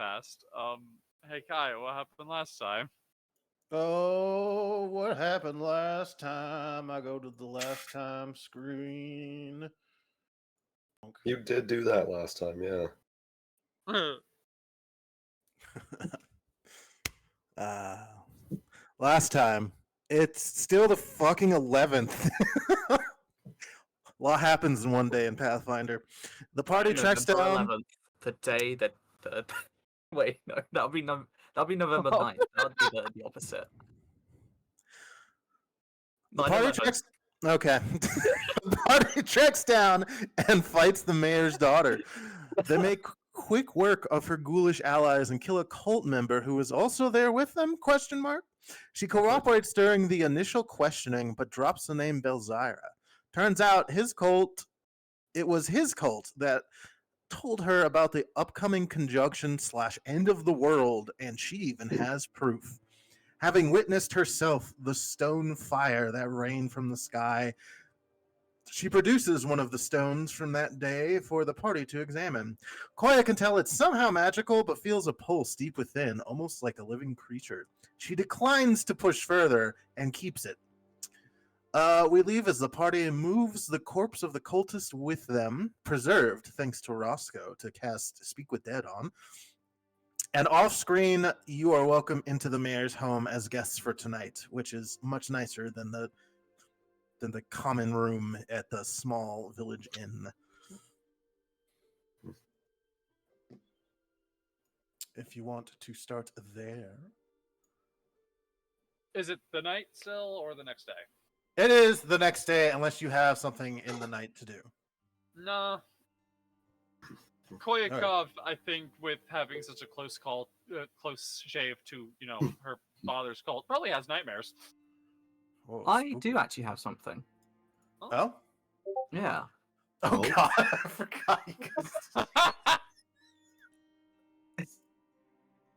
past. Hey Kai, what happened last time? Oh, what happened last time? I go to the last time screen. You did do that last time, yeah. uh, Last time. It's still the fucking 11th. A lot happens in one day in Pathfinder. The party tracks November down. 11th, the day that the wait, no, that'll be November 9th. That would be the opposite. The party tracks. Okay. The party tracks down and fights the mayor's daughter. They make quick work of her ghoulish allies and kill a cult member who is also there with them? Question mark. She cooperates during the initial questioning, but drops the name Belzyra. Turns out it was his cult that told her about the upcoming conjunction / end of the world, and she even has proof. Having witnessed herself the stone fire that rained from the sky, she produces one of the stones from that day for the party to examine. Koya can tell it's somehow magical, but feels a pulse deep within, almost like a living creature. She declines to push further and keeps it. We leave as the party moves the corpse of the cultist with them, preserved thanks to Roscoe to cast Speak with Dead on. And off screen, you are welcome into the mayor's home as guests for tonight, which is much nicer than the common room at the small village inn. If you want to start there. Is it the night still or the next day? It is the next day, unless you have something in the night to do. Nah. Koyakov, I think, with having such a close shave to, her father's cult, probably has nightmares. Whoa, I do actually have something. Oh? Yeah. Oh, God, I forgot you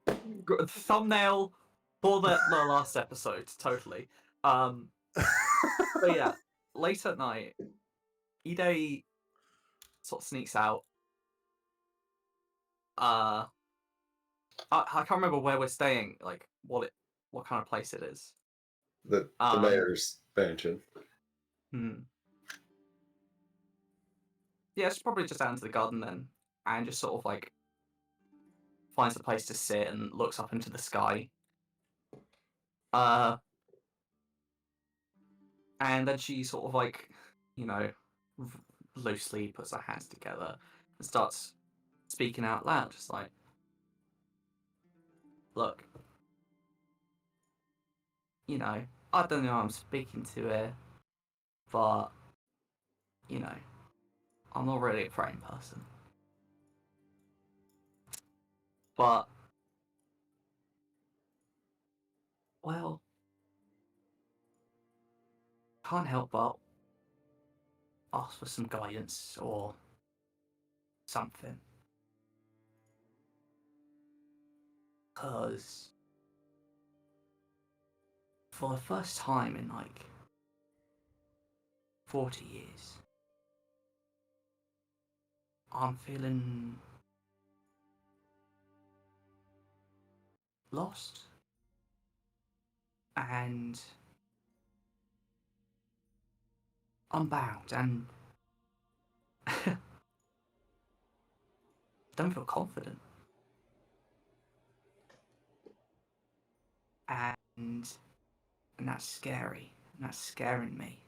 guys. Thumbnail for the last episode, totally. So yeah, late at night, Ide sort of sneaks out. I can't remember where we're staying, like what kind of place it is. The mayor's mansion. Yeah, it's probably just down to the garden then, and just sort of like finds a place to sit and looks up into the sky. And then she sort of like, loosely puts her hands together and starts speaking out loud, just like, look, I don't know who I'm speaking to here, but, I'm not really a praying person. But, well, can't help but ask for some guidance or something. Because for the first time in like 40 years, I'm feeling lost and unbound and don't feel confident. And that's scary. And that's scaring me.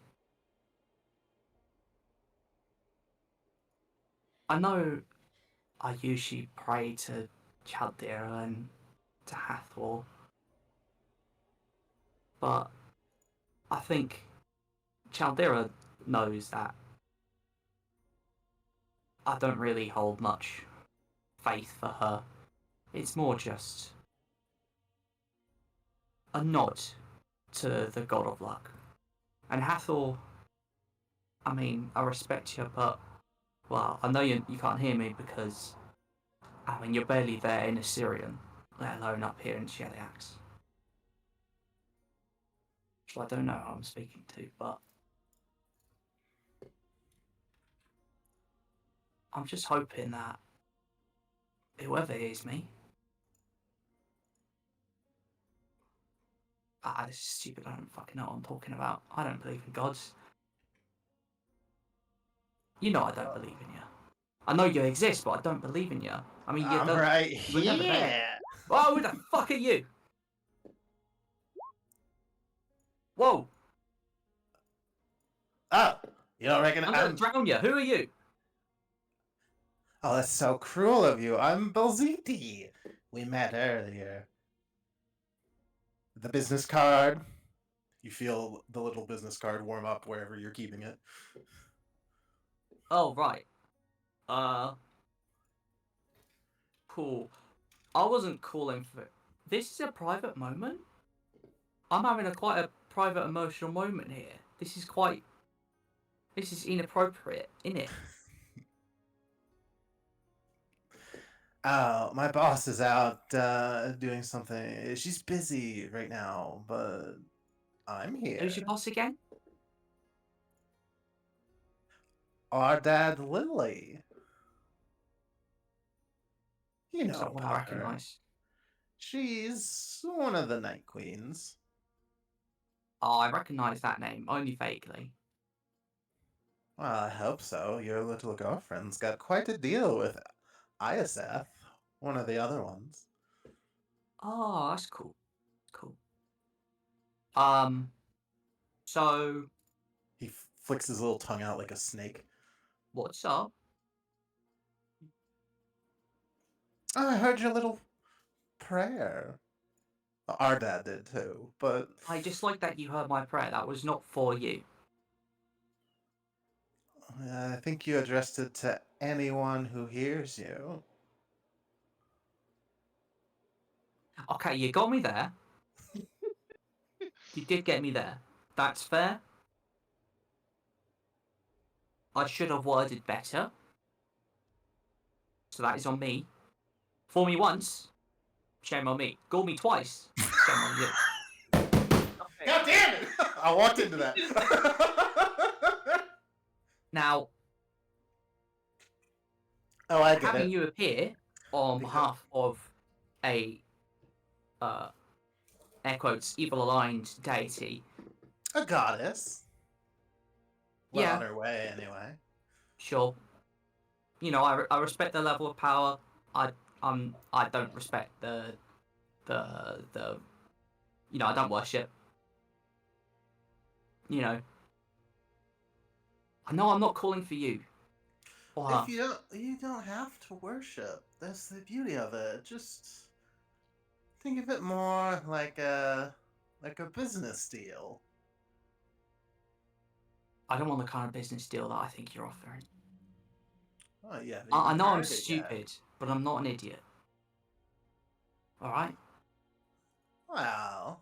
I know I usually pray to Chaldera and to Hathor, but I think Chaldera knows that I don't really hold much faith for her. It's more just a nod to the god of luck. And Hathor, I mean, I respect you, but, well, I know you can't hear me because, I mean, you're barely there in Assyrian, let alone up here in Sheliax. So I don't know who I'm speaking to, but I'm just hoping that whoever hears me This is stupid. I don't fucking know what I'm talking about. I don't believe in gods. You know I don't believe in you. I know you exist, but I don't believe in you. I mean, I'm right we're never there. here. Oh, who the fuck are you? Whoa! Oh, you don't reckon I'm gonna drown you. Who are you? Oh, that's so cruel of you. I'm Belziti. We met earlier. The business card. You feel the little business card warm up wherever you're keeping it. Oh, right. Cool. I wasn't calling for... This is a private moment? I'm having quite a private emotional moment here. This is inappropriate, isn't it? Oh, my boss is out doing something. She's busy right now, but I'm here. Who's your boss again? Our dad, Lily. You Is know that one I about her. recognise? She's one of the Night Queens. Oh, I recognise that name, only vaguely. Well, I hope so. Your little girlfriend's got quite a deal with Iaseth, one of the other ones. Oh, that's cool. Cool. So, He flicks his little tongue out like a snake. what's up? Oh, I heard your little prayer. Our dad did too, but I just like that you heard my prayer. That was not for you. I think you addressed it to anyone who hears you. Okay, you got me there. You did get me there. That's fair. I should have worded better. So that is on me. Fool me once, shame on me. Ghoul me twice, shame on you. God damn it! I walked into that. Now, Oh, I get having it. you appear on Because- behalf of a, air quotes, evil-aligned deity. A goddess. Well, Yeah. on her way, anyway. Sure. You know, I respect the level of power. I don't respect the you know, I don't worship. You know. I know I'm not calling for you. Or her. If you don't have to worship. That's the beauty of it. Just think of it more like a business deal. I don't want the kind of business deal that I think you're offering. Oh yeah. I know I'm stupid, but I'm not an idiot. Alright? Well,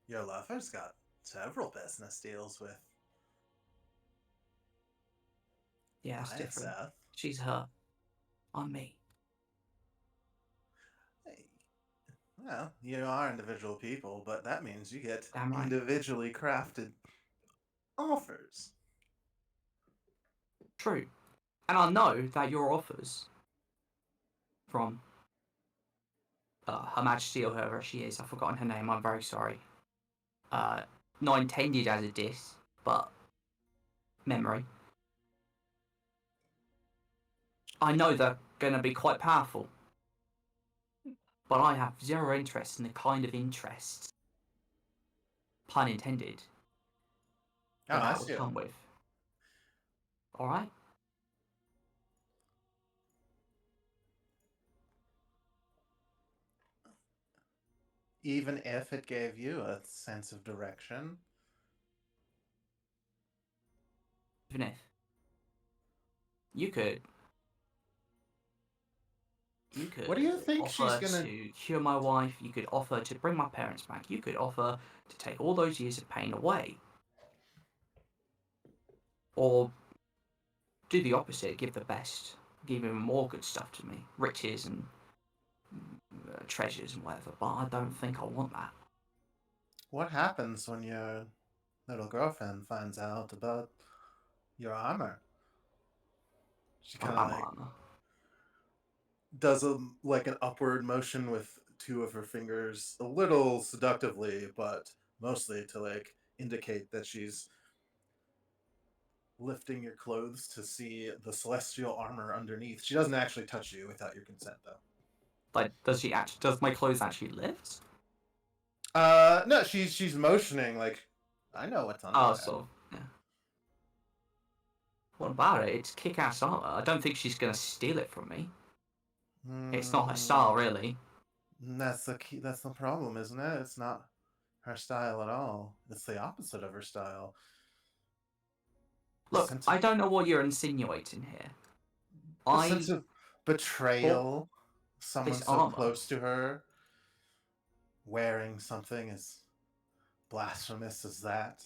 your lover's got several business deals with Yeah, that's different. Iaseth. She's her. I'm me. Hey, well, you are individual people, but that means you get Damn right. individually crafted offers. True. And I know that your offers from Her Majesty or whoever she is, I've forgotten her name, I'm very sorry. Not intended as a diss, but memory. I know they're going to be quite powerful. But I have zero interest in the kind of interest, pun intended, Oh, that I would see. come with. Alright? Even if it gave you a sense of direction. Even if. You could. What do you think she's offer gonna- to cure my wife. You could offer to bring my parents back. You could offer to take all those years of pain away. Or do the opposite. Give the best. Give even more good stuff to me. Riches and treasures and whatever. But I don't think I want that. What happens when your little girlfriend finds out about your armor? She kind of I'm like armor. does an upward motion with two of her fingers a little seductively, but mostly to like indicate that she's lifting your clothes to see the celestial armor underneath. She doesn't actually touch you without your consent, though. Like, does my clothes actually lift? No, she's motioning like, I know what's under Oh, there. sort of, yeah. What about it? It's kick-ass armor. I don't think she's gonna steal it from me. It's not her style, really. That's the key. That's the problem, isn't it? It's not her style at all. It's the opposite of her style. Look, I don't know what you're insinuating here. The sense of betrayal. Someone this so armor. close to her wearing something as blasphemous as that.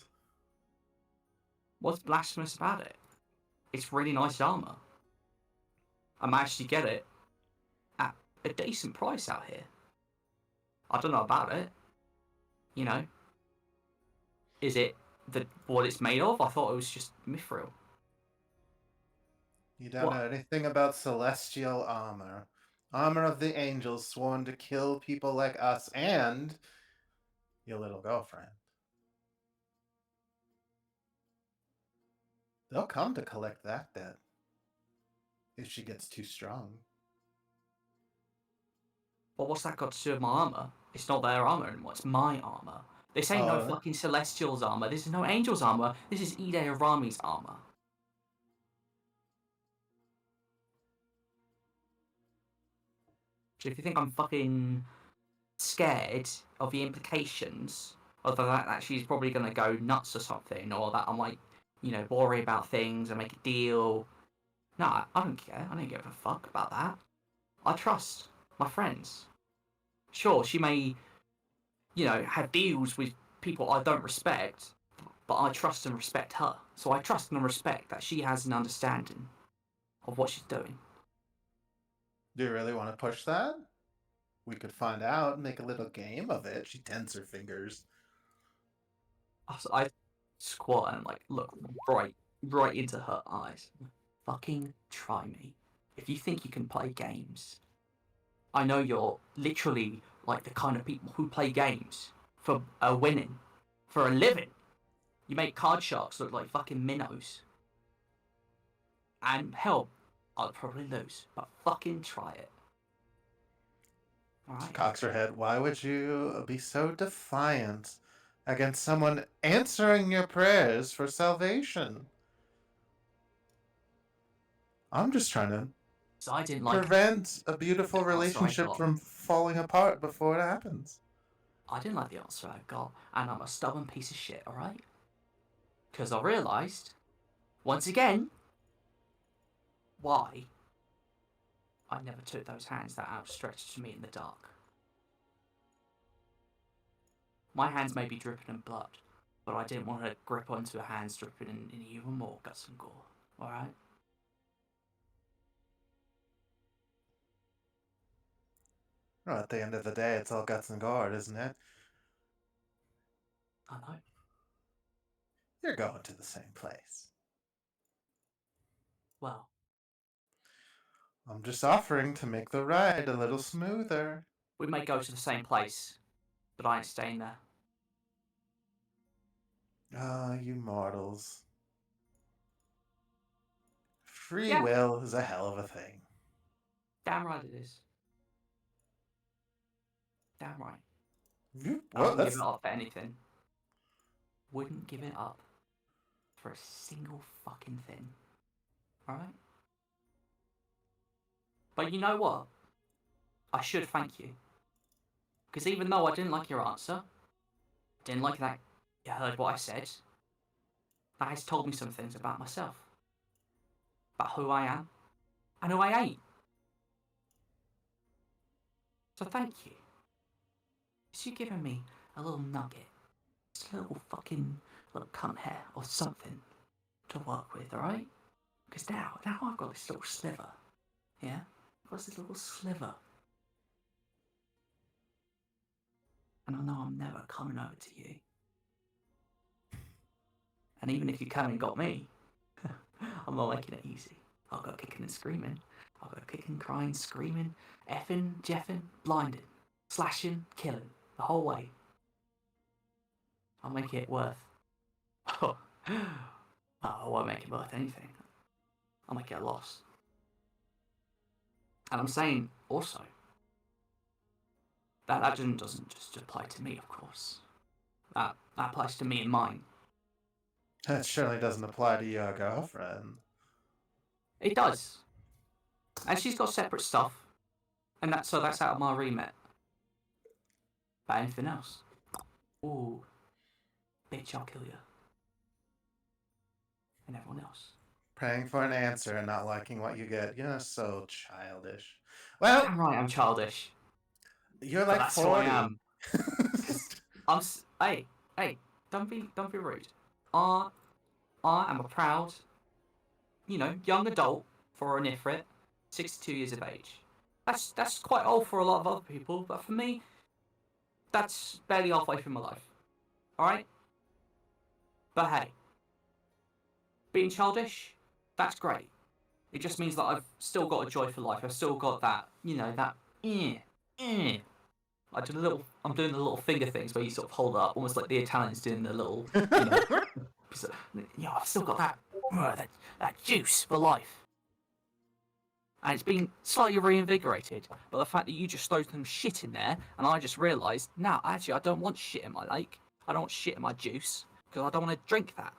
What's blasphemous about it? It's really nice armor. I managed to get it at a decent price out here. I don't know about it. You know, is it what it's made of? I thought it was just mithril. You don't know anything about celestial armor. Armor of the angels sworn to kill people like us and your little girlfriend. They'll come to collect that debt if she gets too strong. Well, what's that got to do with my armor? It's not their armor anymore, it's my armor. This ain't no fucking Celestial's armor. This is no Angel's armor. This is Ide Arami's armor. So if you think I'm fucking scared of the implications of the fact that she's probably going to go nuts or something, or that I might, you know, worry about things and make a deal. No, I don't care. I don't give a fuck about that. I trust my friends. Sure, she may, you know, have deals with people I don't respect, but I trust and respect her. So I trust and respect that she has an understanding of what she's doing. Do you really want to push that? We could find out and make a little game of it. She tends her fingers. So I squat and like look right into her eyes. Fucking try me. If you think you can play games, I know you're literally like the kind of people who play games for a winning, for a living. You make card sharks look like fucking minnows. And hell, I'll probably lose, but fucking try it. Alright? Cocks her head. Why would you be so defiant against someone answering your prayers for salvation? I'm just trying to So I didn't like prevent a beautiful relationship from falling apart before it happens. I didn't like the answer I got, and I'm a stubborn piece of shit, alright? Because I realised, once again, why I never took those hands that outstretched to me in the dark. My hands may be dripping in blood, but I didn't want to grip onto a hands dripping in even more guts and gore, alright? Well, at the end of the day, it's all guts and gore, isn't it? I know. You're going to the same place. Well, I'm just offering to make the ride a little smoother. we may go to the same place, but I ain't staying there. Ah, you mortals. Free will is a hell of a thing. Damn right it is. Damn right. I Well, wouldn't give it up for anything. Wouldn't give it up for a single fucking thing. Alright? But you know what? I should thank you. Because even though I didn't like your answer, didn't like that you heard what I said, that has told me some things about myself. About who I am, and who I ain't. So thank you. Because you've given me a little nugget. Just a little fucking little cunt hair or something to work with, alright? Because now I've got this little sliver. Yeah? I've got this little sliver. And I know I'm never coming over to you. And even if you come and got me, I'm not making it easy. I'll go kicking and screaming. I'll go kicking, crying, screaming, effing, jeffing, blinding. slashing, killing the whole way. I'll make it worth. Oh, I won't make it worth anything. I'll make it a loss. And I'm saying also that doesn't just apply to me, of course. That applies to me and mine. That surely doesn't apply to your girlfriend. It does. And she's got separate stuff. And that's out of my remit. But anything else? Ooh. Bitch, I'll kill you. And everyone else. Praying for an answer and not liking what you get. You're so childish. Well, Damn right, I'm childish. you're But like that's 40. who I am. Hey, don't be rude. I am a proud, young adult for an Ifrit, 62 years of age. That's quite old for a lot of other people, but for me, that's barely halfway through my life. Alright? But hey, being childish, that's great. It just means that I've still got a joy for life. I've still got that, I'm doing the little finger things where you sort of hold up, almost like the Italians doing the little, I've still got that juice for life. And it's been slightly reinvigorated by the fact that you just throw some shit in there, and I just realised, actually, I don't want shit in my lake. I don't want shit in my juice, because I don't want to drink that.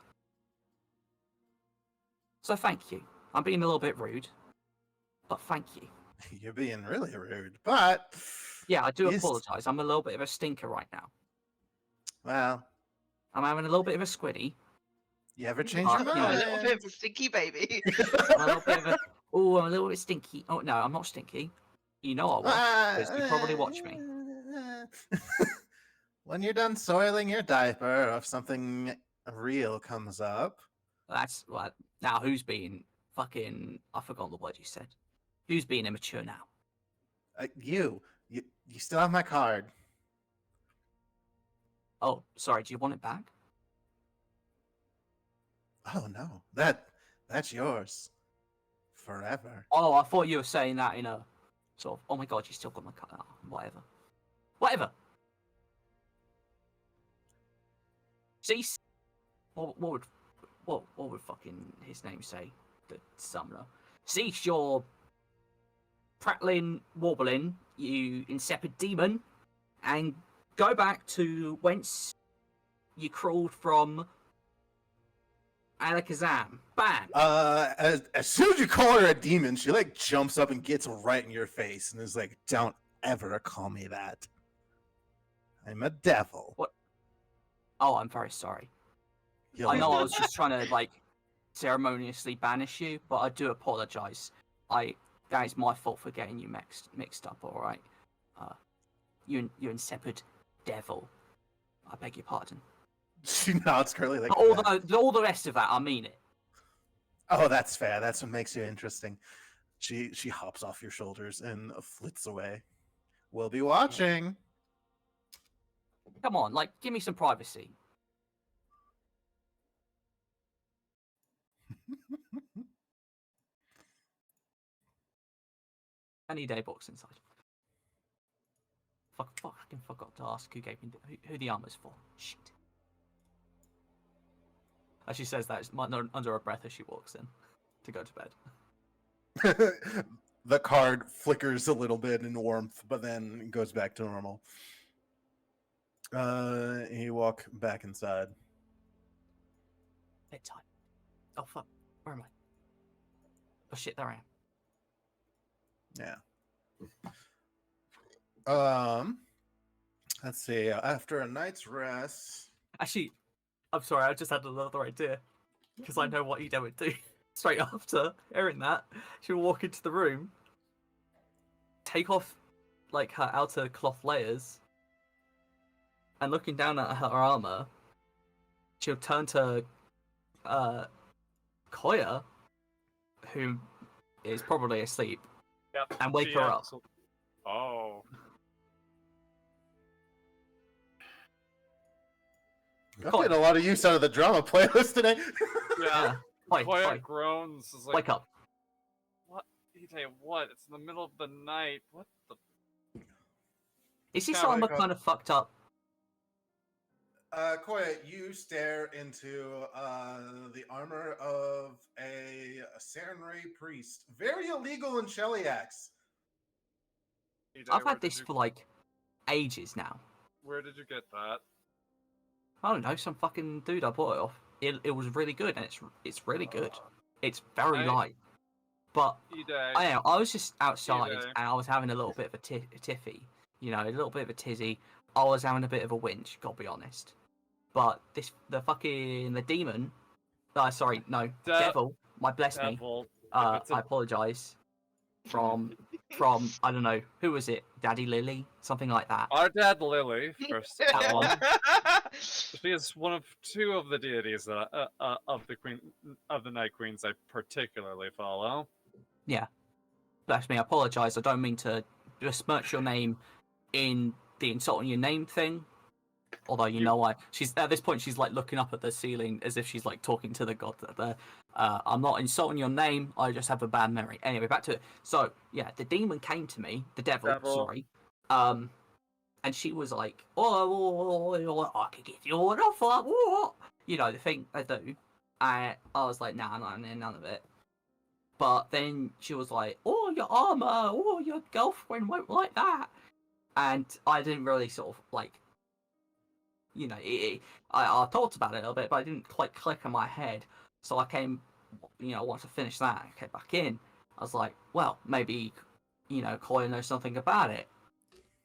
So thank you. I'm being a little bit rude, but thank you. You're being really rude, but... Yeah, I do apologise. I'm a little bit of a stinker right now. Well... I'm having a little bit of a squiddy. You ever change your mind? A little bit of a stinky baby. I'm a little bit of a... Oh, I'm a little bit stinky. Oh, no, I'm not stinky. You know I was, because you probably watch me. When you're done soiling your diaper, or if something real comes up... That's what. Now, who's being fucking... I forgot the word you said. Who's being immature now? You still have my card. Oh, sorry, do you want it back? Oh, no. That's yours. Forever. Oh, I thought you were saying that in a sort of, oh my god, you still got my card. Oh, whatever. See, what would fucking his name say? The summoner. Cease your prattling, warbling, you insipid demon, and go back to whence you crawled from. Alakazam. Bam! As soon as you call her a demon, she like jumps up and gets right in your face and is like, "Don't ever call me that. I'm a devil." What? Oh, I'm very sorry. You'll I know be- I was just trying to like ceremoniously banish you, but I do apologise. That is my fault for getting you mixed up. All right. You insipid devil. I beg your pardon. She nods curly like. All the rest of that, I mean it. Oh, that's fair. That's what makes you interesting. She hops off your shoulders and flits away. We'll be watching. Come on, like, give me some privacy. I need a box inside. Fucking forgot to ask who gave me who the armor's for. Shit. As she says that, under her breath as she walks in to go to bed. The card flickers a little bit in warmth, but then goes back to normal. You walk back inside. Bedtime. Oh fuck, where am I? Oh shit, there I am. Yeah. Let's see. After a night's rest. Actually, I'm sorry, I just had another idea. Because I know what Ida would do. Straight after hearing that, she'll walk into the room, take off like her outer cloth layers, and looking down at her armor, she'll turn to Koya, who is probably asleep, Yep. and wake she her up. absol- Oh. I made a lot of use out of the drama playlist today. Yeah. Wait, Koya groans. Is like, wake up. What? He tell you what? It's in the middle of the night. What the? Is this Can't armor wake up. kind of fucked up? Koya, you stare into the armor of a Sarenrae priest. Very illegal in Shellyax. EJ, I've where had did this you- for like ages now. Where did you get that? I don't know, some fucking dude I bought it off. It was really good, and it's really good. It's very I- light. But EJ. I was just outside, EJ. and I was having a little bit of a tiffy. You know, a little bit of a tizzy. I was having a bit of a whinge, gotta be honest. But the demon, sorry, no, devil, my bless me. Devil. I If it's a- apologise. From I don't know, who was it? Daddy Lily, something like that. Our dad Lily, first of That all. one. She is one of two of the deities that of the Night Queens I particularly follow. Bless me, I apologise. I don't mean to besmirch your name in the insulting your name thing. Although she's at this point she's like looking up at the ceiling as if she's like talking to the god there. I'm not insulting your name. I just have a bad memory. Anyway, back to it. So yeah, the demon came to me, the devil. Sorry. And she was like, "Oh, I could give you an offer." What? You know the thing I do. I was like, "Nah, none of it." But then she was like, "Oh, your armor. Oh, your girlfriend won't like that." And I didn't really sort of like. You know, I thought about it a little bit, but I didn't quite click in my head. So I came, once I finished that, I came back in. I was like, well, maybe, Koya knows something about it.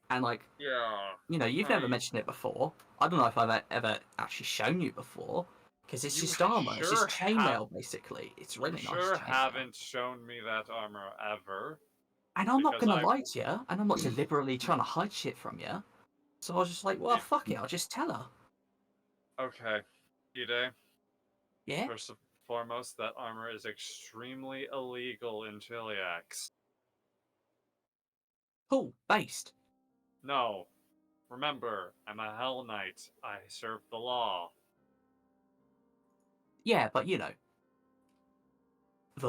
And like, Yeah. you've never mentioned it before. I don't know if I've ever actually shown you before, because it's You just armor. It's sure just chainmail, basically. It's really You nice. sure chainmail. haven't shown me that armor ever. And I'm not because gonna I- lie to you, and I'm not deliberately trying to hide shit from you. So I was just like, well, Yeah. fuck it, I'll just tell her. Okay. Ide, Yeah. first and foremost, that armor is extremely illegal in Chiliax. Cool. Based. No. Remember, I'm a Hell Knight. I serve the law. Yeah, but the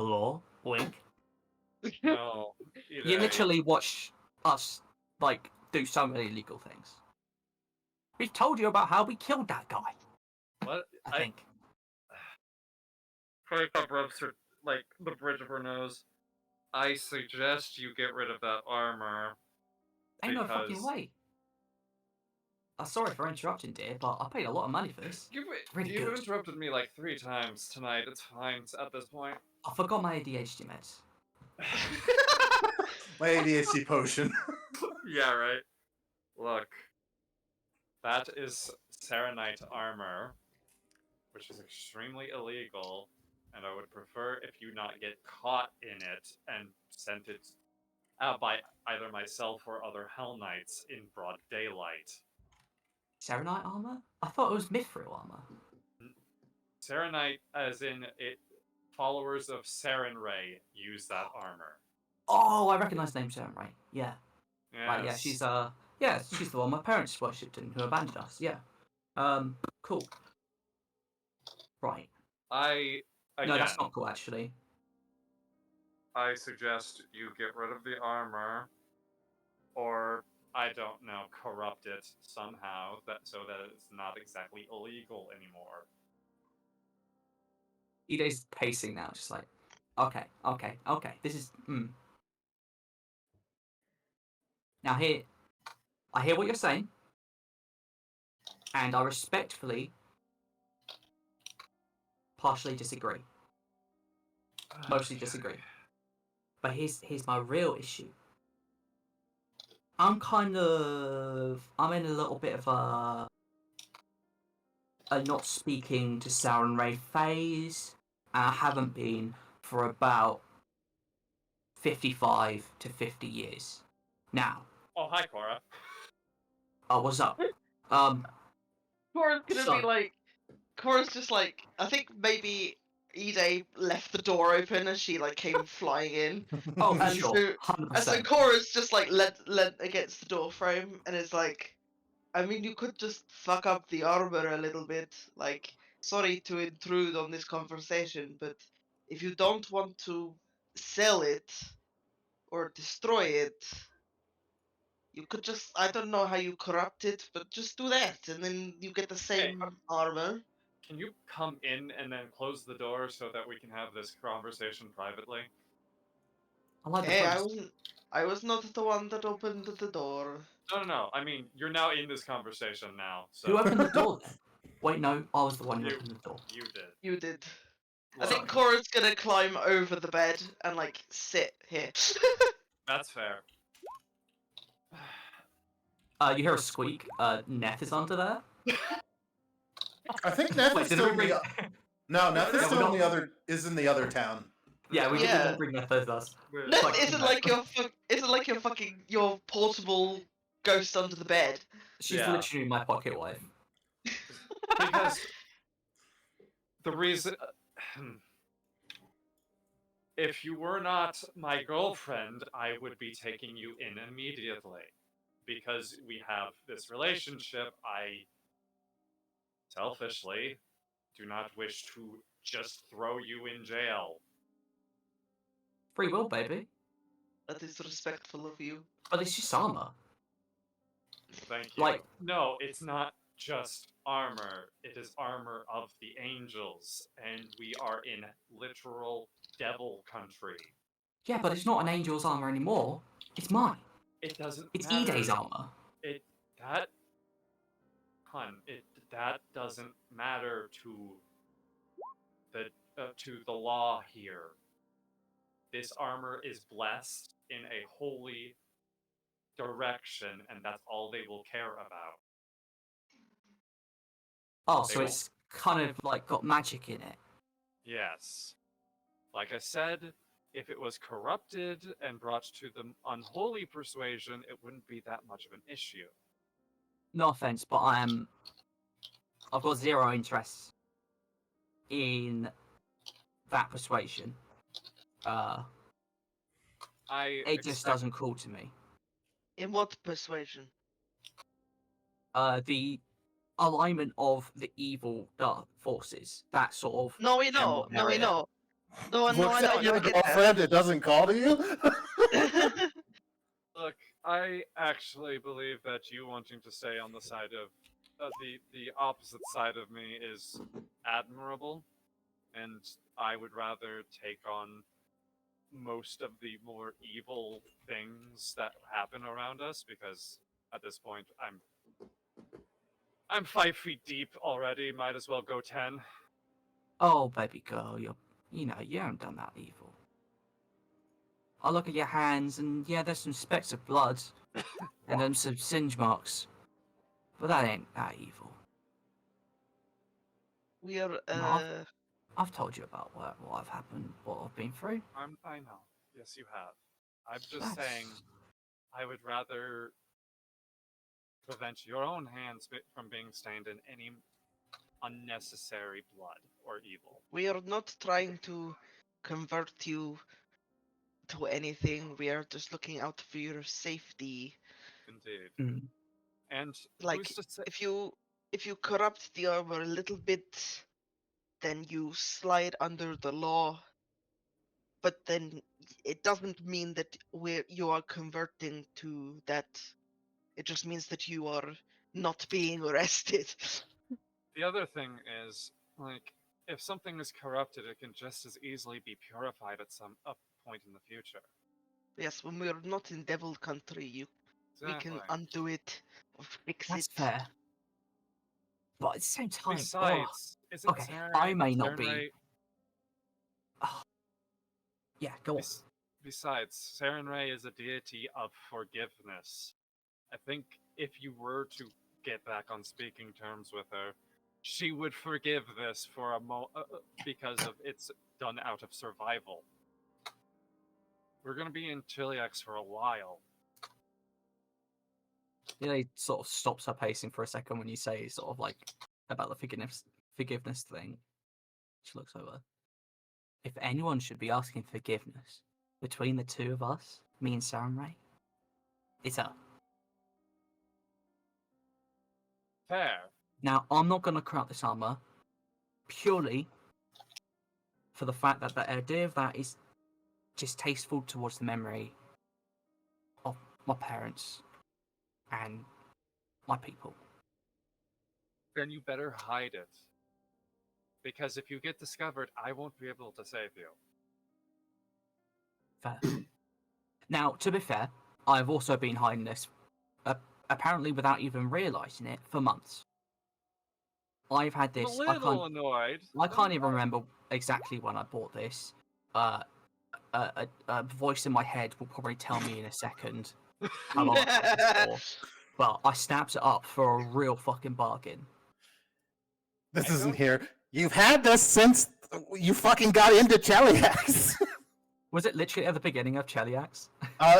law. Wink. No. You Ide, literally watch us like do so many illegal things. We've told you about how we killed that guy. What? I think. Koya rubs her, like, the bridge of her nose. I suggest you get rid of that armor. Ain't no fucking because- way. I'm sorry for interrupting, dear, but I paid a lot of money for this. You've Really good. interrupted me like 3 times tonight. It's fine at this point. I forgot my ADHD meds. My ADHD potion. Yeah, right. Look, that is Serenite armor, which is extremely illegal, and I would prefer if you not get caught in it and sent it out by either myself or other Hell Knights in broad daylight. Sarenite armor? I thought it was mithril armor. Serenite, as in it, followers of Sarenrae use that armor. Oh, I recognise the name Sarenrae. Yeah. Yes. Right, yeah, she's she's the one my parents worshipped and who abandoned us. Yeah. Cool. Right. Again, No, that's not cool actually. I suggest you get rid of the armor, or I don't know, corrupt it somehow so that it's not exactly illegal anymore. Ide's pacing now, just like, okay. This is. Now I hear what you're saying, and I respectfully, partially disagree. Mostly disagree. But here's my real issue. I'm in a little bit of a not speaking to Sarenrae phase. And I haven't been for about 55 to 50 years. Now. Oh, hi, Cora. Oh, what's up? Cora's gonna So- be like, Cora's just like, I think maybe Ide left the door open as she like came flying in. Oh, for And sure. so- 100%. And so Cora's just like leant against the door frame and is like, I mean, you could just fuck up the armor a little bit. Like, sorry to intrude on this conversation, but if you don't want to sell it or destroy it, You could just, I don't know how you corrupt it, but just do that, and then you get the same armor. Can you come in and then close the door so that we can have this conversation privately? I like the Hey, priest. I was not the one that opened the door. No. I mean, you're now in this conversation now, so... Who opened the door then? Wait, no, I was the one who You. opened the door. You did. You did. I Look, think Cora's gonna climb over the bed and, like, sit here. that's fair. You hear a squeak. Neth is under there. I think Neth Wait, is did still we in bring? the. No, Neth is Yeah, still we in the other. Is in the other town. Yeah, we did Yeah. not bring Neth with us. Neth Like, isn't like your fucking your portable ghost under the bed. She's Yeah. literally my pocket wife. Because the reason... if you were not my girlfriend, I would be taking you in immediately. Because we have this relationship, I selfishly do not wish to just throw you in jail. Free will, baby. That is respectful of you. But it's just armor. Thank you. Like- no, it's not just armor. It is armor of the angels, and we are in literal devil country. Yeah, but it's not an angel's armor anymore. It's mine. It doesn't It's matter. Ede's armor. That doesn't matter to the law here. This armor is blessed in a holy direction, and that's all they will care about. Oh, They so won't- it's kind of like got magic in it. Yes. Like I said, if it was corrupted and brought to the unholy persuasion, it wouldn't be that much of an issue. No offense, but I've got zero interest in that persuasion. It just doesn't call to me. In what persuasion? The alignment of the evil dark forces. That sort of. No, we know. general area. No, I Looks know. at your I get that. girlfriend. It doesn't call to you. Look, I actually believe that you wanting to stay on the side of the opposite side of me is admirable, and I would rather take on most of the more evil things that happen around us, because at this point I'm 5 feet deep already. Might as well go 10. Oh, baby girl, you haven't done that evil. I look at your hands, and yeah, there's some specks of blood, and then some singe marks, but that ain't that evil. We are. I've told you about what I've happened, what I've been through. I know. Yes, you have. I'm just That's- saying, I would rather prevent your own hands from being stained in any unnecessary blood or evil. We are not trying to convert you to anything. We are just looking out for your safety. Indeed. Mm. And Like, who's to say? if you corrupt the armor a little bit, then you slide under the law. But then it doesn't mean that you are converting to that. It just means that you are not being arrested. The other thing is, like, if something is corrupted, it can just as easily be purified at some point in the future. Yes, when we are not in devil country, we can Exactly. undo it or fix That's it. fair. But at the same time, Besides, isn't okay, Sarenrae, I may not be- Sarenrae- yeah, go on. Besides, Sarenrae is a deity of forgiveness. I think if you were to get back on speaking terms with her, she would forgive this for a because of it's done out of survival. We're gonna be in Chiliax for a while. He sort of stops her pacing for a second when you say sort of like about the forgiveness thing. She looks over. If anyone should be asking forgiveness between the two of us, me and Sarenrae, it's her. Fair. Now, I'm not going to corrupt this armor purely for the fact that the idea of that is just tasteful towards the memory of my parents and my people. Then you better hide it. Because if you get discovered, I won't be able to save you. Fair. Now, to be fair, I've also been hiding this, apparently without even realising it, for months. I've had I'm a this. little annoyed. I can't even remember exactly when I bought this. A voice in my head will probably tell me in a second how long I had this for. Well, I snapped it up for a real fucking bargain. This isn't here. You've had this since you fucking got into Cheliax. Was it literally at the beginning of Cheliax?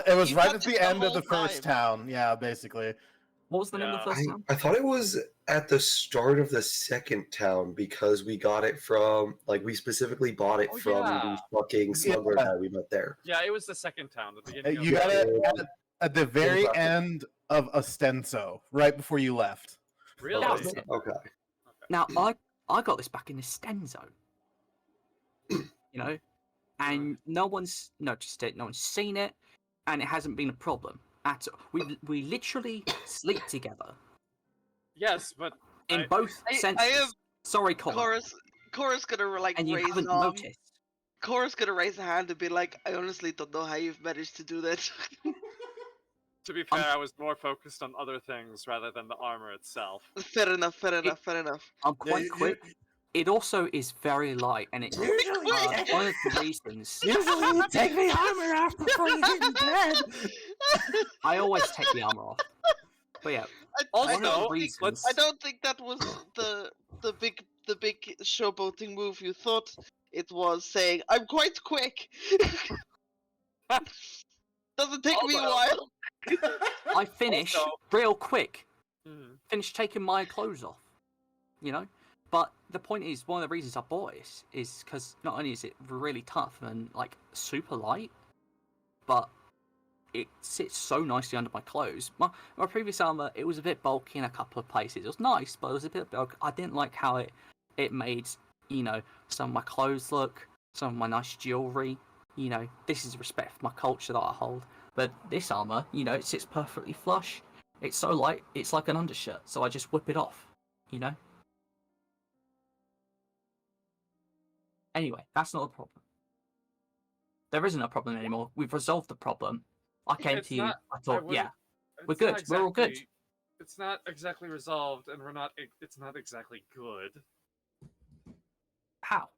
It was You've right had at this the the end of whole the first time. town. Yeah, basically. What was the name of the first town? I thought it was at the start of the second town because we got it from, like, we specifically bought it from the fucking smuggler guy we met there. Yeah, it was the second town, the beginning of You got it at the very end of Ostenso, right before you left. Really? That was it. Okay. Now, I got this back in Estenso. You know? And no one's noticed it, no one's seen it, and it hasn't been a problem at all. We literally sleep together. Yes, but In both senses. I am Sorry, Colin. Cora's gonna like And you raise haven't noticed. Cora's gonna raise a hand and be like, I honestly don't know how you've managed to do that. to be fair, I was more focused on other things rather than the armor itself. Fair enough, fair enough. I'm quite quick. It also is very light, and it's Usually, one of the reasons. usually you take the armor off before you get in bed. I always take the armor off. But yeah, Also, one of the let's- reasons. I don't think that was the big showboating move you thought it was, saying I'm quite quick. Doesn't take me a while. I finish Also- real quick. Mhm. Finish taking my clothes off. You know? But the point is, one of the reasons I bought it is because not only is it really tough and like super light, but it sits so nicely under my clothes. My previous armor, it was a bit bulky in a couple of places. It was nice, but it was a bit bulky. I didn't like how it made, you know, some of my clothes look, some of my nice jewelry. You know, this is respect for my culture that I hold. But this armor, you know, it sits perfectly flush. It's so light, it's like an undershirt, so I just whip it off, you know? Anyway, that's not a problem. There isn't a problem anymore. We've resolved the problem. I came It's to you, not- I thought, wouldn't- yeah, we're it's not good. We're all good. exactly- It's not exactly resolved, and it's not exactly good. How?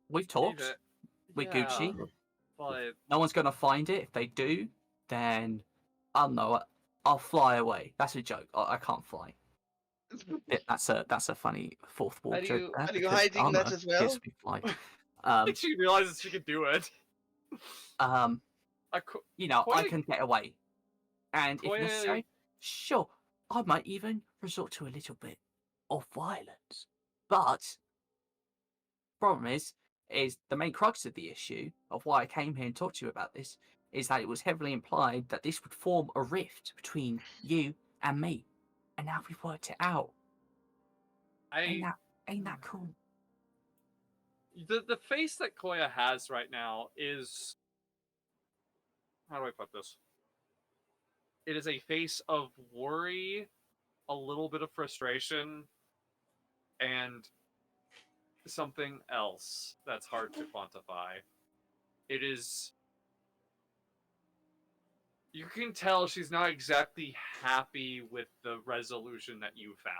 We've talked. Leave it. We're Yeah, Gucci. But No one's gonna find it. If they do, then I don't know. I'll fly away. That's a joke. I can't fly. That's a funny fourth wall Are joke. you- there, are you because hiding that armor as well? gives me fly. she realizes she could do it. You know, I Koya- can get away, and if Koya- necessary, sure, I might even resort to a little bit of violence. But problem is the main crux of the issue of why I came here and talked to you about this is that it was heavily implied that this would form a rift between you and me, and now we've worked it out. Ain't that cool? The face that Koya has right now is, how do I put this? It is a face of worry, a little bit of frustration, and something else that's hard to quantify. It is, you can tell she's not exactly happy with the resolution that you found.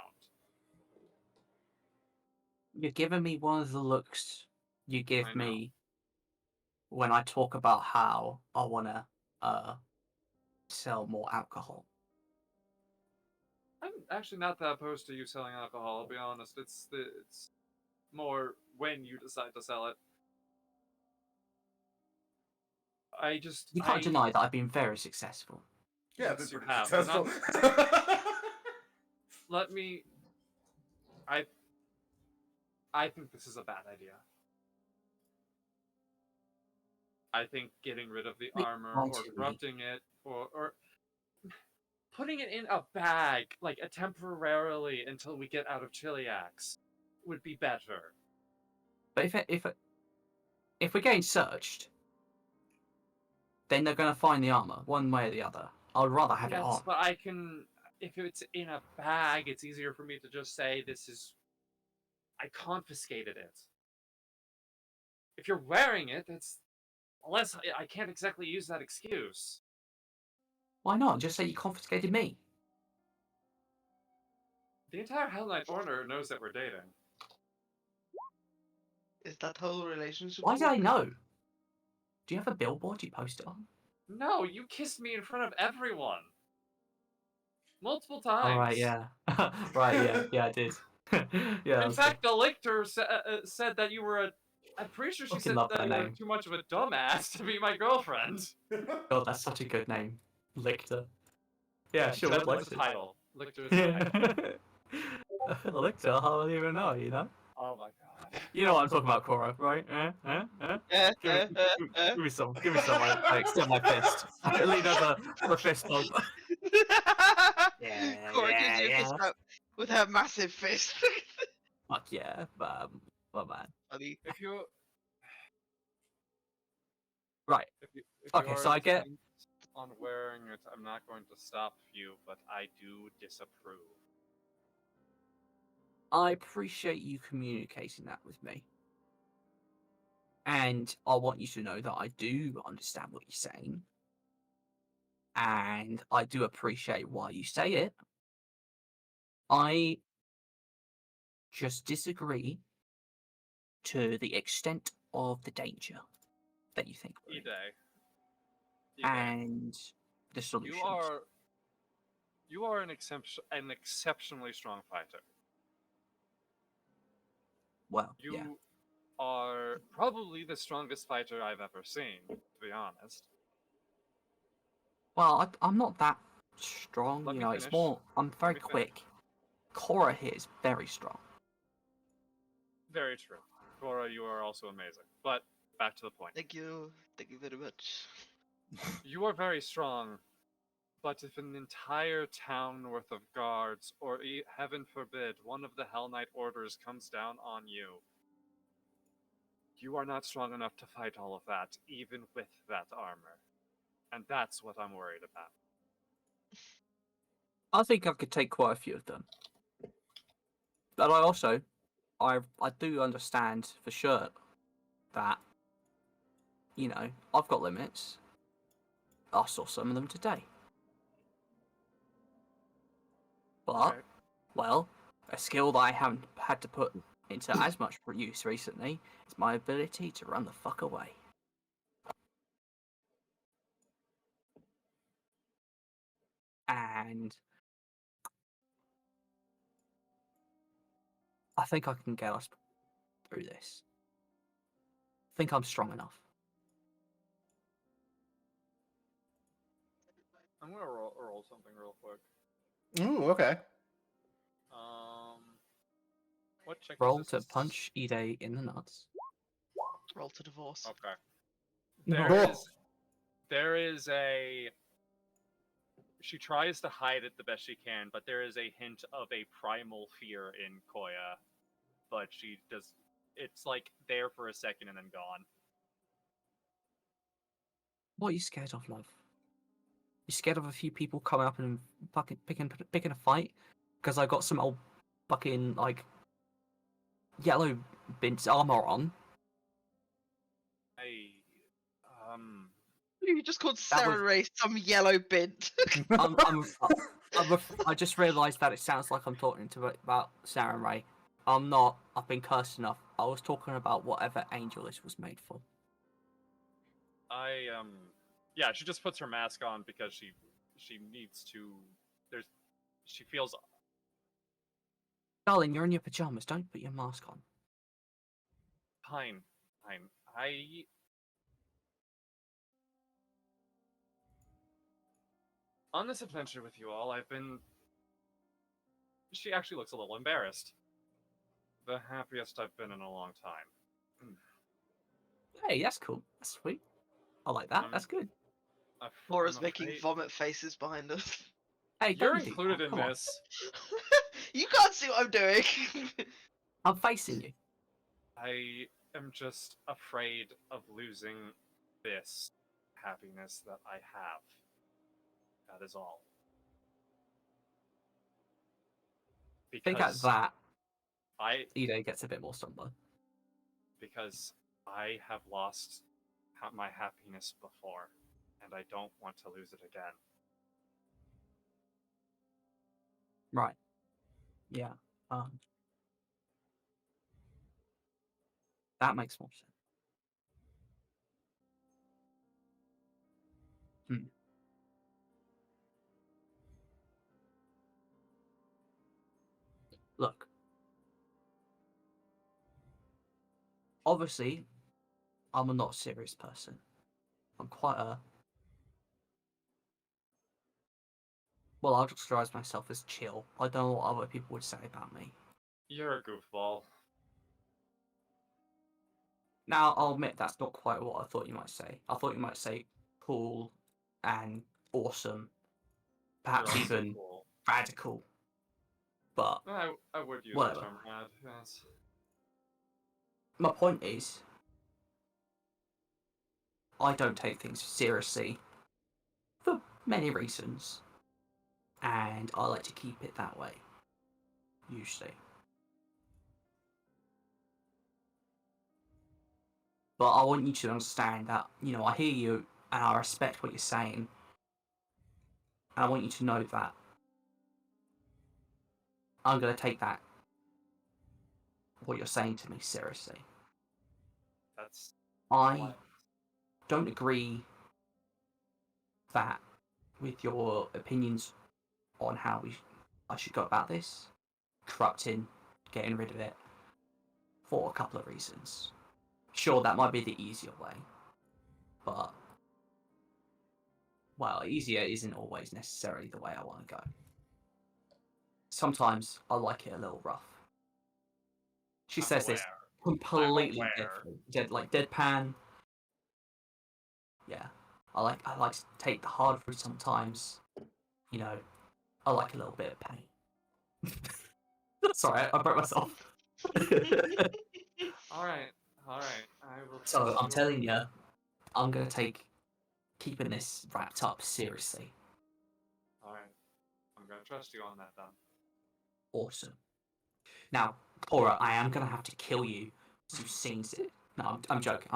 You're giving me one of the looks you I give know. me when I talk about how I want to sell more alcohol. I'm actually not that opposed to you selling alcohol, I'll be honest. It's more when you decide to sell it. You can't deny that I've been very successful. Yeah, Yes, that's you pretty have. successful. Let me. I think this is a bad idea. I think getting rid of the Wait, armor why or do we? corrupting it or putting it in a bag, like temporarily until we get out of Chiliax, would be better. But if we're getting searched, then they're going to find the armor one way or the other. I'd rather have it Yes, on. but I can. If it's in a bag, it's easier for me to just say this is. I confiscated it. If you're wearing it, that's unless I can't exactly use that excuse. Why not? Just say you confiscated me. The entire Hell Knight Order knows that we're dating. Is that whole relationship? Why do I work? know? Do you have a billboard you post it on? No, you kissed me in front of everyone. Multiple times. Oh, right, yeah. Right, yeah, I did. Yeah. In fact, the lictor said that you were a. I'm pretty sure she Fucking said love that that you were name. too much of a dumbass to be my girlfriend. God, that's such a good name. Lictor. Yeah, sure, That's would like the to. title. Lictor is the title. Lictor, I don't even know, you know? Oh my god. You know what I'm talking about, Cora, right? Give me some, I extend my fist. I lean over the fist on. Yeah, Cora gives yeah, you a yeah. fist bump with her massive fist. Fuck yeah, my man. Funny. If you Right, if you Okay, are so I get- intent on wearing it, I'm not going to stop you, but I do disapprove. I appreciate you communicating that with me. And I want you to know that I do understand what you're saying. And I do appreciate why you say it. I just disagree to the extent of the danger that you think we're in. E-Day. And the solutions. You are an exceptionally strong fighter. Well, You yeah. are probably the strongest fighter I've ever seen, to be honest. Well, I'm not that strong, Let you me know, it's finish. more, I'm very me finish. quick. Cora here is very strong. Very true. Cora, you are also amazing. But back to the point. Thank you very much. You are very strong, but if an entire town worth of guards, or heaven forbid, one of the Hell Knight orders comes down on you, you are not strong enough to fight all of that, even with that armor. And that's what I'm worried about. I think I could take quite a few of them. But I do understand for sure that, you know, I've got limits. I saw some of them today. But, Okay. well, a skill that I haven't had to put into as much use recently is my ability to run the fuck away. And I think I can get us through this. I think I'm strong enough. I'm gonna roll something real quick. Ooh, okay. What check Roll is to this? punch Ide in the nuts. Roll to divorce. Okay. No. There is a. She tries to hide it the best she can, but there is a hint of a primal fear in Koya. But she does. It's like there for a second and then gone. What are you scared of, love? You scared of a few people coming up and fucking picking a fight? Because I got some old fucking like yellow bint's armor on. You just called That was- Sarenrae some yellow bint. I just realised that it sounds like I'm talking about Sarenrae. I'm not. I've been cursed enough. I was talking about whatever angel this was made for. Yeah, she just puts her mask on because she needs to. She feels. Darling, you're in your pajamas. Don't put your mask on. Fine. On this adventure with you all, I've been. She actually looks a little embarrassed. The happiest I've been in a long time. Hey, that's cool. That's sweet. I like that. That's good. Laura's making vomit faces behind us. Hey, You're don't do included that. in Come on. this. You can't see what I'm doing. I'm facing you. I am just afraid of losing this happiness that I have. That is all. I think at Because that, I gets a bit more somber. because I have lost my happiness before, and I don't want to lose it again. Right. Yeah. That makes more sense. Look. Obviously, I'm a not serious person. I'm quite a... Well, I'll describe myself as chill. I don't know what other people would say about me. You're a goofball. Now, I'll admit that's not quite what I thought you might say. I thought you might say cool and awesome. Perhaps You're also even cool. radical. But I would use whatever. the term rad, yes. My point is, I don't take things seriously for many reasons. And I like to keep it that way. Usually. But I want you to understand that, I hear you and I respect what you're saying. And I want you to know that I'm going to take that, what you're saying to me, seriously. That's I what? don't agree that with your opinions on how I should go about this, corrupting, getting rid of it, for a couple of reasons. Sure, that might be the easier way, but, well, easier isn't always necessarily the way I want to go. Sometimes I like it a little rough. She says this completely deadpan. Yeah, I like to take the hard route sometimes. I like a little bit of pain. Sorry, I broke myself. Alright. I will. So I'm telling you, I'm gonna take keeping this wrapped up seriously. Alright. I'm gonna trust you on that then. Awesome. Now, Cora, I am gonna have to kill you as you've seen it. No, I'm joking.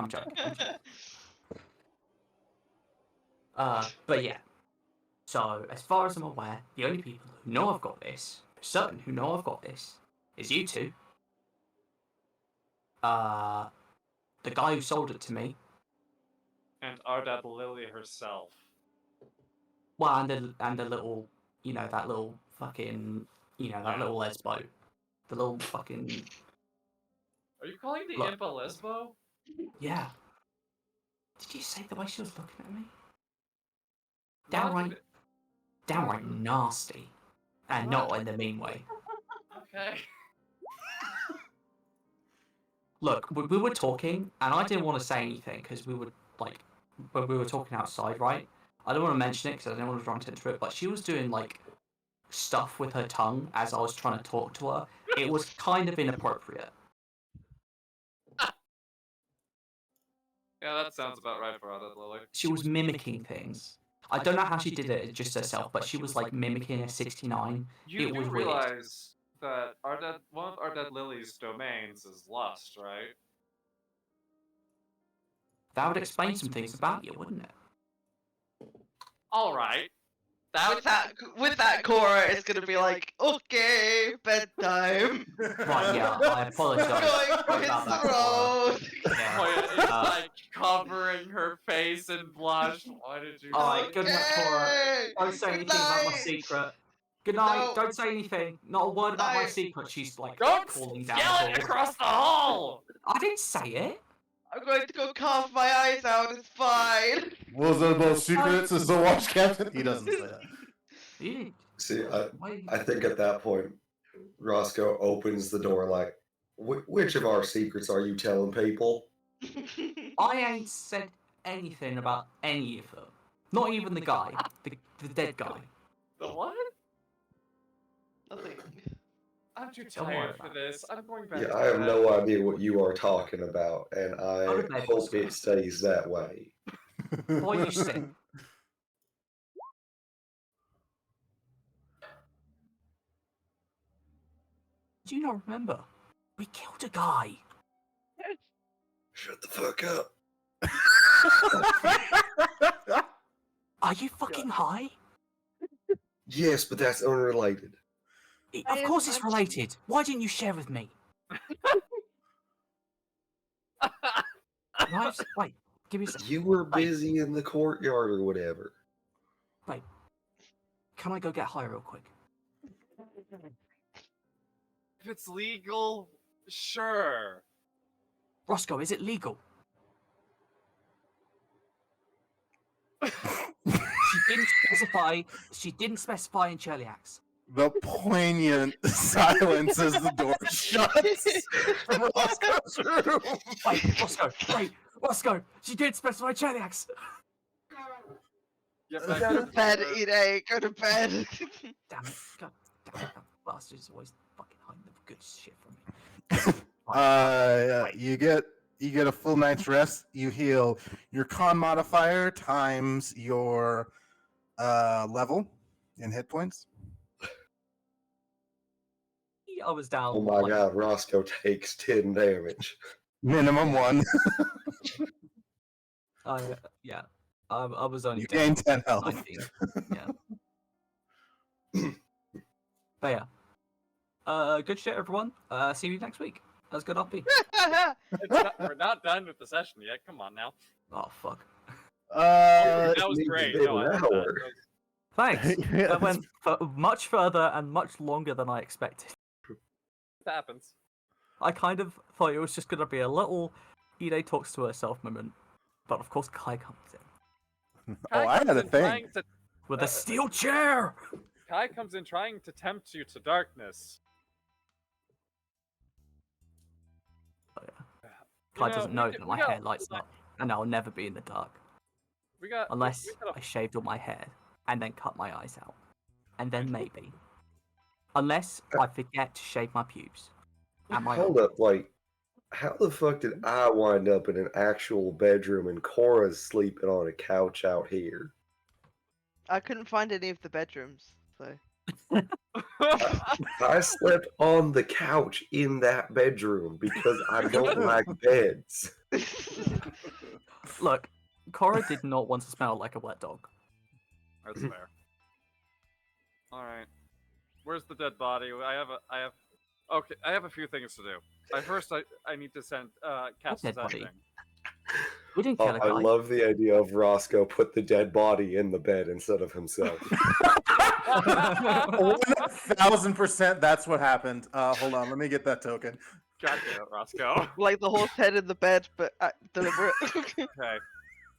But yeah. So, as far as I'm aware, the only people who know I've got this, certain who know I've got this, is you two. The guy who sold it to me. And Ardad Lily herself. Well, and the little, that little fucking, that little lesbo. The little fucking... Are you calling the Look. imp a lesbo? Yeah. Did you say the way she was looking at me? Not Downright nasty. And not in the mean way. Okay. Look, we were talking, and I didn't want to say anything, because we were, when we were talking outside, right? I don't want to mention it, because I didn't want to draw attention to it, but she was doing, stuff with her tongue as I was trying to talk to her. It was kind of inappropriate. Yeah, that sounds about right for Ardad Lily. She was mimicking things. I don't know how she did it just herself, but she was, mimicking a 69. You do realize that one of Ardad Lily's domains is lust, right? That would explain some things about you, wouldn't it? Alright. With that Cora, it's gonna be like, okay, bedtime. Right, yeah, I apologise. Going for his throat. Koya is covering her face in blush. Why did you? Alright, good night, Cora. Don't say Good anything about my night. secret. Good night, No. don't say anything. Not a word about my Night. secret. She's Don't calling down yell the it hall. across the hall! I didn't say it. I'm going to go carve my eyes out. It's fine. Was there no secrets as the watch captain? He doesn't say that. You See, I think at that point, Roscoe opens the door like, which of our secrets are you telling people? I ain't said anything about any of them. Not even the guy. The dead guy. The what? Nothing. I'm too Don't worry tired for about this. I'm going back Yeah, to I have bed. no idea what you are talking about, and I Go to bed, hope Roscoe. it stays that way. Before you sit. Do you not remember? We killed a guy. Shut the fuck up. Are you fucking high? Yes, but that's unrelated. Of course it's related. Why didn't you share with me? Right? Wait, give me a second. You were busy in the courtyard or whatever. Wait. Can I go get high real quick? If it's legal, sure. Roscoe, is it legal? She didn't specify in Cheliax. The poignant silence as the door shuts from Roscoe's room. Wait, Roscoe, she did specify Cheliax. Get Go back to to bed, the- Ide. Go to bed. Damn it. God damn it. That bastard's always fucking hiding the good shit from me. You get a full night's rest. You heal. Your con modifier times your level in hit points. I was down. Oh my god, Roscoe takes 10 damage. Minimum 1. Yeah. I was only You down gain 10 health. 19. Yeah. But yeah. Good shit, everyone. See you next week. That's good, RP. We're not done with the session yet. Come on now. Oh, fuck. Uh, That was maybe great. been No, I an love that. hour. Thanks. Yeah, That went much further and much longer than I expected. It happens. I kind of thought it was just going to be a little Ide talks to herself moment. But of course, Kai comes in. Oh, I had a thing. With a steel chair! Kai comes in trying to tempt you to darkness. Kai You know, doesn't we know got- that we my got- hair lights up. And I'll never be in the dark. We got Unless we got I shaved all my hair and then cut my eyes out. And then maybe. Unless I forget to shave my pubes. And my Hold up, like, how the fuck did I wind up in an actual bedroom and Cora's sleeping on a couch out here? I couldn't find any of the bedrooms, so. I slept on the couch in that bedroom because I don't like beds. Look, Cora did not want to smell like a wet dog. That's fair. All right. Where's the dead body? Okay, I have a few things to do. First, I need to cast dead body? sending. We didn't Oh, kill a guy. I love the idea of Roscoe put the dead body in the bed instead of himself. 1000%. That's what happened. Hold on, let me get that token. God damn it, Roscoe. Like the horse head in the bed, but deliberate. Okay.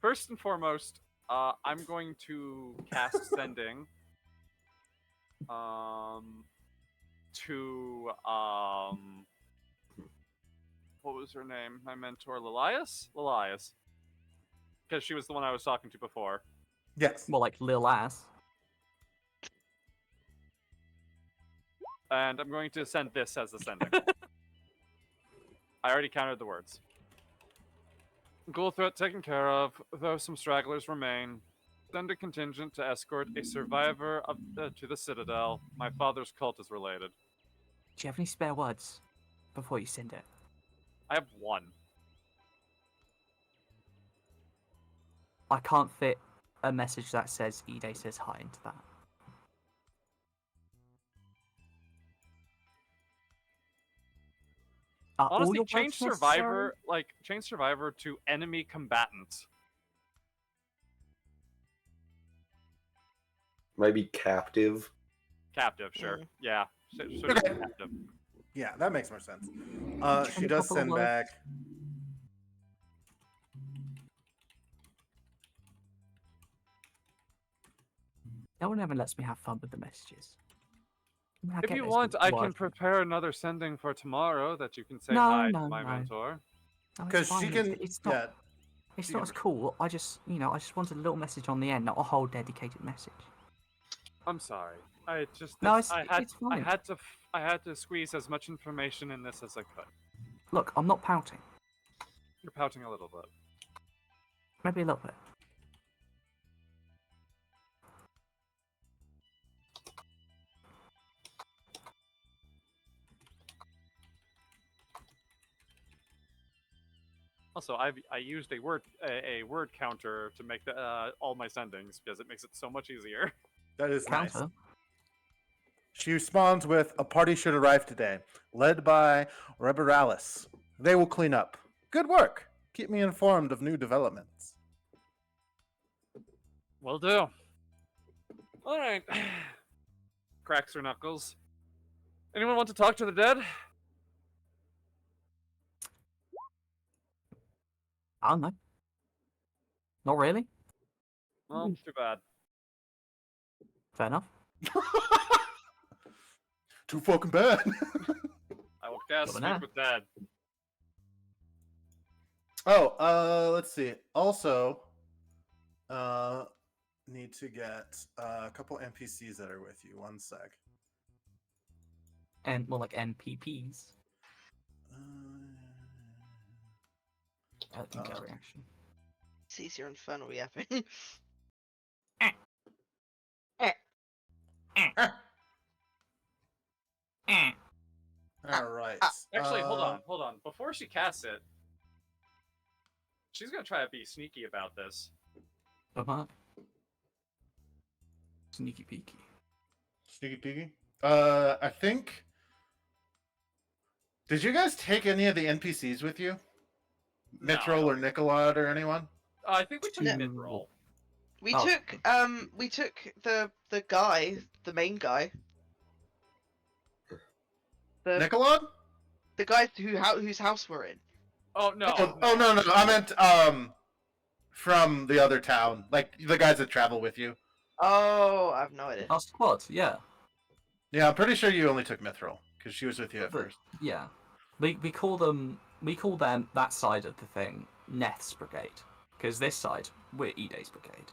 First and foremost, I'm going to cast sending. To what was her name? My mentor, Lilias? Lilias. Because she was the one I was talking to before. Yes. More like Lil Ass. And I'm going to send this as the sending. I already counted the words. Ghoul threat taken care of, though some stragglers remain. Send a contingent to escort a survivor to the Citadel. My father's cult is related. Do you have any spare words before you send it? I have one. I can't fit a message that says Ide says hi into that. Are all Honestly, your change words survivor, change survivor to enemy combatant. Maybe captive. Captive, sure. Mm. Yeah. Should be Okay. captive. Yeah, that makes more sense. Can She you does couple send words? back. No one ever lets me have fun with the messages. I mean, I If get you there's want, good I can words. prepare another sending for tomorrow that you can say No, hi no, to my no. mentor. No, it's 'Cause she fine, can. It's not. Yeah. It's she not can- as cool. I just wanted a little message on the end, not a whole dedicated message. I'm sorry. I just No, I had it's fine. I had to squeeze as much information in this as I could. Look, I'm not pouting. You're pouting a little bit. Maybe a little bit. Also, I used a word counter to make all my sendings because it makes it so much easier. That is nice. Counter. She responds with, "A party should arrive today, led by Reberalis. They will clean up. Good work. Keep me informed of new developments." Will do. All right. Cracks her knuckles. Anyone want to talk to the dead? I don't know. Not really. Well, too bad. Fair enough. Too fucking bad. I will cast Go banana. Speak with Dead. Let's see. Also, need to get a couple NPCs that are with you. One sec. And more like NPPs. I think Uh, a reaction. Cease your infernal yapping. All right. Actually, hold on. Before she casts it, she's gonna try to be sneaky about this. Sneaky peeky. Sneaky peeky. I think. Did you guys take any of the NPCs with you? No, Mithril or Nicolad or anyone? I think we took No. mid-roll. We Oh. took the guy, the main guy. The Nicolad? the guy whose house we're in. Oh no. No. I meant from the other town, like the guys that travel with you. Oh, I have no idea. Our squad, yeah. Yeah, I'm pretty sure you only took Mithril because she was with you at But- first. Yeah. We call them that side of the thing Neth's brigade. Because this side, we're Ede's brigade.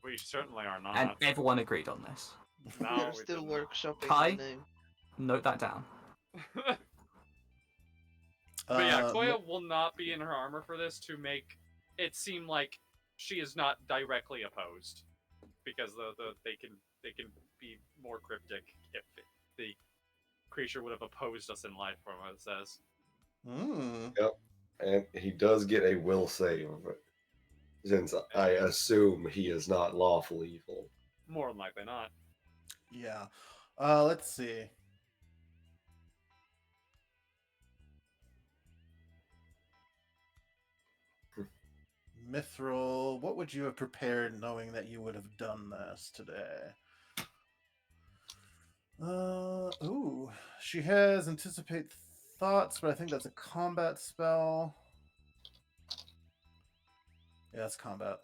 We certainly are not. And everyone agreed on this. No, We're we still did not. workshopping Kai? the name. Note that down. But yeah, Koya will not be in her armor for this to make it seem like she is not directly opposed, because they can be more cryptic if the creature would have opposed us in life, from what it says. And he does get a will save, since I assume he is not lawful evil. More than likely not. Yeah. Let's see. Mithril, what would you have prepared knowing that you would have done this today? Ooh. She has Anticipate Thoughts, but I think that's a combat spell. Yeah, that's combat.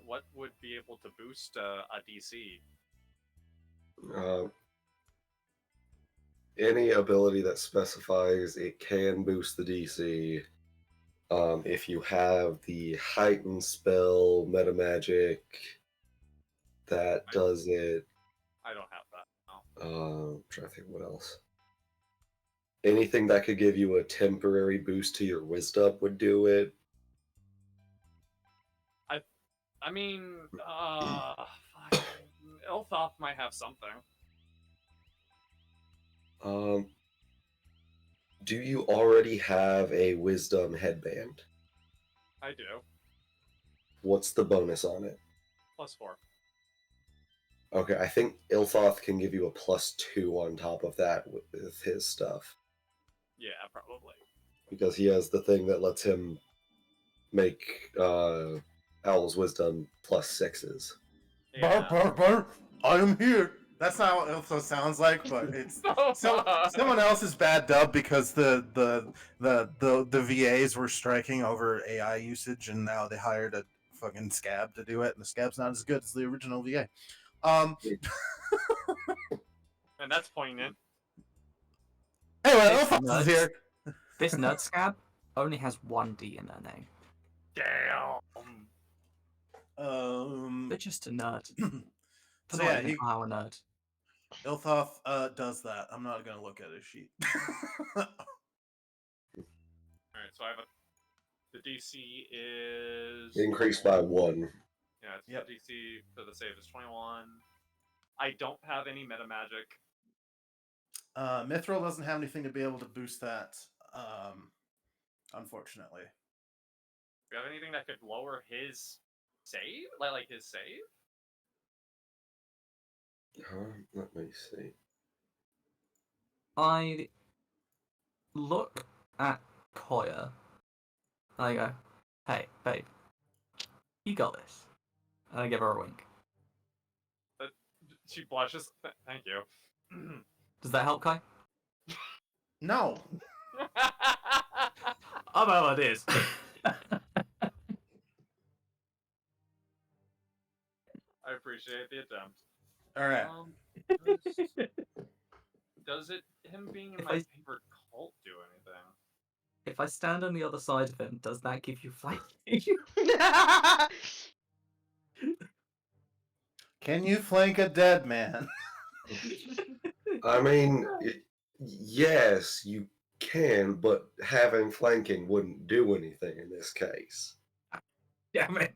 What would be able to boost a DC? Any ability that specifies it can boost the DC. If you have the heightened spell, meta magic, that does it. I don't have that. No. I'm trying to think what else. Anything that could give you a temporary boost to your wisdom would do it. I mean, Ilthoth might have something. Do you already have a wisdom headband? I do. What's the bonus on it? +4. Okay, I think Ilthoth can give you a +2 on top of that with his stuff. Yeah, probably. Because he has the thing that lets him make Owl's Wisdom +6s. Yeah. Bark, I am here. That's not what Iltho sounds like, but it's someone else's bad dub because the VAs were striking over AI usage, and now they hired a fucking scab to do it, and the scab's not as good as the original VA. And that's poignant. Anyway, It's Iltho is nuts. here. This nerd scab only has one D in her name. Damn. But just a nerd. So Not yeah, even our nerd. Ilthoth does that. I'm not gonna look at his sheet. so I have the DC is Increased by 1. Yeah, it's Yep. the DC for the save is 21. I don't have any meta magic. Mithril doesn't have anything to be able to boost that, unfortunately. Do you have anything that could lower his save? Like his save? Let me see. I look at Koya and I go, "Hey, babe, you got this." And I give her a wink. She blushes. Thank you. Does that help, Kai? No. I know it is. I appreciate the attempt. All right. Does it him being in If my I- favorite cult do anything? If I stand on the other side of him, does that give you flanking? Can you flank a dead man? I mean, yes, you can, but having flanking wouldn't do anything in this case. Damn it.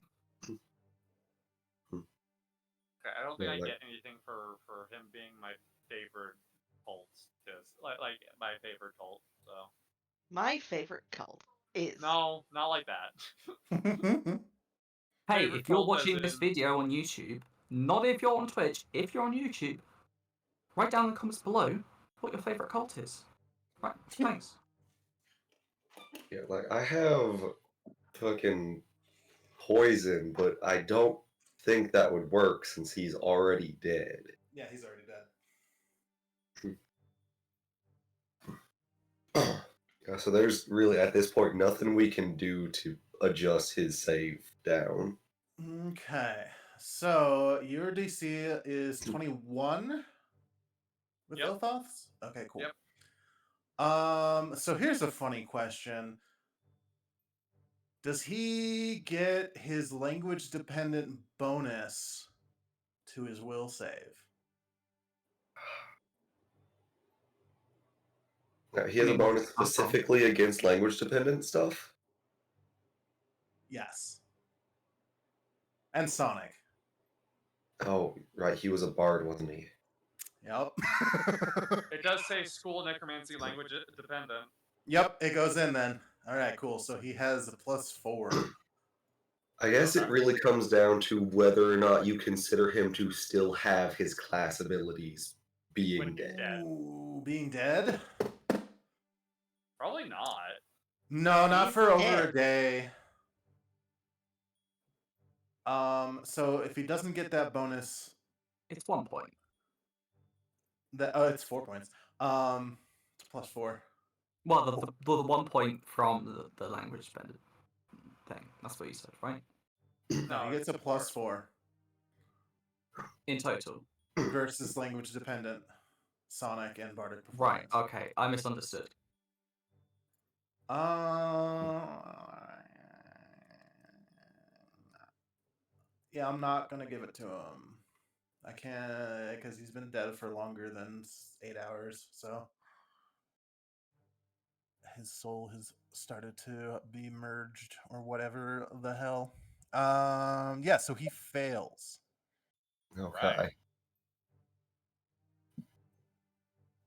Okay, I don't think Yeah, I like- get anything for him being my favorite cult. Like my favorite cult. So My favorite cult is. no, not like that. Hey, Favorite if you're cult as watching this in- video on YouTube, not if you're on Twitch, if you're on YouTube, write down in the comments below what your favourite cult is. Right, thanks. Yeah, like I have fucking poison, but I don't think that would work since he's already dead. Yeah, he's already dead. Yeah, so there's really at this point nothing we can do to adjust his save down. Okay. So your DC is 21 with Yep. Ilthoths? Okay, cool. Yep. So here's a funny question. Does he get his language dependent bonus to his will save? Now, he has a bonus specifically against language dependent stuff. Yes. And Sonic. Oh, right, he was a bard, wasn't he? Yep. It does say school necromancy language dependent. Yep, it goes in then. All right, cool. So he has a +4. I guess it Okay. really comes down to whether or not you consider him to still have his class abilities being When dead. dead. Ooh, being dead? Probably not. No, not He's for over dead. a day. So if he doesn't get that bonus, It's 1 point. it's 4 points. It's +4. Well, the 1 point from the language dependent thing. That's what you said, right? No, he gets a +4 In total. versus language dependent Sonic and Bardic Right, Performance. okay. I misunderstood. Yeah, I'm not gonna give it to him. I can't because he's been dead for longer than 8 hours. So his soul has started to be merged or whatever the hell. Yeah. So he fails. Okay. Right.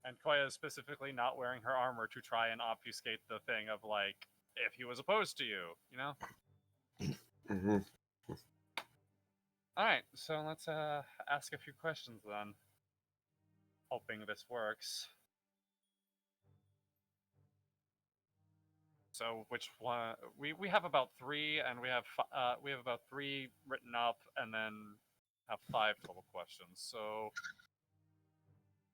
And Koya is specifically not wearing her armor to try and obfuscate the thing of like, if he was opposed to you, you know? hmm Alright, so let's ask a few questions then. Hoping this works. So which one we have about 3 and we have about 3 written up and then have 5 total questions. So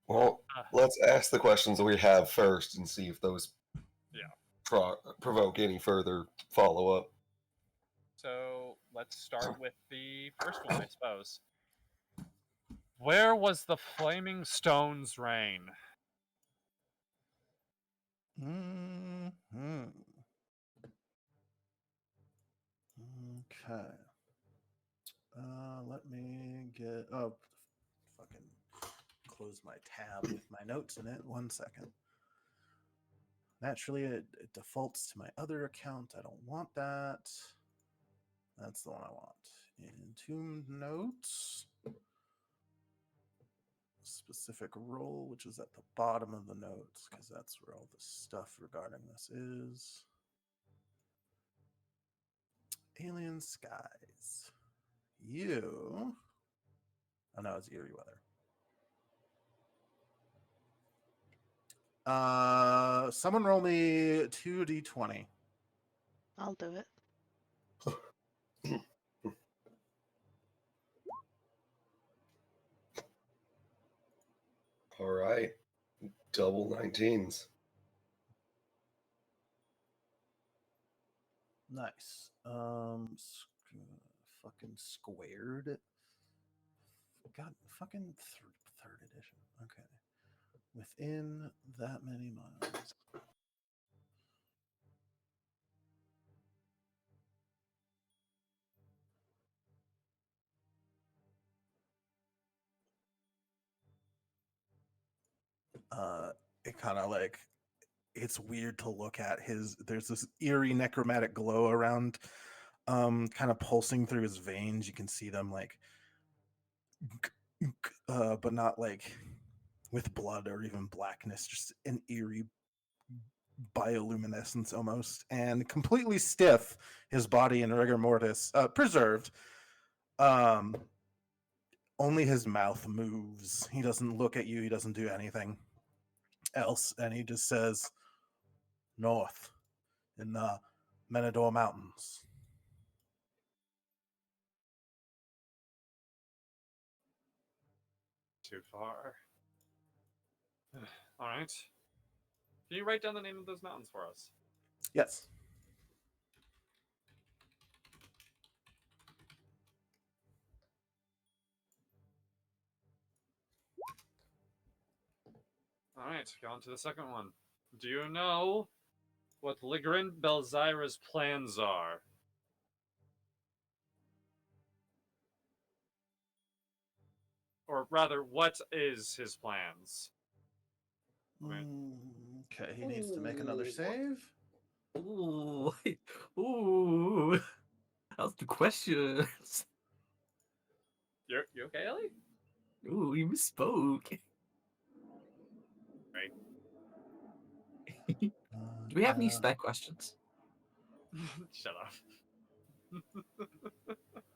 Well, let's ask the questions that we have first and see if those provoke any further follow-up. So let's start with the first one, I suppose. Where was the Flaming Stone's reign? Mm-hmm. Okay. Let me get fucking close my tab with my notes in it. 1 second. Naturally, it defaults to my other account. I don't want that. That's the one I want. Entombed notes. Specific role, which is at the bottom of the notes, because that's where all the stuff regarding this is. Alien skies. You. Oh no, it's eerie weather. Someone roll me 2d20. I'll do it. All right. Double 19s. Nice. Fucking squared. God, fucking third edition. Okay. Within that many miles. It kind of like, it's weird to look at there's this eerie necromantic glow around, kind of pulsing through his veins. You can see them like, but not like with blood or even blackness, just an eerie bioluminescence almost, and completely stiff, his body in rigor mortis, preserved. Only his mouth moves. He doesn't look at you. He doesn't do anything else, and he just says, "North in the Menador Mountains." Too far. All right. Can you write down the name of those mountains for us? Yes. All right, go on to the second one. Do you know what Ligrin Belzyra's plans are? Or rather, what is his plans? Okay, he needs to make another save. Ooh, ooh, that's the questions. You okay, Ellie? Ooh, you misspoke. Right. Do we have any spare questions? Shut up.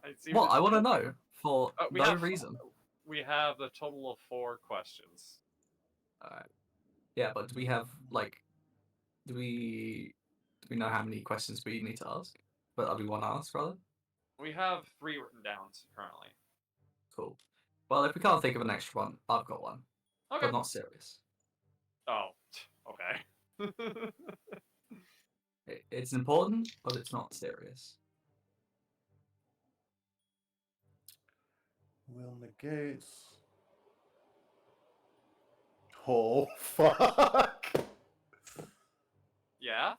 I seem What to I want to think- know for no reason. We have a total of 4 questions. Alright. Yeah, but do we have like, do we know how many questions we need to ask? But we want to ask rather. We have 3 written down currently. Cool. Well, if we can't think of an extra one, I've got one, Okay. but not serious. Oh, okay. It's important, but it's not serious. Will negates. Oh, fuck. Yeah?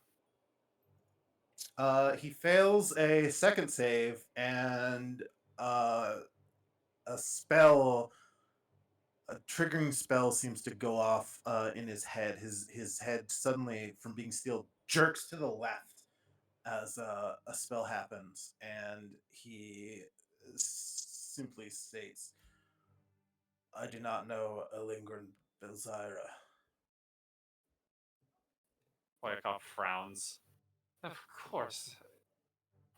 He fails a second save, and a triggering spell seems to go off in his head. His head suddenly, from being sealed, jerks to the left as a spell happens, and he simply states, "I do not know Elingrin Belzyra." Koya frowns. Of course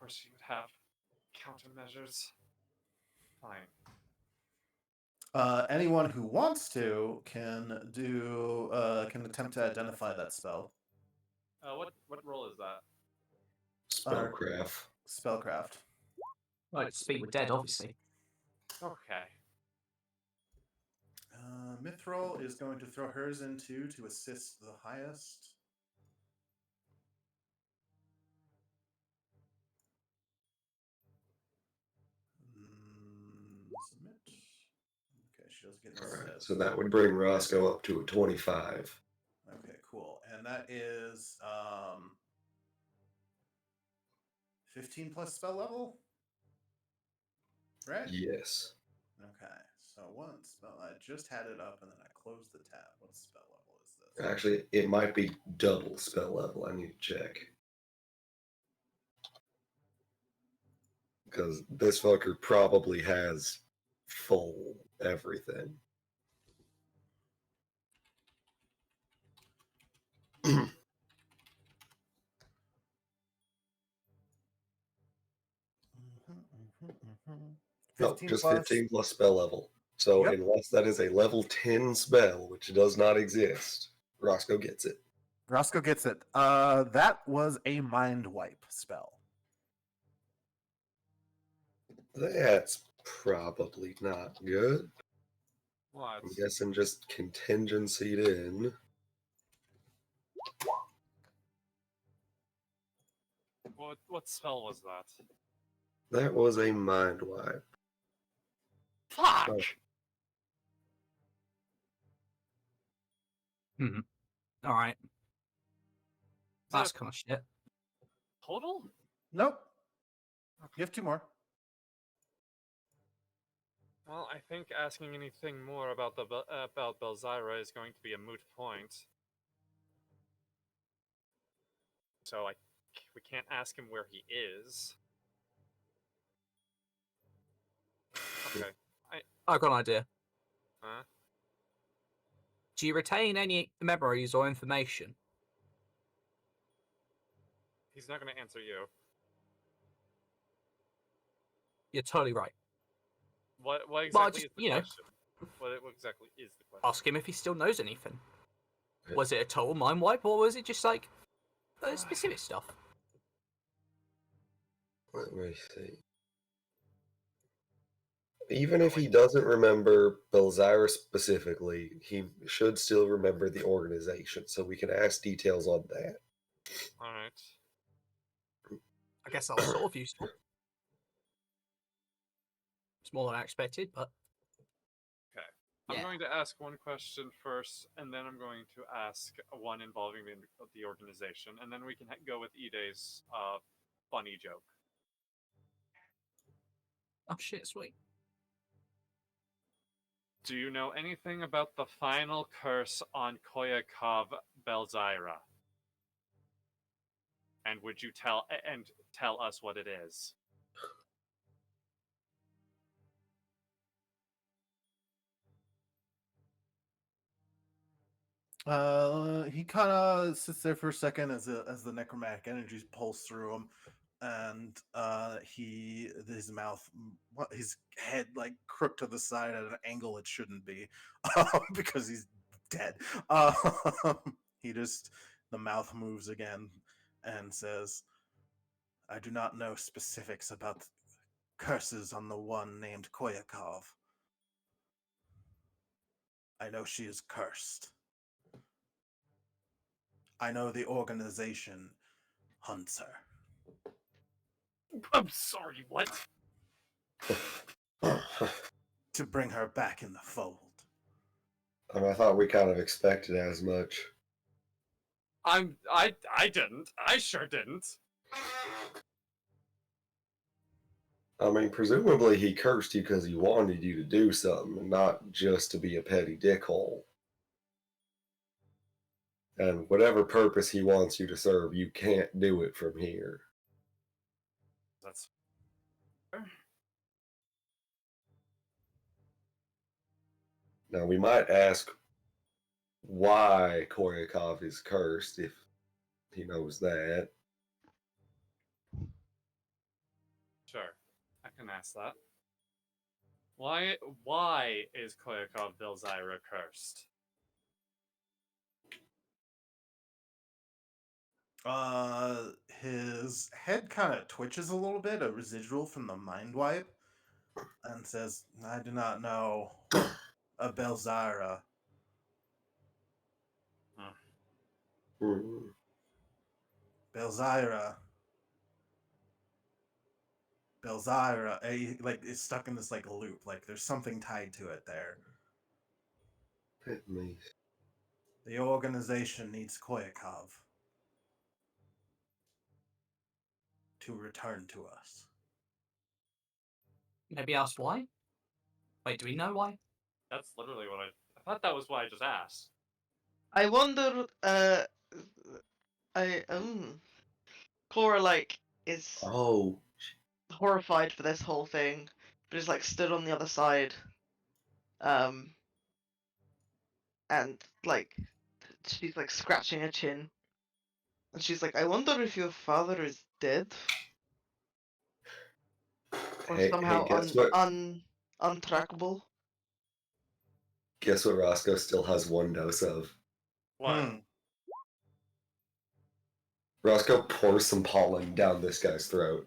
you would have countermeasures. Fine. Anyone who wants to can attempt to identify that spell. What role is that? Spellcraft. Spellcraft. Right, speak with dead, obviously. Okay. Mithril is going to throw hers into to assist the highest. Submit. Okay, she doesn't get an All right, assist. so that would bring Roscoe up to a 25. Okay, cool. And that is 15 plus spell level? Right? Yes. Okay, so one spell. I just had it up and then I closed the tab. What spell level is this? Actually, it might be double spell level. I need to check. Because this fucker probably has full everything. No, 15 just plus. 15 plus spell level. So Yep. unless that is a level 10 spell, which does not exist, Roscoe gets it. Roscoe gets it. That was a mind wipe spell. That's probably not good. What? I'm guessing just contingencyed in. What spell was that? That was a mind wipe. Fuck! Oh. Alright. Is That's that kind of shit. total? Nope. You have 2 more. Well, I think asking anything more about about Belzyra is going to be a moot point. So we can't ask him where he is. Okay. I've got an idea. Huh? Do you retain any memories or information? He's not going to answer you. You're totally right. What exactly Well, just, is the you know, question? What exactly is the question? ask him if he still knows anything. Was it a total mind wipe, or was it just like specific stuff? Let me see. Even if he doesn't remember Belzyra specifically, he should still remember the organization, so we can ask details on that. Alright. I guess that was sort of useful. It's more than I expected, but Okay. I'm going to ask one question first, and then I'm going to ask one involving the organization, and then we can go with Ide's funny joke. oh shit, sweet. Do you know anything about the final curse on Koyakov Belzyra? And would you tell us what it is? He kind of sits there for a second as the necromantic energies pulse through him, and his mouth, his head like crooked to the side at an angle it shouldn't be, because he's dead. He just the mouth moves again and says, "I do not know specifics about curses on the one named Koyakov. I know she is cursed. I know the organization hunts her." I'm sorry, what? To bring her back in the fold. I thought we kind of expected as much. I didn't. I sure didn't. I mean, presumably he cursed you because he wanted you to do something, and not just to be a petty dickhole. And whatever purpose he wants you to serve, you can't do it from here. That's Now, we might ask why Koryakov is cursed, if he knows that. sure. I can ask that. Why is Koyakov Belzyra cursed? His head kind of twitches a little bit, a residual from the mind wipe, and says, "I do not know a Belzyra. Hmm. Belzyra, like it's stuck in this like loop. Like there's something tied to it there. Let me. The organization needs Koyakov to return to us." Maybe ask why? Wait, do we know why? That's literally what I thought that was why I just asked. I wonder. Cora is Oh, horrified for this whole thing, but is stood on the other side. And she's scratching her chin, and she's like, "I wonder if your father is dead, or hey, somehow guess what? untrackable." Guess what Roscoe still has one dose of? What? Roscoe pours some pollen down this guy's throat.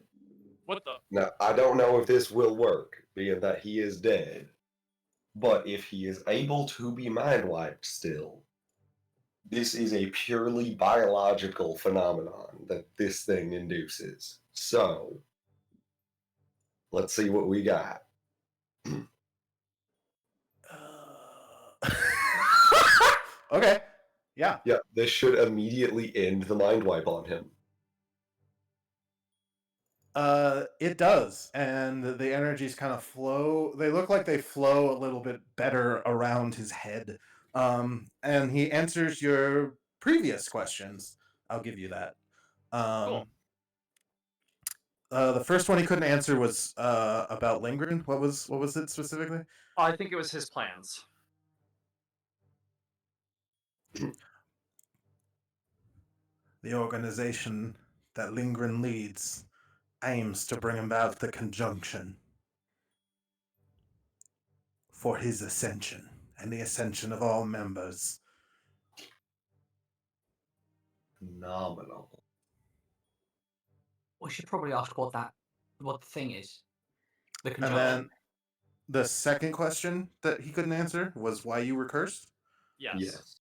What the? Now, I don't know if this will work, being that he is dead, but if he is able to be mind wiped still, this is a purely biological phenomenon that this thing induces. So, let's see what we got. Okay. Yeah. Yeah, this should immediately end the mind wipe on him. It does, and the energies kind of flow. They look like they flow a little bit better around his head. And he answers your previous questions. I'll give you that. Cool. The first one he couldn't answer was about Lingren. What was it specifically? I think it was his plans. The organization that Lingren leads aims to bring about the conjunction for his ascension and the ascension of all members. Phenomenal. We should probably ask what the thing is. The And conjunction. then the second question that he couldn't answer was why you were cursed. Yes.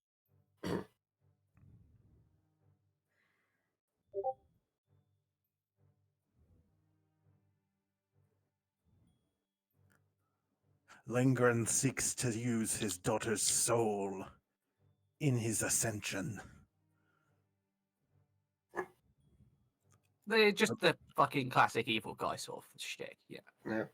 Lingren seeks to use his daughter's soul in his ascension. They're just the fucking classic evil guy sort of shtick, yeah. Yeah.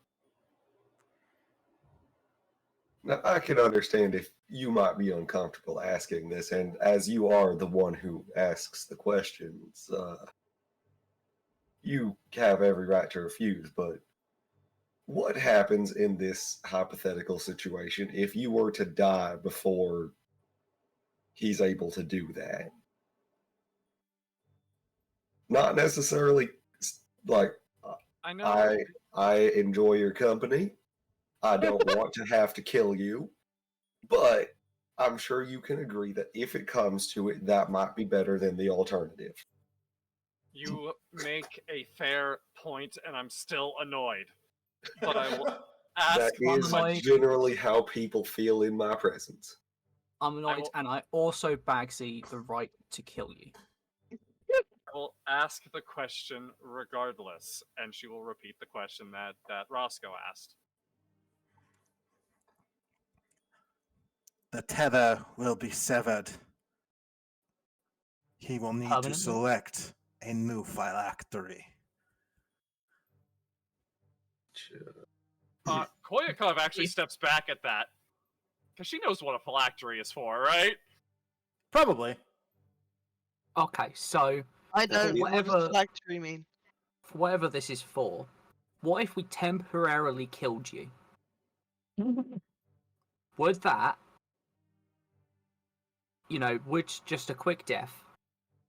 Now, I can understand if you might be uncomfortable asking this, and as you are the one who asks the questions, you have every right to refuse, but what happens in this hypothetical situation if you were to die before he's able to do that? Not necessarily like I know. I enjoy your company. I don't want to have to kill you, but I'm sure you can agree that if it comes to it, that might be better than the alternative. You make a fair point, and I'm still annoyed. But I will ask. That is annoyed. generally how people feel in my presence. I'm annoyed, and I also bagsy the right to kill you. I will ask the question regardless, and she will repeat the question that Roscoe asked. The tether will be severed. He will need to Permanently? select a new phylactery. Koyakov actually steps back at that, because she knows what a phylactery is for, right? Probably. Okay, so I don't. What whatever- does phylactery mean? for whatever this is for, what if we temporarily killed you? Would that, would just a quick death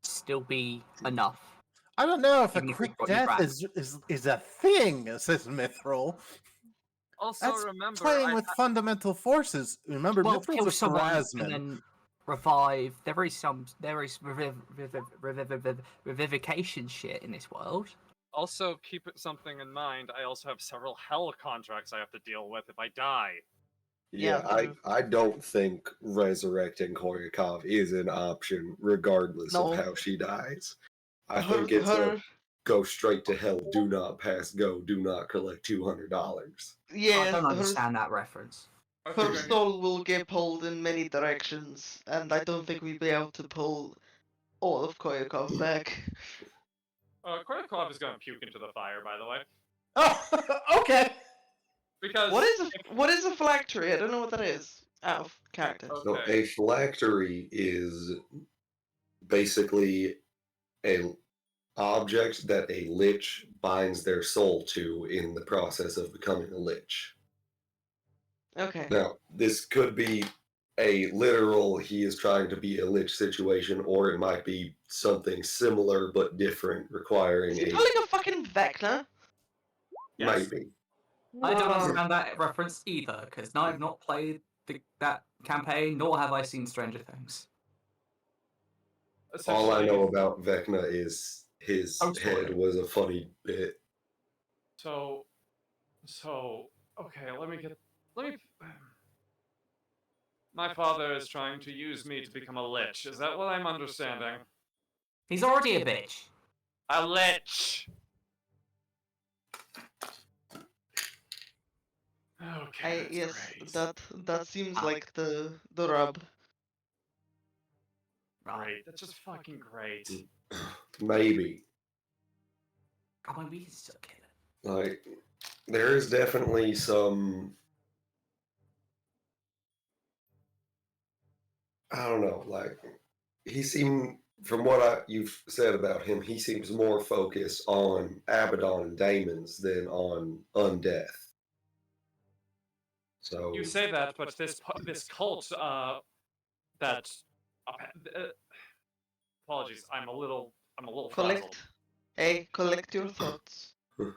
still be enough? I don't know if a Even if we quick brought you death back. is a thing, says Mithril. Also, That's remember, playing with fundamental forces. Remember, Well, Mithril's kill a someone Pharasman. and then revive. There is revivification shit in this world. Also, keep something in mind. I also have several hell contracts I have to deal with if I die. Yeah, I don't think resurrecting Koyakov is an option, regardless No. of how she dies. I Her- think it's her- a go straight to hell, do not pass go, do not collect $200. I Yes, don't understand that reference. her soul will get pulled in many directions, and I don't think we'll be able to pull all of Koyakov back. Koyakov is going to puke into the fire, by the way. Oh, okay. Because What is a phylactery? I don't know what that is. out of character. No, Okay. a phylactery is basically a object that a lich binds their soul to in the process of becoming a lich. Okay. Now, this could be a literal he is trying to be a lich situation, or it might be something similar but different, requiring Is he a pulling a fucking Vecna? Yes. maybe. I don't Whoa. understand that reference either, because I've not played that campaign, nor have I seen Stranger Things. All I know Essentially, about Vecna is his Oh, sorry. head was a funny bit. so, okay, let me. My father is trying to use me to become a lich. Is that what I'm understanding? He's already a bitch. A lich! Okay, that's Yes, great. that seems Ah. like the rub. Great, that's just fucking great. Maybe. I mean, we can still kill it. Like, there is definitely some. I don't know. Like, he seemed, from what you've said about him, he seems more focused on Abaddon and Daemons than on undeath. So You say that, but this cult, that, apologies, I'm a little frazzled. Collect. Hey, collect your thoughts. You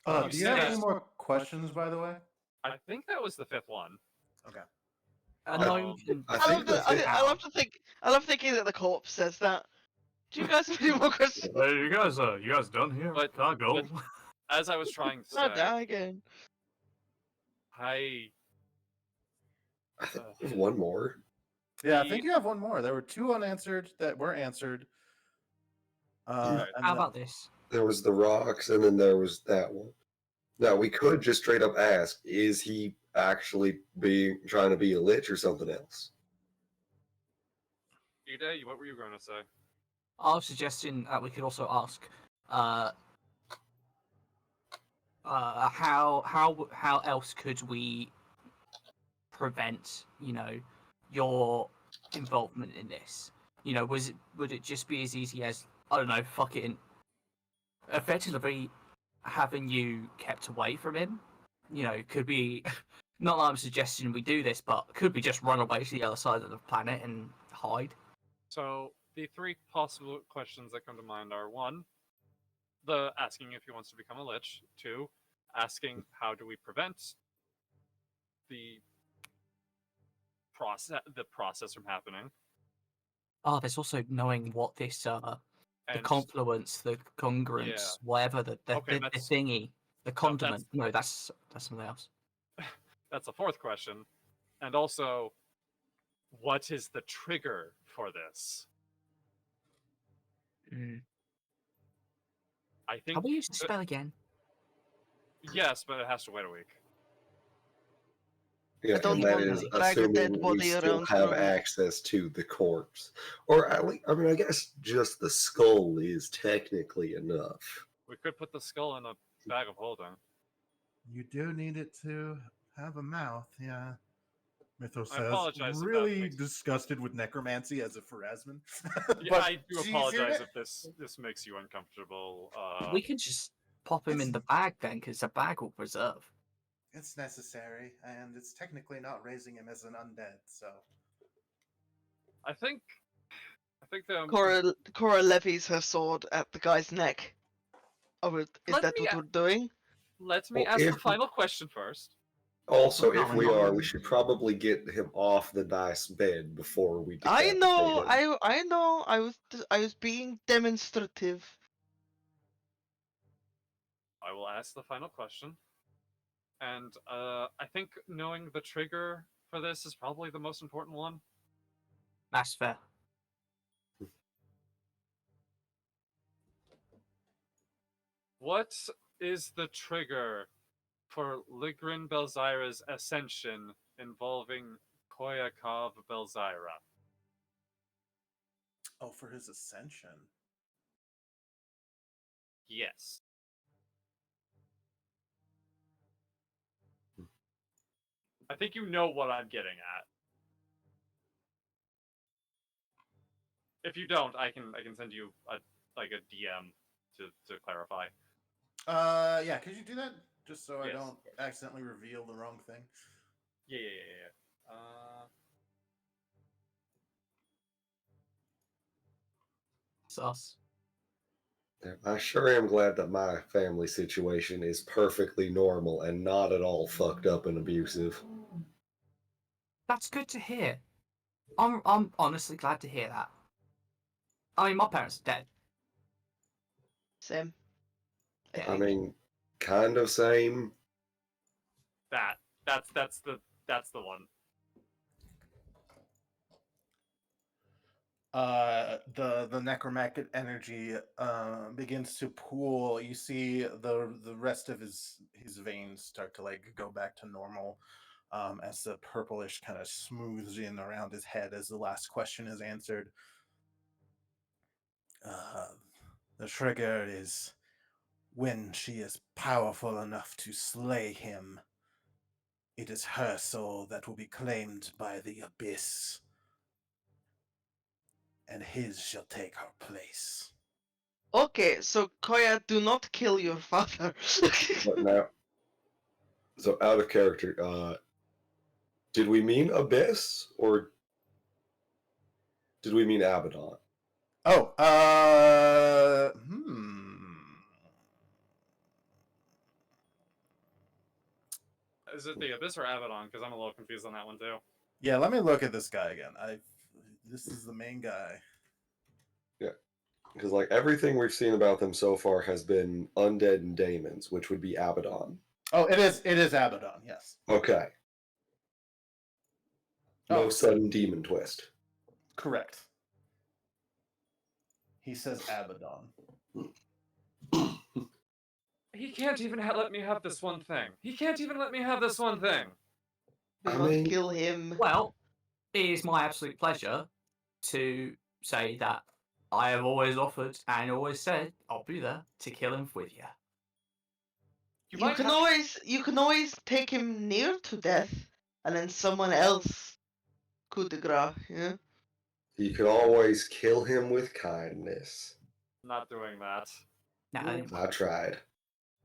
Do you say have that- any more questions, by the way? I think that was the fifth one. Okay. No, I I think love that's it. I love thinking that the corpse says that. Do you guys have any more questions? Hey, you guys done here? But- Can I go? but- As I was trying to Not say, die again. I I think there's one more. Yeah, I think you have one more. There were two unanswered that were answered. And How about this? There was the rocks, and then there was that one. Now we could just straight up ask: is he actually trying to be a lich or something else? Ida, what were you going to say? I was suggesting that we could also ask, how else could we prevent, your involvement in this? Would it just be as easy as, I don't know, fucking effectively having you kept away from him? Could be not that I'm suggesting we do this, but could we just run away to the other side of the planet and hide? So the three possible questions that come to mind are: one, the asking if he wants to become a lich; two, asking how do we prevent the process from happening; Oh, there's also knowing what this the and confluence, the congruence, whatever the Okay, the that's- thingy, the that's- condiment. No, that's something else. that's the fourth question, and also, what is the trigger for this? I How think about you use the spell again? yes, but it has to wait a week. Yeah, I don't and that want is to drag a dead assuming we body still around have for a week. access to the corpse, or at least, I mean, I guess just the skull is technically enough. We could put the skull in a bag of holding. you do need it to have a mouth, yeah. Mythos I says, apologize if that really makes- disgusted with necromancy as a Pharasman. Yeah, But I do she's apologize here. if this makes you uncomfortable. We can just pop him in the bag then, because the bag will preserve. It's necessary, and it's technically not raising him as an undead, so. I think the Cora levies her sword at the guy's neck. Is Let that me what a- we're doing? let me Well, ask the if- final question first. Also, No, if we no. are, we should probably get him off the nice bed before we. I know, decapitate him. I know. I was being demonstrative. I will ask the final question, and I think knowing the trigger for this is probably the most important one. That's fair. What is the trigger for Ligrin Belzyra's ascension involving Koya Belzyra? Oh, for his ascension. Yes. I think you know what I'm getting at. If you don't, I can send you a DM to clarify. Yeah, could you do that? Just so I Yes. don't accidentally reveal the wrong thing. Yeah. Sus. I sure am glad that my family situation is perfectly normal and not at all fucked up and abusive. That's good to hear. I'm honestly glad to hear that. I mean, my parents are dead. Same. I Yeah. I think. mean, kind of same. That's the one. The necromantic energy begins to pool. You see the rest of his veins start to like go back to normal, as the purplish kind of smooths in around his head as the last question is answered. The trigger is when she is powerful enough to slay him. It is her soul that will be claimed by the abyss, and his shall take her place. Okay, so Koya, do not kill your father. But now, so out of character, did we mean Abyss or did we mean Abaddon? Oh, Is it the Abyss or Abaddon? Because I'm a little confused on that one too. Yeah, let me look at this guy again. This is the main guy. Yeah. Because like everything we've seen about them so far has been undead and daemons, which would be Abaddon. Oh, it is Abaddon, yes. Okay. No Oh. sudden demon twist. Correct. He says Abaddon. He can't even let me have this one thing. He can't even let me have this one thing. Do I not mean- kill him. Well, it is my absolute pleasure to say that I have always offered and always said I'll be there to kill him with you. You might can have- you can always take him near to death, and then someone else coup de grace. Yeah. You can always kill him with kindness. Not doing that. No, I tried.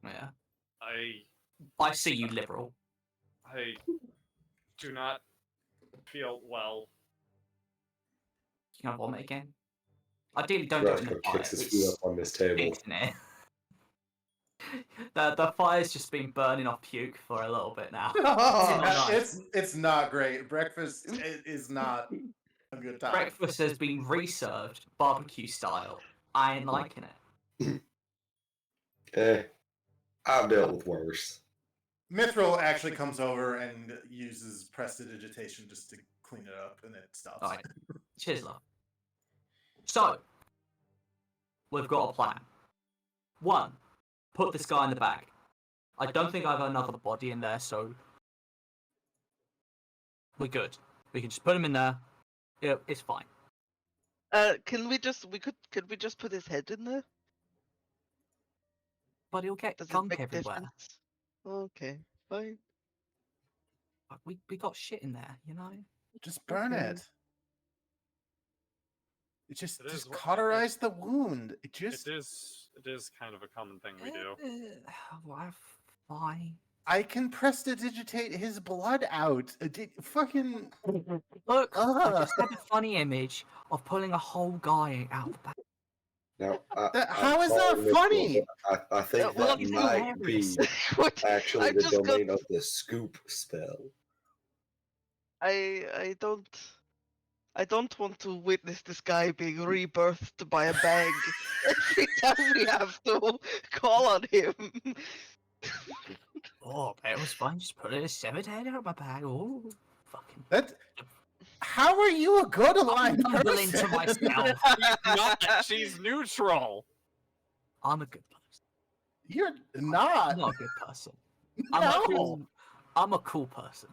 yeah. I I see you, liberal. I do not feel well. You gonna vomit again? Ideally, don't Right, do it in the go fire. kicks his feet up on this table. Isn't it? The fire's just been burning off puke for a little bit now. Oh, not nice. it's not great. Breakfast is not a good time. Breakfast has been reserved barbecue style. I ain't liking it. I've dealt with worse. Mithril actually comes over and uses prestidigitation just to clean it up, and it stops. All right. Cheers, love. So, we've got a plan. One, put this guy in the bag. I don't think I have another body in there, so we're good. We can just put him in there. It's fine. Can we just put his head in there? But he'll get Does it gunk make everywhere. difference? Okay, fine. We got shit in there, you know? Just burn Okay. it. It just It is what- cauterize the wound. It just It is kind of a common thing we do. Well, fine. I can prestidigitate his blood out. Fucking Look, I Ugh. just had a funny image of pulling a whole guy out the back. Now, How is that sorry, Mitchell, funny? but I think Well, that it's might be hilarious. What? actually I the just got- domain of the scoop spell. I don't want to witness this guy being rebirthed by a bag every time we have to call on him. Oh, it was fun. Just put a severed head out of my bag. Oh, fucking. That. How are you a good I'm aligned mumbling person? to myself. She's neutral. I'm a good person. You're I'm not. not a good person. No. I'm a cool person.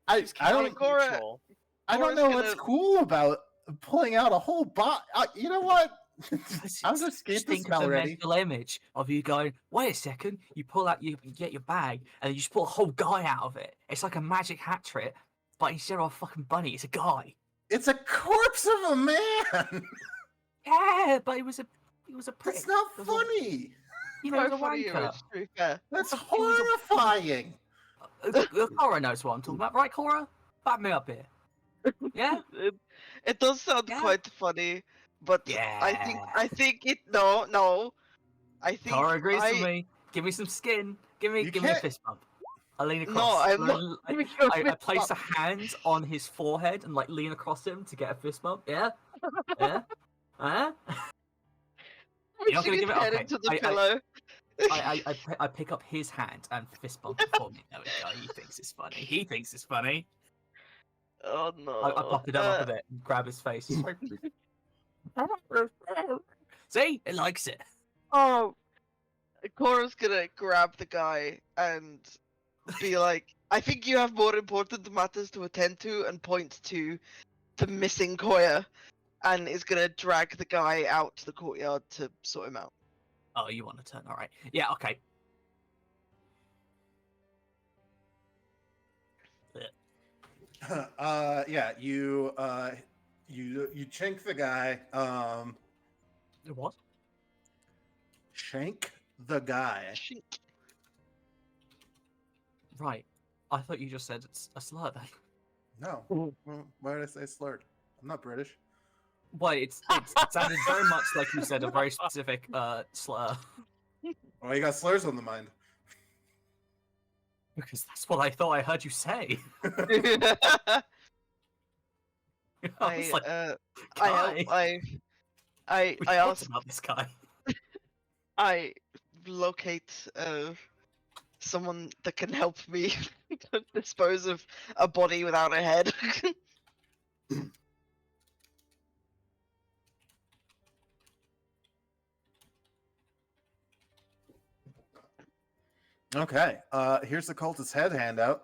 I don't. Cora- Neutral. I don't Cora's know what's gonna- cool about pulling out a whole bot. You know what? I'm gonna escape Just the think of smell the already. mental image of you going, wait a second, you pull out, you get your bag, and you just pull a whole guy out of it. It's like a magic hat trick, but instead of a fucking bunny, it's a guy. It's a corpse of a man. Yeah, but he was a prick. That's not He was a- funny. You know, he No was a funny wanker. image, to be fair. That's He was a- horrifying. Cora knows what I'm talking about, right, Cora? Back me up here. Yeah? It does sound Yeah. quite funny, but Yeah. I think it no. I think Cora agrees with me. Give me some skin. Give me You a can't- fist bump. I lean No, across. I'm not giving you a I fist place a bump. hand on his forehead and like lean across him to get a fist bump. Yeah? Yeah? Huh? You're not Pushing gonna his give it? head Okay. into the pillow. I pick up his hand and fist bump it for me. There we go. He thinks it's funny. He thinks it's funny. Oh no. I pop it up a bit and grab his face. See? It likes it. Oh, Cora's gonna grab the guy and be like, I think you have more important matters to attend to, and point to the missing Koya, and is gonna drag the guy out to the courtyard to sort him out. Oh, you want to turn? All right. Yeah. Okay. Yeah, you chink the guy. What? Shank the guy. Shink. Right. I thought you just said it's a slur then. No. Well, why did I say slurred? I'm not British. Well, it sounded very much like you said a very specific slur. Oh, you got slurs on the mind. Because that's what I thought I heard you say. I was like, guy, I we talked ask, about this guy. I locate someone that can help me dispose of a body without a head. Okay. Here's the cultist's head handout.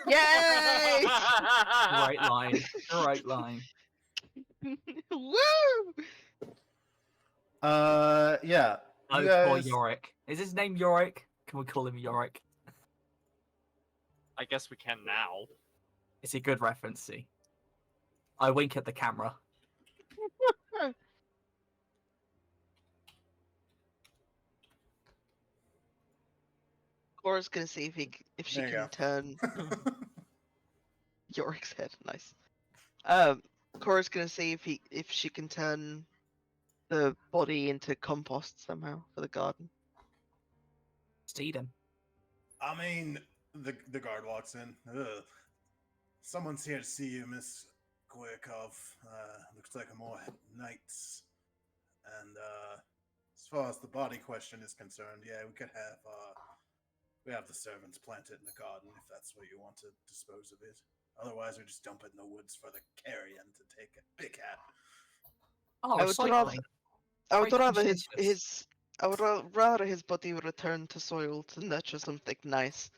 Yay! Right line. Right line. Woo! Yeah. Oh, You poor guys- Yorick. Is his name Yorick? Can we call him Yorick? I guess we can now. It's a good reference, see. I wink at the camera. Cora's gonna see if she There you can go. turn Yorick's head. Nice. Cora's gonna see if she can turn the body into compost somehow for the garden. Steed him. I mean, the guard walks in. Ugh. Someone's here to see you, Miss Koyakov. Looks like more knights. And as far as the body question is concerned, yeah, we have the servants plant it in the garden if that's where you want to dispose of it. Otherwise, we just dump it in the woods for the carrion to take it. Big hat. Oh, I would rather, recycling. I would Very rather conscientious. I would rather his body return to soil to nurture something nice.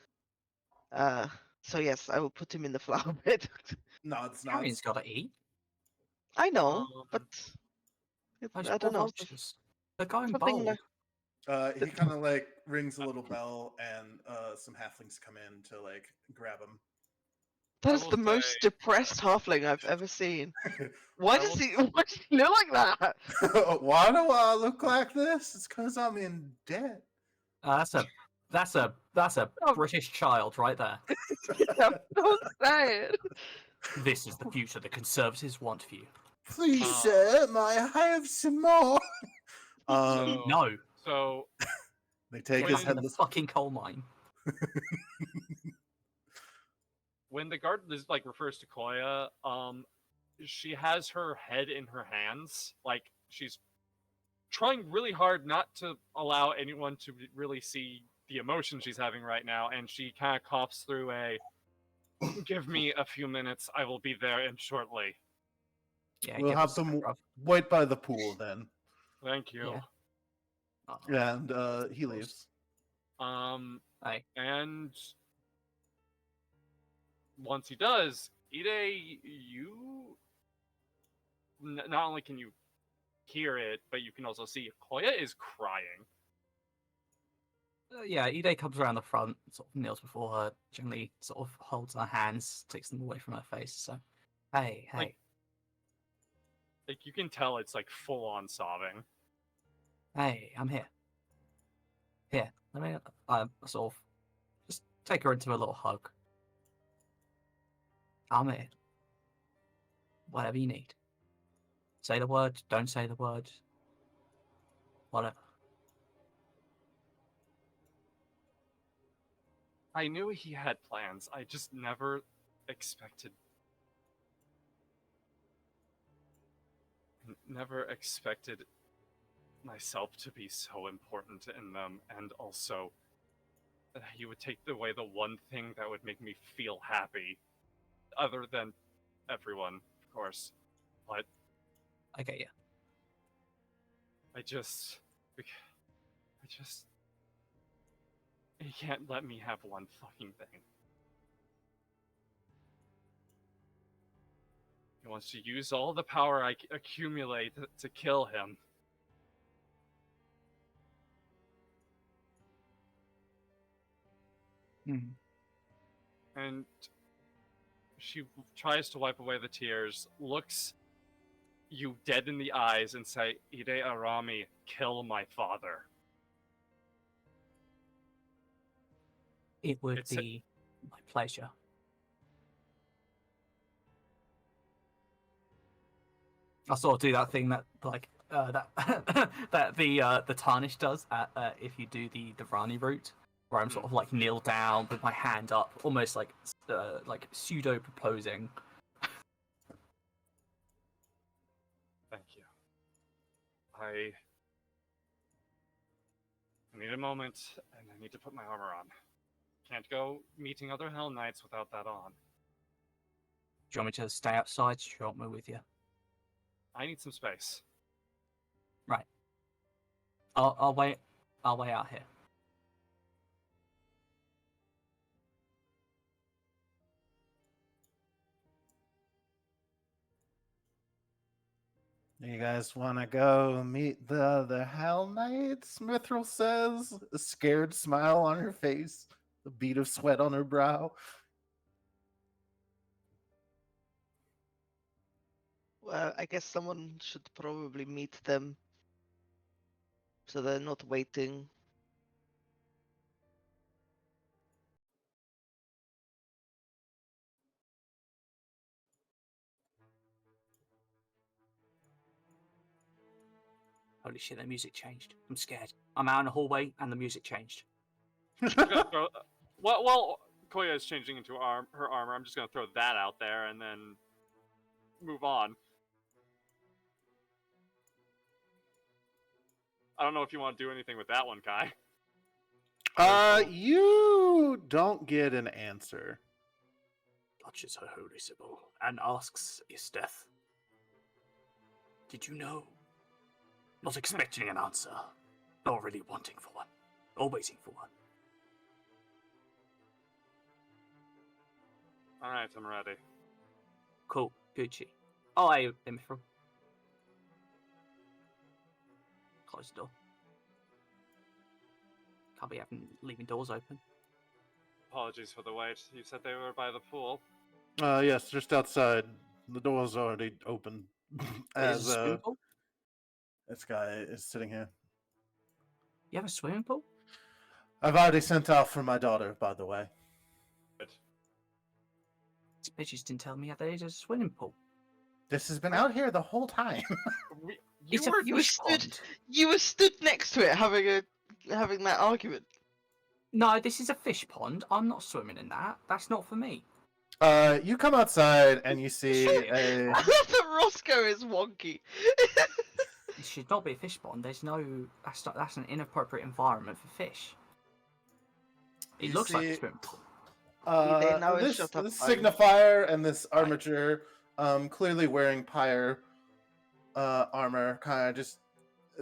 So yes, I will put him in the flower bed. No, it's not. Carrion's got to eat. I know, but Those I don't know. vultures. They're going something bold. like- He kind of like rings a little bell, and some halflings come in to like grab him. That I is will the most say- depressed halfling I've ever seen. Why I does will he? Why does he look like that? Why do I look like this? It's because I'm in debt. That's a Oh. British child right there. Don't say it. This is the future the Conservatives want for you. Please, Uh, sir, may I have some more? So- No, So They take get his back in the headless. fucking coal mine. when the guard like refers to Koya, she has her head in her hands, like she's trying really hard not to allow anyone to really see the emotion she's having right now, and she kind of coughs through a give me a few minutes, I will be there in shortly. Yeah, We'll give have us a them rough- wait by the pool then. Thank you. Yeah. Oh, And he leaves. Hey. And once he does, Ide, you not only can you hear it, but you can also see Koya is crying. Yeah, Ide comes around the front, sort of kneels before her, generally sort of holds her hands, takes them away from her face. So, hey, Like- Like, you can tell it's, like, full-on sobbing. Hey, I'm here. Here, let me sort of just take her into a little hug. I'm here. Whatever you need. Say the word, don't say the word. Whatever. I knew he had plans. I just never expected... Never expected myself to be so important in them, and also that he would take away the one thing that would make me feel happy, other than everyone, of course. But Okay, yeah. I just... He can't let me have one fucking thing. He wants to use all the power I accumulate to kill him. Hmm. And she tries to wipe away the tears, looks you dead in the eyes, and say, "Ide Arami, kill my father." It would It's be my pleasure. I sort of do that thing that that the tarnish does if you do the Rani route, where I'm sort of like kneel down with my hand up, almost like pseudo proposing. Thank you. I need a moment, and I need to put my armor on. Can't go meeting other Hell Knights without that on. Do you want me to stay outside? Do you want me with you? I need some space. Right. I'll wait. I'll wait out here. You guys want to go meet the other Hell Knights? Mithril says, a scared smile on her face, a bead of sweat on her brow. Well, I guess someone should probably meet them so they're not waiting. Holy shit, the music changed. I'm scared. I'm out in the hallway and the music changed. Well, Koya is changing into her armor. I'm just gonna throw that out there and then move on. I don't know if you want to do anything with that one, Kai. You don't get an answer. Touches her holy symbol and asks Isteth, "Did you know?" Not expecting an answer, nor really wanting for one, or waiting for one. Alright, I'm ready. Cool, Gucci. Oh, hey, Mithril. Close the door. Can't be leaving doors open. Apologies for the wait. You said they were by the pool. Yes, just outside. The door's already open. Is a swimming pool? This guy is sitting here. You have a swimming pool? I've already sent off for my daughter, by the way. Good. These bitches didn't tell me that there's a swimming pool. This has been out here the whole time. It's a fish pond. You were stood next to it having that argument. No, this is a fish pond. I'm not swimming in that. That's not for me. You come outside and you see a... I love that Roscoe is wonky. It should not be a fish pond. There's no. That's an inappropriate environment for fish. It looks like a swimming pool. This signifier and this armature, clearly wearing pyre armor, kind of just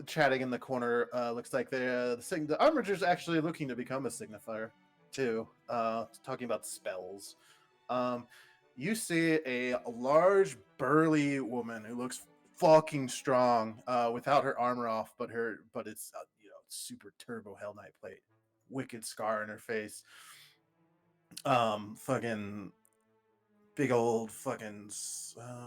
chatting in the corner. Looks like the armature's actually looking to become a signifier too. Talking about spells. You see a large, burly woman who looks fucking strong, without her armor off, but it's super turbo Hell Knight plate, wicked scar in her face. Fucking big old fucking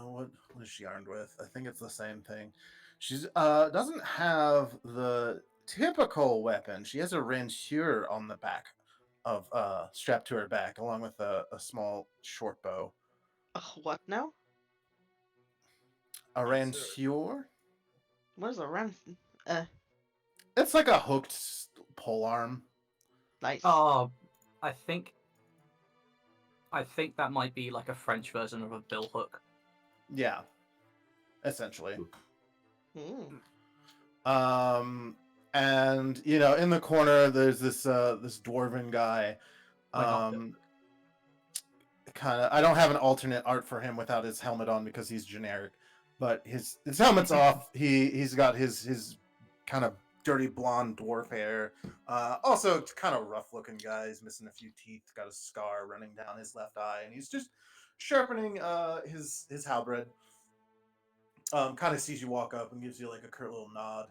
what is she armed with? I think it's the same thing. She's doesn't have the typical weapon. She has a ranchure on the back of strapped to her back, along with a small short bow. What now? A Yes, sir. ranchure? Where's the ransom? It's like a hooked pole arm. Nice. Oh, I think that might be like a French version of a bill hook. Yeah, essentially. Hmm. And you know, in the corner, there's this dwarven guy. Why not bill Kind of. I don't have an alternate art for him without his helmet on because he's generic. But his helmet's off. He's got his kind of dirty blonde dwarf hair. Also, kind of rough looking guy. He's missing a few teeth. Got a scar running down his left eye, and he's just sharpening his halberd. Kind of sees you walk up and gives you like a curt little nod.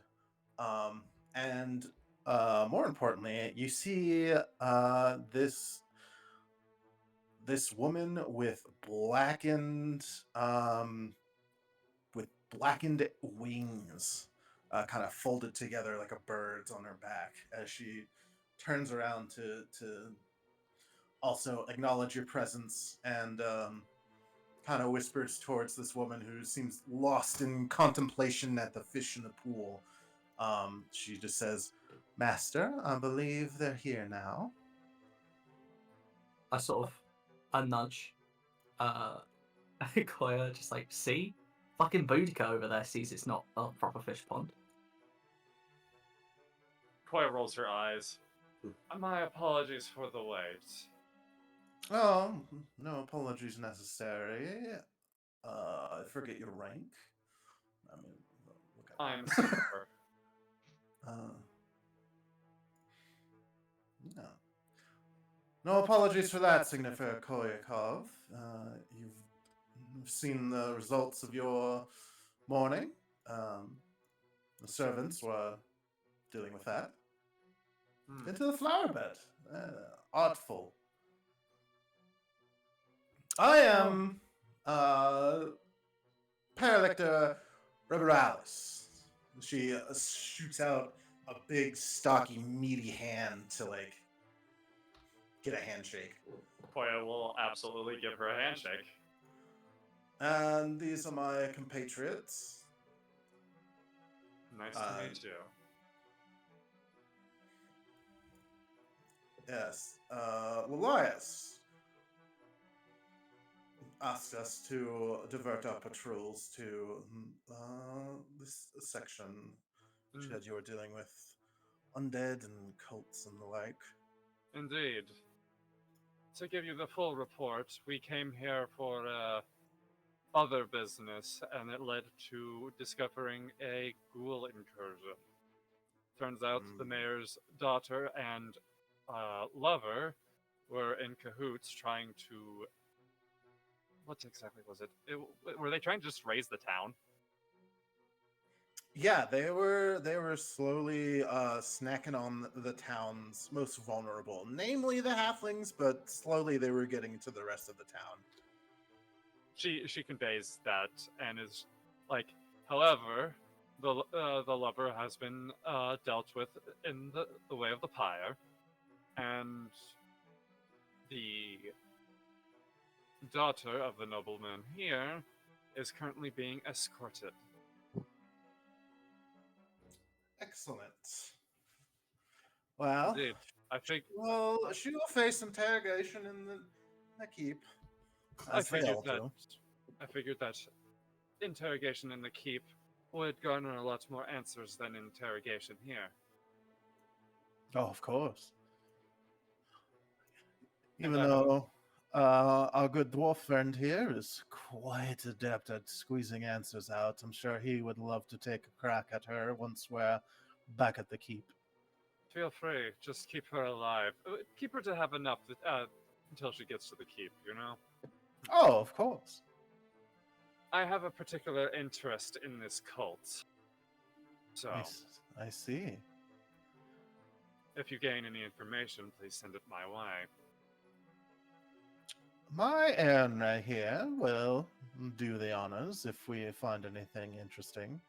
And more importantly, you see this woman with blackened wings, kind of folded together like a bird's on her back, as she turns around to also acknowledge your presence and kind of whispers towards this woman who seems lost in contemplation at the fish in the pool. She just says, "Master, I believe they're here now." I sort of a nudge. Koya just like, see? Fucking Boudica over there sees it's not a proper fish pond. Koya rolls her eyes. My apologies for the wait. Oh, no apologies necessary. I forget your rank. I mean, look at I'm super. No. No apologies for that, Signifier Koyakov. You've seen the results of your morning. The servants were dealing with that. Into the flower bed. Artful. I am Paralector Reveralis. She shoots out a big, stocky, meaty hand to like get a handshake. Koya will absolutely give her a handshake. And these are my compatriots. Nice to meet you. Yes. Lelias asked us to divert our patrols to this section. She said you were dealing with undead and cults and the like. Indeed. To give you the full report, we came here for other business, and it led to discovering a ghoul incursion. Turns out the mayor's daughter and lover were in cahoots trying to... What exactly was it? Were they trying to just raise the town? Yeah, they were slowly snacking on the town's most vulnerable, namely the halflings, but slowly they were getting to the rest of the town. She conveys that and is like, however, the lover has been dealt with in the way of the pyre, and the daughter of the nobleman here is currently being escorted. Excellent. Well, Indeed, I think she will face interrogation in the keep. I figured that interrogation in the keep would garner a lot more answers than interrogation here. Oh, of course. And Even though our good dwarf friend here is quite adept at squeezing answers out, I'm sure he would love to take a crack at her once we're back at the keep. Feel free, just keep her alive. Keep her to have enough until she gets to the keep, you know? Oh, of course. I have a particular interest in this cult. So, I see. if you gain any information, please send it my way. My Erenyes here will do the honors if we find anything interesting.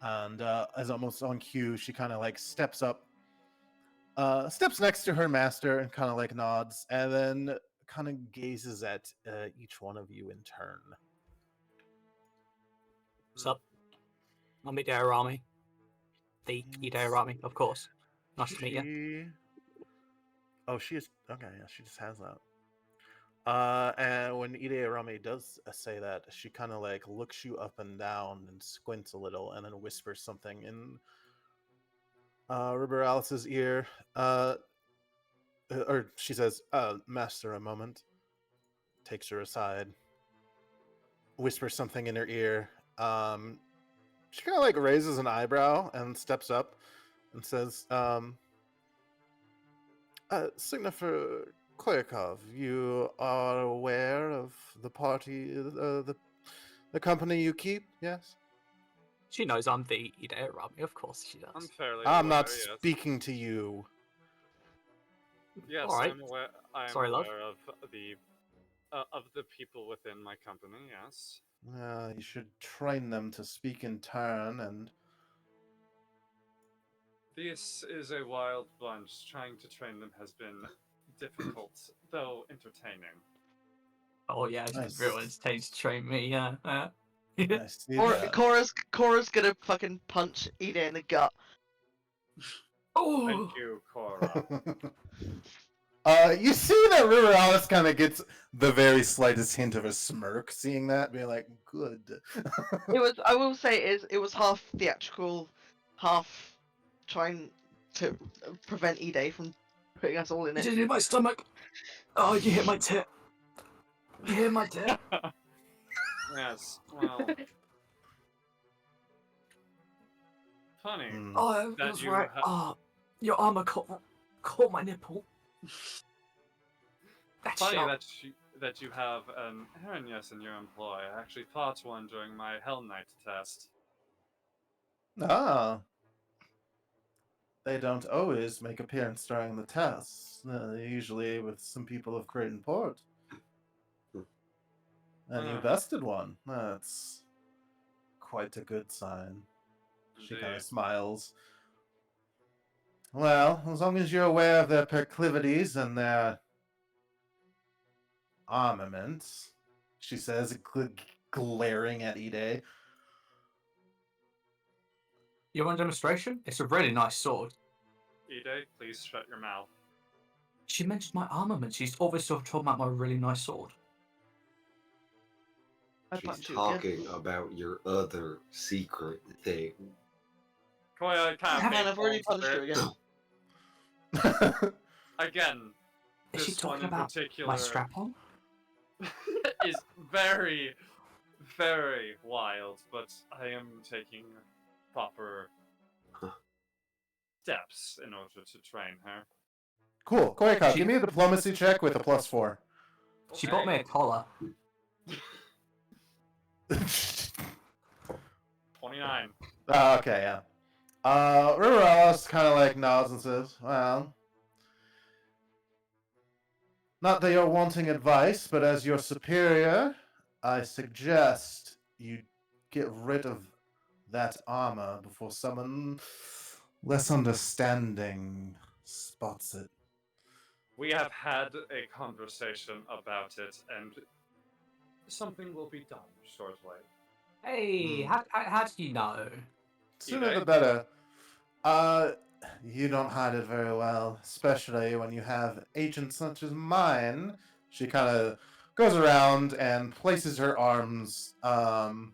And as almost on cue, she kind of like steps up, steps next to her master and kind of like nods, and then kind of gazes at each one of you in turn. What's up? I'm Erenyes. The Erenyes, of course. Nice to meet you. Oh, she is okay. Yeah, she just has that. And when Erenyes does say that, she kind of like looks you up and down and squints a little, and then whispers something in River Alice's ear. Or she says, "Master, a moment." Takes her aside, whispers something in her ear. She kind of like raises an eyebrow and steps up and says, Signifer Koyakov, you are aware of the party, the company you keep, yes? She knows I'm the Erenyes, of course she I'm does. fairly I'm aware, not yes. speaking to you. Yes, Alright. I'm aware. I'm Sorry, love. aware of the people within my company. Yes. You should train them to speak in turn, and This is a wild bunch. Trying to train them has been difficult, though entertaining. Oh yeah, it's Nice. real entertaining to train me, yeah. I see Or that. Cora's gonna fucking punch Ida in the gut. Oh! Thank you, Cora. You see that River Alice kind of gets the very slightest hint of a smirk seeing that, being like, good. It was. I will say it was half theatrical, half trying to prevent Ida from putting us all in You it. just hit my stomach! Oh, you hit my tit! You hit my tit! Yes. Well. Funny. Mm. Oh, That that's you right. ha- Oh, your armor caught my nipple. That's Funny sharp. that you have an Erenyes in your employ. I actually fought one during my HELLKNIGHT test. Ah. They don't always make appearance during the tests. Usually with some people of great import. And you Ah. bested one. That's quite a good sign. She kind of Indeed. smiles. Well, as long as you're aware of their proclivities and their armaments, she says, glaring at Ide. You want a demonstration? It's a really nice sword. Ide, please shut your mouth. She mentioned my armament. She's obviously talking about my really nice sword. I She's punch you again. talking about your other secret thing. Koya, I can't Man, I've already punched you again. Again, Is she this one talking in about particular my strap-on? is very, very wild, but I am taking proper steps in order to train her. Cool. Koyakov, give me a diplomacy check with a +4. She bought me a collar. 29. Okay, yeah. River Alice kind of like nods and says, well, not that you're wanting advice, but as your superior, I suggest you get rid of that armor before someone less understanding spots it. We have had a conversation about it, and something will be done shortly. Hey, how do you know? Sooner the better. You don't hide it very well, especially when you have agents such as mine. She kind of goes around and places her arms around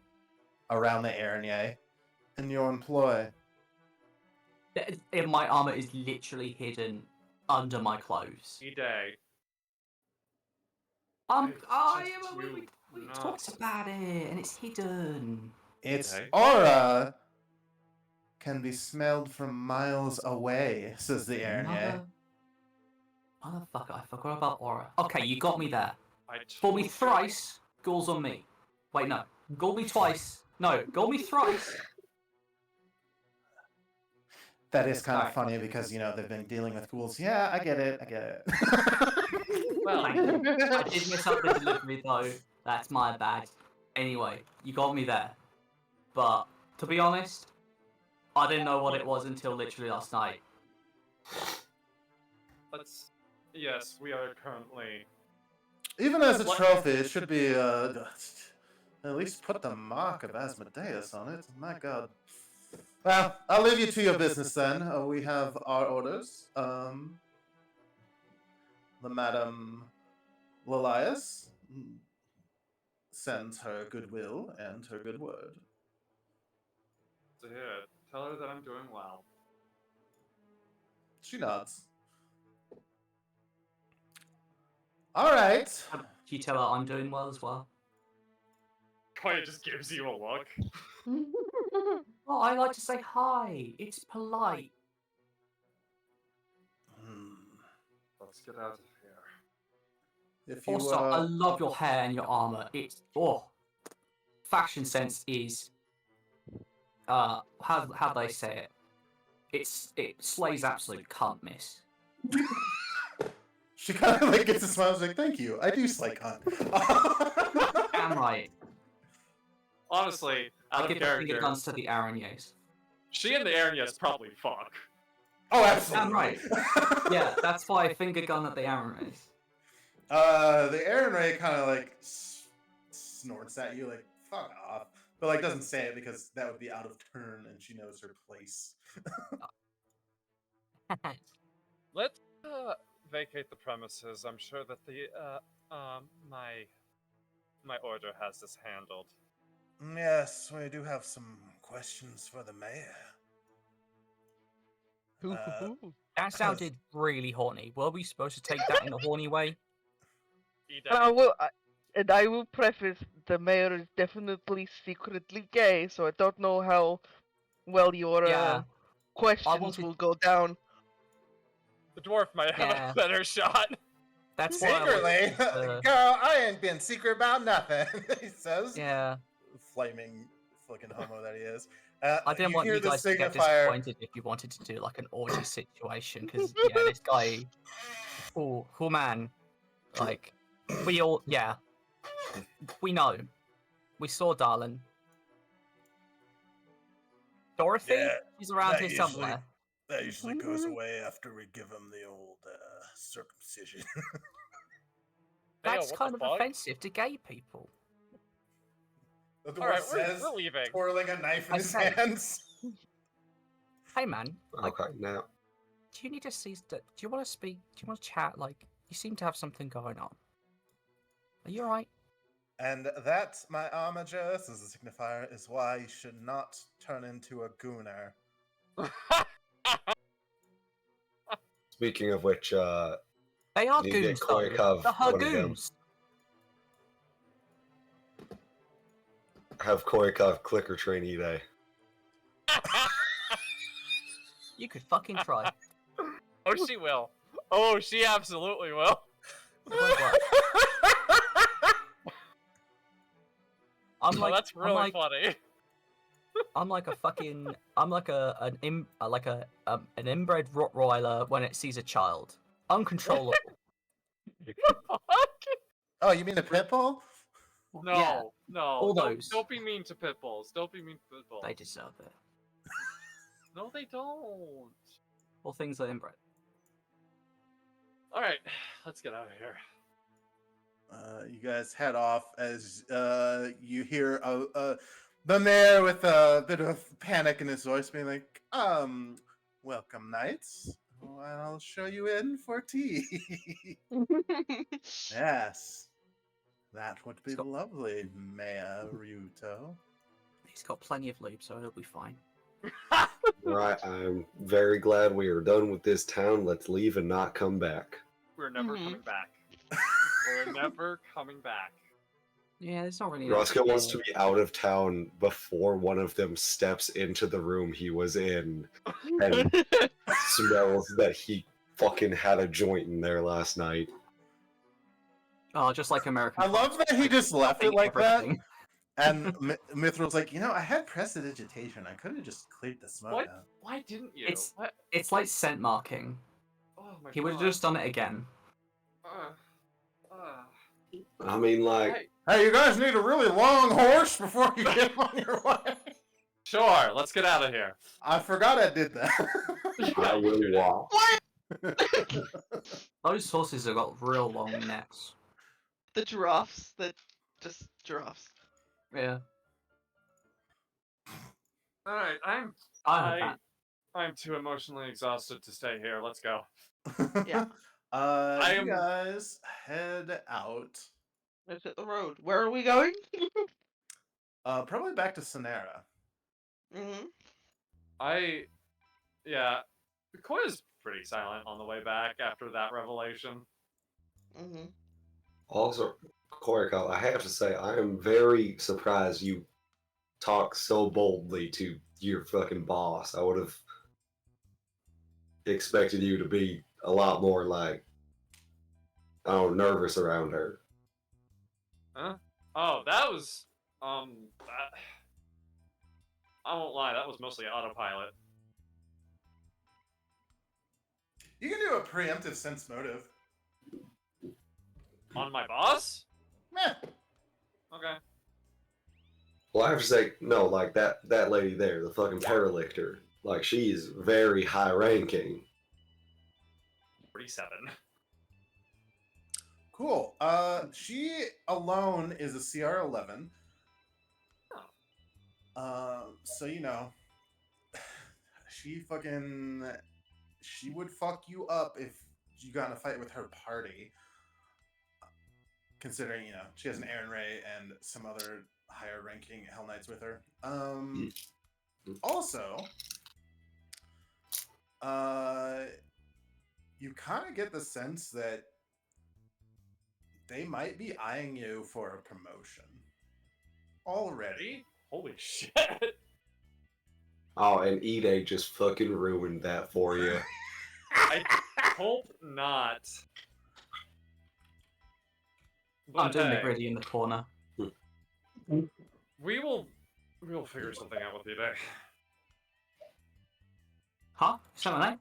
the Erenyes in your employ. My armor is literally hidden under my clothes. Ide, Oh, It's yeah, just we you talked not- about it, and it's hidden. Its Okay. aura can be smelled from miles away, says the Erenyes. Motherfucker, I forgot about aura. Okay, you got me there. I Fool me told you. thrice, ghouls on me. Wait, no. Ghoul me twice. No, ghoul me thrice. That is kind of Sorry. funny because, you know, they've been dealing with ghouls. Yeah, I get it. Well, Thank you. I did mess up the delivery though. That's my bad. Anyway, you got me there. But to be honest, I didn't know what it was until literally last night. let's. Yes, we are currently. Even as a trophy, it should be at least put the mark of Asmodeus on it. My God. Well, I'll leave you to your business then. We have our orders. The Madam Lilias sends her goodwill and her good word. To hear it. Tell her that I'm doing well. She nods. All right. Can you tell her I'm doing well as well? Koya just gives you a look. Oh, I like to say hi. It's polite. Let's get out of here. If you Also, I love your hair and your armor. It's fashion sense is how they say it. It slays absolute cunt, miss. she kind of like gets a smile. She's like, "Thank you. I do slay cunt." Damn right. Honestly, I out give of the finger character, guns to the Erenyes. she and the Erenyes probably fuck. Oh, absolutely. Damn right. Yeah, that's why I finger gun at the Erenyes. The Sarenrae kind of like snorts at you, like "fuck off," but like doesn't say it because that would be out of turn, and she knows her place. Let's vacate the premises. I'm sure that the my order has this handled. Yes, we do have some questions for the mayor. That sounded really horny. Were we supposed to take that in a horny way? And I will preface, the mayor is definitely secretly gay, so I don't know how well your Yeah. questions wanted- will go down. The dwarf might have Yeah. a better shot. That's why Secretly, girl, I ain't been secret about nothing. He says, Yeah. flaming fucking homo that he is. I didn't want hear you the guys to get signifier. disappointed if you wanted to do like an orgy situation, because yeah, this guy, cool man, like we all, yeah, we know, we saw Darlin. Dorothy, Yeah, she's around that here usually- somewhere. That usually goes away after we give him the old circumcision. That's what kind the of fuck? offensive to gay people. The dwarf Alright, says, we're leaving. twirling a knife in his Okay. hands. Hey man, like, Okay, now do you need to see? Do you want to speak? Do you want to chat? Like, you seem to have something going on. Are you alright? And that, my armature, says the signifier, is why you should not turn into a gooner. speaking of which, They are you get goons, though. Koya The one of them. goons. Have Koya clicker train eBay. You could fucking try. Oh, she will. Oh, she absolutely will. It won't work. I'm like, that's really I'm like, funny. I'm like a fucking, I'm like an inbred Rottweiler when it sees a child, uncontrollable. Oh, you mean a pit bull? No, Yeah, no. all don't, those. don't be mean to pit bulls. Don't be mean to pit bulls. They deserve it. No, they don't. All things are inbred. All right, let's get out of here. You guys head off as you hear the mayor with a bit of panic in his voice being like, welcome, knights. Oh, I'll show you in for tea. Yes. That would be Scott. lovely, Mayor Ryuto. He's got plenty of lube, so he'll be fine. Right, I'm very glad we are done with this town. Let's leave and not come back. We're never Mhm. coming back. We're never coming back. Yeah, there's not really. Roscoe wants to be out of town before one of them steps into the room he was in and smells that he fucking had a joint in there last night. Oh, just like American. I love that he just left it like that. everything. And Mithril's like, I had prestidigitation. I could have just cleared the smoke What? out. Why didn't you? It's- What? It's like scent marking. Oh my He would have God. just done it again. Uh, I mean, like, Hey, you guys need a really long horse before you get on your way. Sure, let's get out of here. I forgot I did that. I will walk. Those horses have got real long necks. The giraffes, just giraffes. Yeah. All right, I I'm too emotionally exhausted to stay here. Let's go. Yeah. You guys head out. Let's hit the road. Where are we going? Probably back to Sarenrae. Mm-hmm. Yeah, Koya's pretty silent on the way back after that revelation. Mm-hmm. Also, Koya, I have to say, I am very surprised you talk so boldly to your fucking boss. I would have expected you to be a lot more like, I don't know, nervous around her. Huh? Oh, that was I won't lie, that was mostly autopilot. You can do a preemptive sense motive. On my boss? Meh. Okay. Well, I have to say, no, like that lady there, the fucking paralictor, like she's very high ranking. 47. Cool. She alone is a CR11. So you know, she would fuck you up if you got in a fight with her party. Considering, you know, she has an Erenyes and some other higher ranking Hell Knights with her. Also, you kind of get the sense that they might be eyeing you for a promotion already. Holy shit. Oh, and Ide just fucking ruined that for you. I hope not. I'm But doing the hey, gritty in the corner. we will figure something out with you today. Huh? Sarenrae?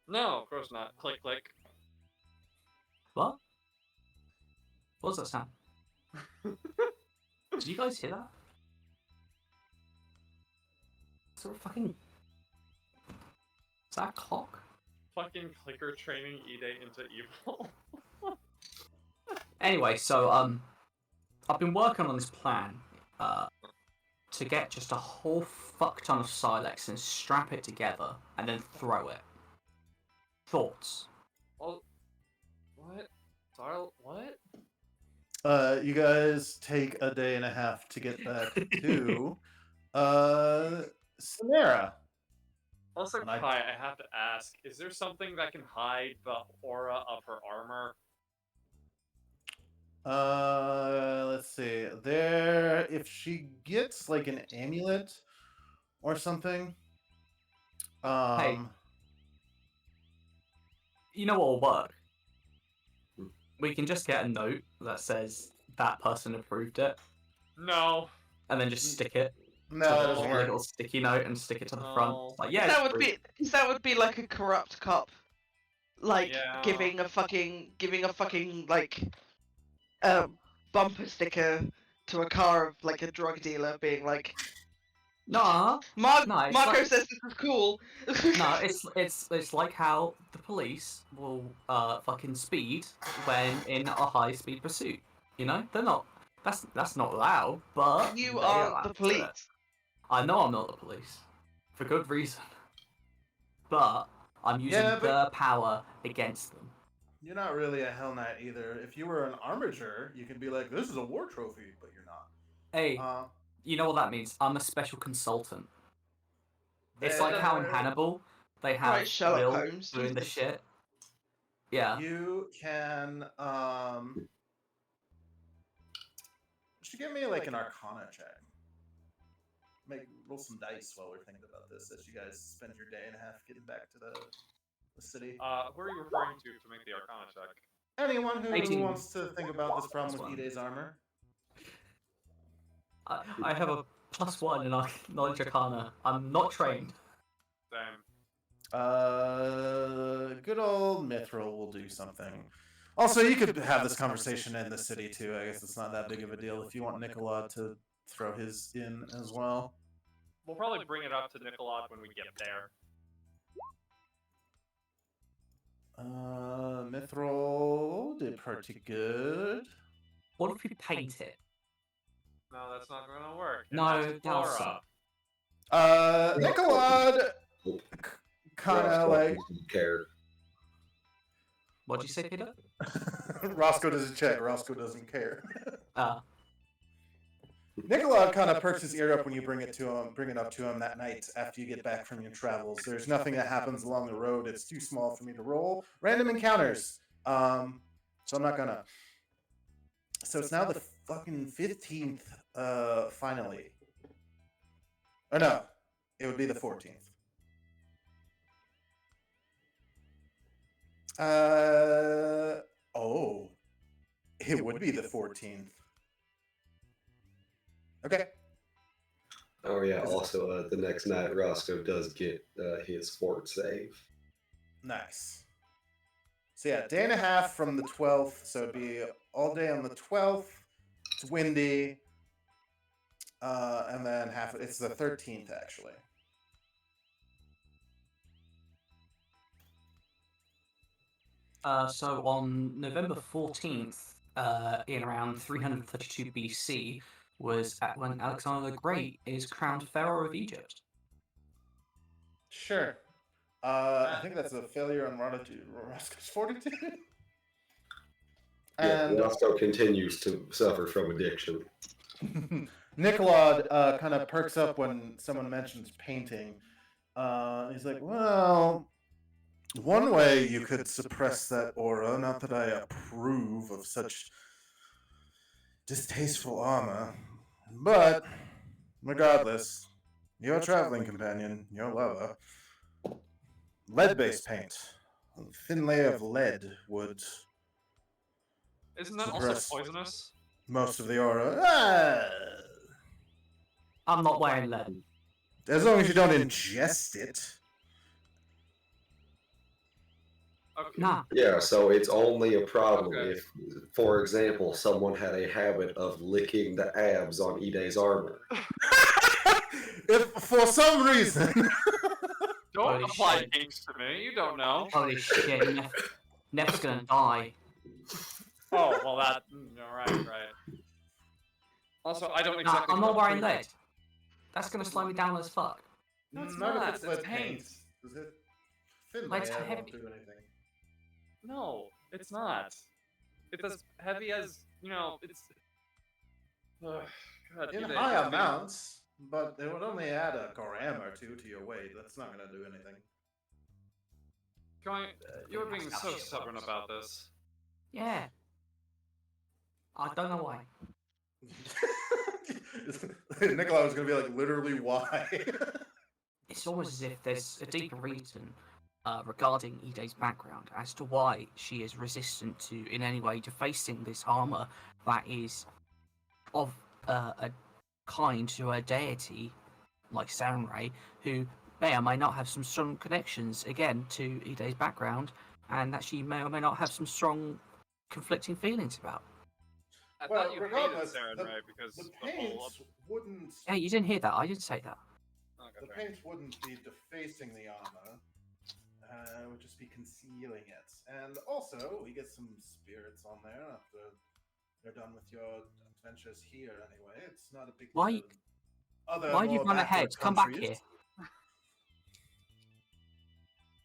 No, of course not. Click, click. What? What was that sound? Did you guys hear that? Is there a fucking... Is that a clock? Fucking clicker training Ide into evil. Anyway, so, I've been working on this plan, to get just a whole fuck ton of Silex and strap it together, and then throw it. Thoughts? Oh, what? Sorry, what? You guys take a day and a half to get back to Sarenrae. Also, And I- Kai, I have to ask, is there something that can hide the aura of her armor? Let's see. If she gets like an amulet or something. Hey. You know what will work? We can just get a note that says that person approved it, No. and then just stick it. No, to it the- doesn't like, a work. little sticky note and stick it to the front. No. Like, yeah, that it's would approved. be that would be like a corrupt cop, like Yeah. giving a fucking like bumper sticker to a car of like a drug dealer, being like, No, Marco No, it's like- says this is cool. no, it's like how the police will fucking speed when in a high speed pursuit. You know, they're not. That's not allowed, but You they aren't allow the it. police. I know I'm not the police, for good reason. But I'm using Yeah, but- the power against them. You're not really a Hell Knight either. If you were an armature, you could be like, this is a war trophy, but you're not. Hey, you know what that means? I'm a special consultant. It's like how in there- Hannibal they have Right, Sherlock Will Holmes, doing the Jesus. shit. Yeah. You can should give me like an Arcana check. Roll some dice while we're thinking about this as you guys spend your day and a half getting back to the city. Who are you referring to make the Arcana check? Anyone who 18. wants to think about this problem Plus with Ide's armor. I have a +1 in Knowledge Arcana. I'm not trained. Same. Good old Mithril will do something. Also, you could have this conversation in the city too. I guess it's not that big of a deal if you want Nicola to throw his in as well. We'll probably bring it up to Nicolot when we get there. Mithril did pretty good. What if we paint it? No, that's not going to work. And No, that's Dalsa. Flora. Nicola kind of Roscoe like doesn't care. What'd you say, Peter? Roscoe doesn't check. Roscoe doesn't care. Uh, Nicola kind of perks his ear up when you bring it up to him that night after you get back from your travels. There's nothing that happens along the road. It's too small for me to roll. Random encounters. So I'm not gonna. So it's now the fucking 15th, finally. Or no, it would be the 14th. Oh, it would be the 14th. Okay. Oh yeah. Also, the next night, Roscoe does get his fort save. Nice. So yeah, day and a half from the 12th. So it'd be all day on the 12th. It's windy. And then half. It's the 13th actually. so on November 14th, in around 332 BC, was when Alexander the Great is crowned Pharaoh of Egypt. Sure. I think that's a failure on Roscoe's fortitude. Yeah, And Roscoe continues to suffer from addiction. Nicola kind of perks up when someone mentions painting. He's like, well, one way you could suppress that aura, not that I approve of such distasteful armor, but regardless, your traveling companion, your lover, lead-based paint, a thin layer of lead would Isn't that also suppress poisonous? most of the aura. I'm not wearing lead. As long as you don't ingest it. Okay. Nah. Yeah, so it's only a problem Okay. if, for example, someone had a habit of licking the abs on Ide's armor. If for some reason. Don't Holy apply shit. kinks to me. You don't know. Holy shit, Neff's gonna die. Oh, well, that. Right. Also, I don't Nah, exactly. I'm not put wearing paint- lead. That's gonna slow me down as fuck. No, it's Not not. if it's lead paint. paint. Is it thin Lead's layer? heavy. Won't do anything. No, it's not. It's as heavy as, it's... Ugh, God, In Ide, high I mean, amounts, but it would only add a gram or two to your weight. That's not going to do anything. You're being so stubborn about this. Yeah. I don't know why. Nicola was going to be like, literally, why? It's almost as if there's a deeper reason regarding Ide's background as to why she is resistant to, in any way, defacing this armor that is of a kind to a deity like Sarenrae, who may or may not have some strong connections, again, to Ide's background, and that she may or may not have some strong conflicting feelings about. I Well, thought you hated regardless, Sarenrae because the the paint whole... wouldn't. Hey, you didn't hear that. I didn't say that. The paint wouldn't be defacing the armor. It would just be concealing it. And also, we get some spirits on there after you're done with your adventures here. Anyway, it's not a big. Why? deal. Other Why have you more run ahead? backward Come back countries. here.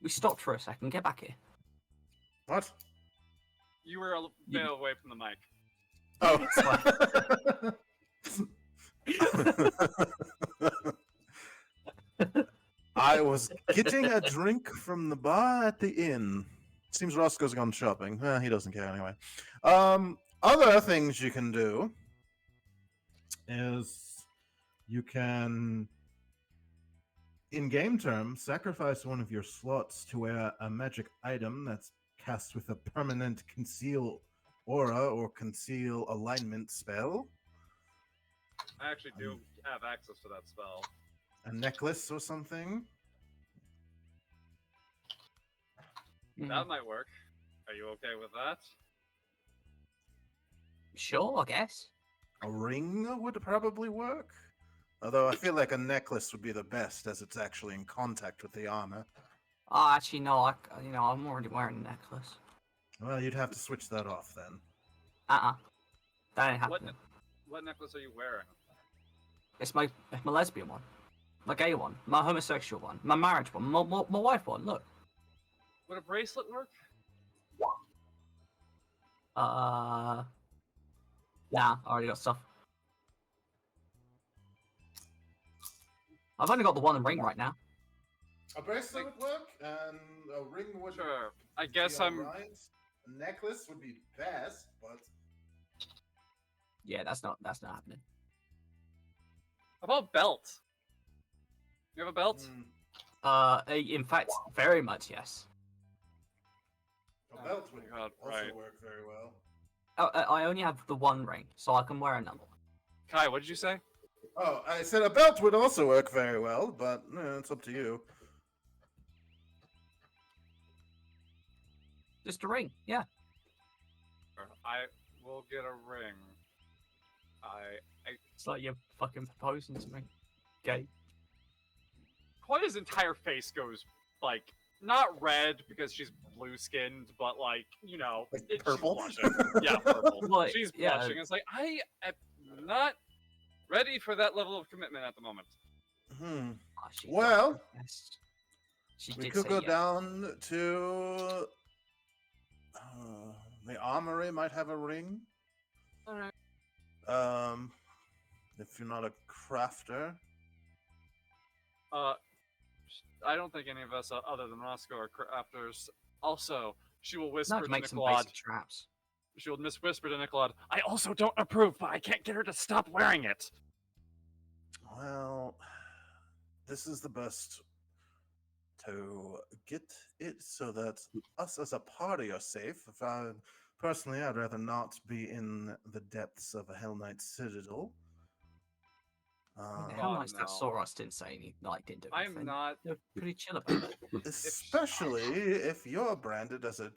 We stopped for a second. Get back here. What? You were a bit away from the mic. Oh. I was getting a drink from the bar at the inn. Seems Roscoe's gone shopping. He doesn't care anyway. Other things you can do is you can, in game terms, sacrifice one of your slots to wear a magic item that's cast with a permanent conceal aura or conceal alignment spell. I actually do have access to that spell. A necklace or something. That might work. Are you okay with that? Sure, I guess. A ring would probably work. Although I feel like a necklace would be the best, as it's actually in contact with the armor. Oh, actually, no. I'm already wearing a necklace. Well, you'd have to switch that off then. That ain't happening. What necklace are you wearing? It's my lesbian one, my gay one, my homosexual one, my marriage one, my wife one. Look. Would a bracelet work? Nah, I already got stuff. I've only got the one ring right now. A bracelet would work, and a ring would. Sure. I guess I'm. Right. A necklace would be best, but Yeah, that's not happening. How about belt? You have a belt? In fact, very much yes. a belt would God, also right. work very well. I only have the one ring, so I can wear another one. Kai, what did you say? Oh, I said a belt would also work very well, but it's up to you. Just a ring, yeah. I will get a ring. It's like you're fucking proposing to me. Gay. Koya's entire face goes, like, not red because she's blue-skinned, but, like, you know... Like purple? She's blushing. Yeah, purple. Like, She's yeah. blushing. It's like, I am not ready for that level of commitment at the moment. Oh, she Well, got the best. She we did could say go yes. down to the armory. Might have a ring. Alright. If you're not a crafter. I don't think any of us, other than Roscoe, are crafters. Also, she will No, whisper to to make some Nicolad. basic traps. She will whisper to Nicolad, I also don't approve, but I can't get her to stop wearing it. Well, this is the best to get it so that us as a party are safe. Personally, I'd rather not be in the depths of a Hell Knight citadel. The God, Hellknights that no. saw us didn't say anything, didn't do anything. I'm not... They're pretty chill about it. Especially if you're branded as a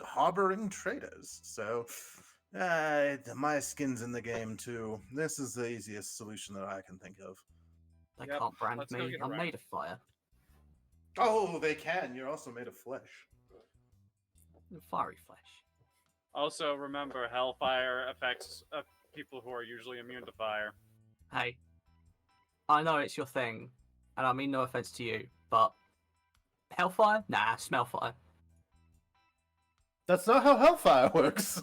harboring traitors. So, my skin's in the game too. This is the easiest solution that I can think of. They Yep, can't brand let's go me. get a I'm ring. made of fire. Oh, they can. You're also made of flesh. Fiery flesh. Also, remember, hellfire affects people who are usually immune to fire. Hey, I know it's your thing, and I mean no offense to you, but hellfire? Nah, smell fire. That's not how hellfire works.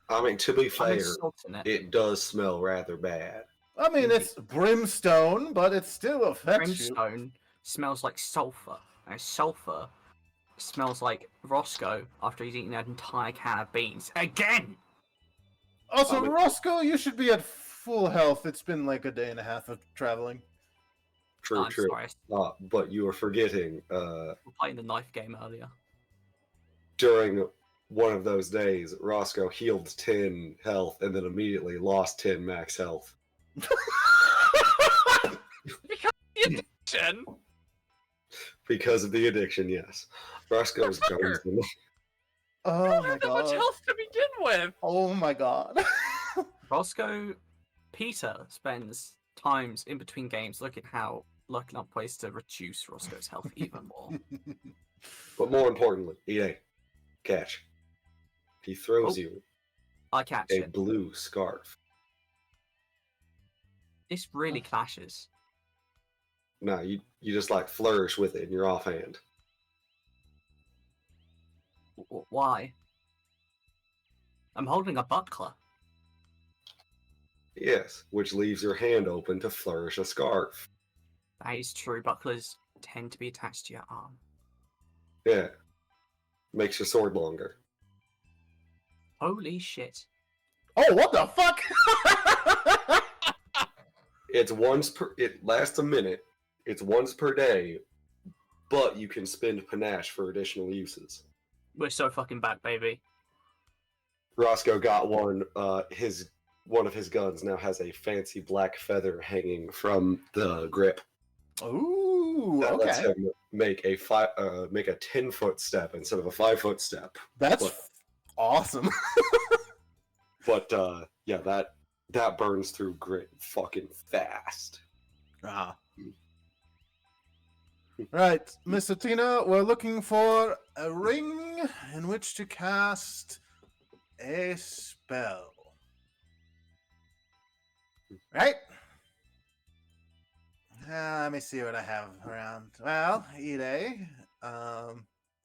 I mean, to be I'm fair, insulting it. it does smell rather bad. I mean, it's brimstone, but it still affects you. Brimstone smells like sulfur, and sulfur smells like Roscoe after he's eaten an entire can of beans. Again! Also, I mean- Roscoe, you should be at full health. It's been like a day and a half of traveling. True, I'm true. sorry, But you are forgetting, we were playing the knife game earlier. during one of those days, Roscoe healed 10 health and then immediately lost 10 max health. Jen? Because of the addiction, yes. Roscoe's Motherfucker. Jonesing. I Oh don't my have that much god. health to begin with! Oh my god. Roscoe, Peter spends times in between games looking up ways to reduce Roscoe's health even more. But more importantly, EA, catch. He throws Oh. you I catch a it. blue scarf. This really clashes. No, you just like flourish with it in your offhand. Why? I'm holding a buckler. Yes, which leaves your hand open to flourish a scarf. That is true. Bucklers tend to be attached to your arm. Yeah. Makes your sword longer. Holy shit. Oh, what the fuck? It lasts a minute. It's once per day, but you can spend panache for additional uses. We're so fucking back, baby. Roscoe got one. One of his guns now has a fancy black feather hanging from the grip. Ooh, That lets okay. him make a 10-foot step instead of a 5-foot step. That's What? awesome. But yeah, that burns through grit fucking fast. Ah. Right, Miss Athena, we're looking for a ring in which to cast a spell. Right? Let me see what I have around. Well, Ide.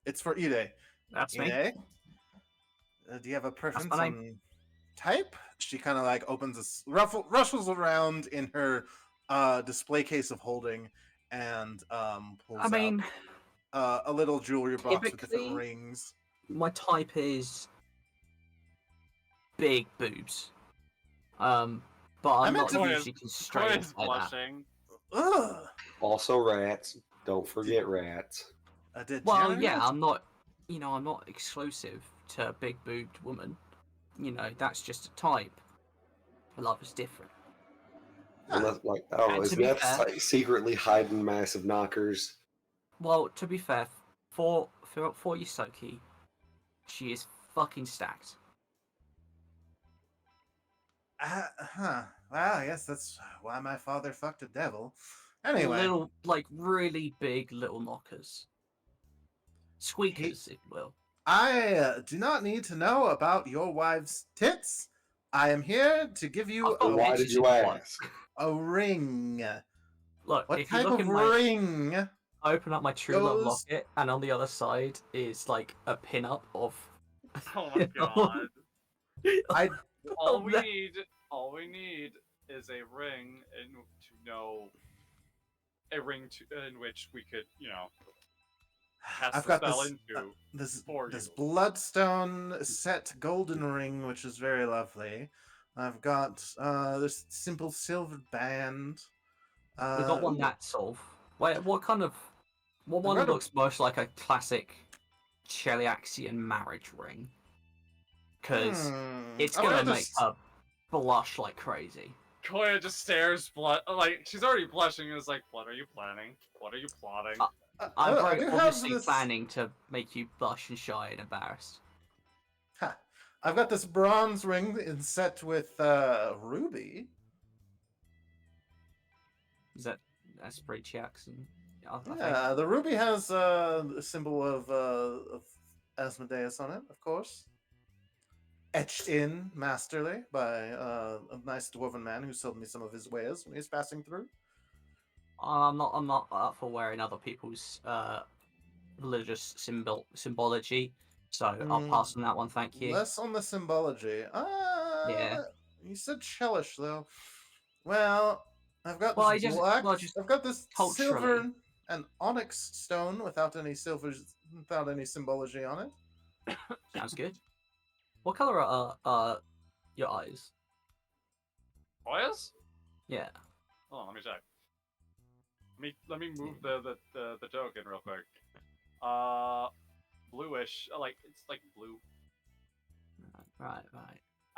It's for Ide. That's me. Ide, do you have a preference my name. on type? She kind of like opens ruffles around in her display case of holding and pulls I mean, out a little jewelry box with different typically- rings. my type is big boobs. But I'm meant not to be- usually constrained Koya's by that. blushing. Ugh, Also rats. Don't forget rats. a degenerate? Well, yeah, I'm not. I'm not exclusive to a big boobed woman. That's just a type. Love is different. Unless, like, oh, And to isn't be that fair- secretly hiding massive knockers? Well, to be fair, for Yusoki, she is fucking stacked. Well, I guess that's why my father fucked a devil. Anyway, Little, like, really big little knockers. Squeakers, if you will. I do not need to know about your wife's tits. I am here to give you I've got Why pictures did you if want. ask? a ring. Look, What if you type look of in my, ring? I open up my True Love goes- locket, and on the other side is like a pin-up of. Oh my god. I All we that- need is a ring in which we could, cast I've the got spell this into. this for this you. bloodstone set golden ring, which is very lovely. I've got this simple silver band. We got one that sort of. Wait, what one got a- looks most like a classic Cheliaxian marriage ring? Because it's I gonna wanna make her blush like crazy. Koya just stares, like she's already blushing. And is like, "What are you planning? What are you plotting?" I'm I very do have obviously this- planning to make you blush and shy and embarrassed. Ha. I've got this bronze ring set with ruby. That's pretty Jackson. I think. Yeah, the ruby has a symbol of Asmodeus on it, of course. Etched in masterly by a nice dwarven man who sold me some of his wares when he was passing through. I'm not up for wearing other people's religious symbology, so I'll pass on that one. Thank you. Less on the symbology. Yeah. You said Chelish though. Well, I've got Well, this just- black. well, just I've got this silver culturally. and onyx stone without any symbology on it. Sounds good. What color are your eyes? Koya's? Yeah. Hold on, let me check. Let me move the token real quick. Bluish. It's like blue. Right.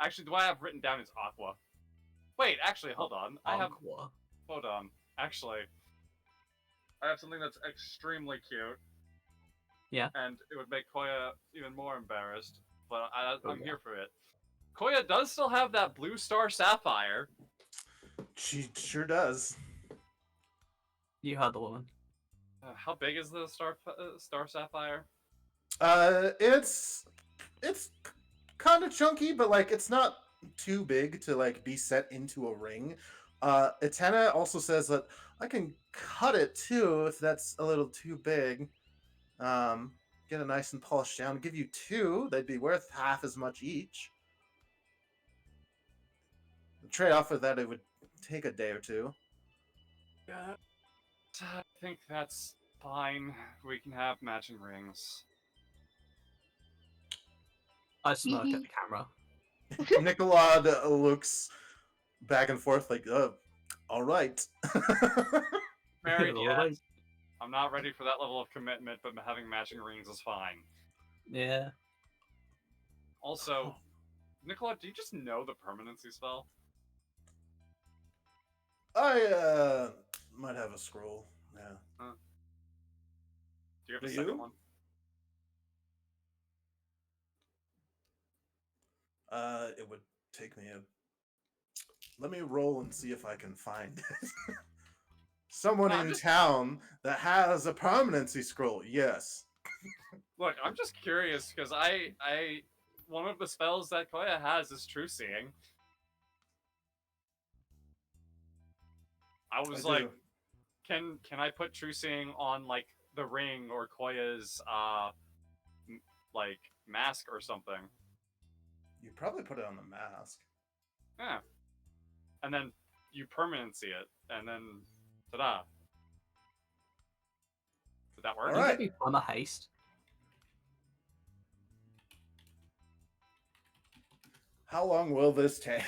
Actually, what I have written down is aqua. Wait, actually, hold on. Aqua. Hold on. Actually, I have something that's extremely cute. Yeah. And it would make Koya even more embarrassed, but I'm yeah. here for it. Koya does still have that blue star sapphire. She sure does. You heard the woman. How big is the star sapphire? It's kind of chunky, but like it's not too big to like be set into a ring. Etana also says that I can cut it too if that's a little too big. Get it nice and polished down. Give you two. They'd be worth half as much each. The trade-off with that, it would take a day or two. Yeah. I think that's fine. We can have matching rings. I smirk at the camera. Nicolad looks back and forth like, all right. Married yet. Always. I'm not ready for that level of commitment, but having matching rings is fine. Yeah. Also, Nicola, do you just know the permanency spell? I might have a scroll. Yeah. Do you have a Do second you? one? It would take me a. Let me roll and see if I can find it. Someone I'm in just- town that has a permanency scroll. Yes. Look, I'm just curious because one of the spells that Koya has is True Seeing. I was I like, do. can I put True Seeing on like the ring or Koya's like mask or something? You probably put it on the mask. Yeah. And then you permanency it, and then ta-da. Did that work? All Can you right. give me Armor Haste? How long will this take?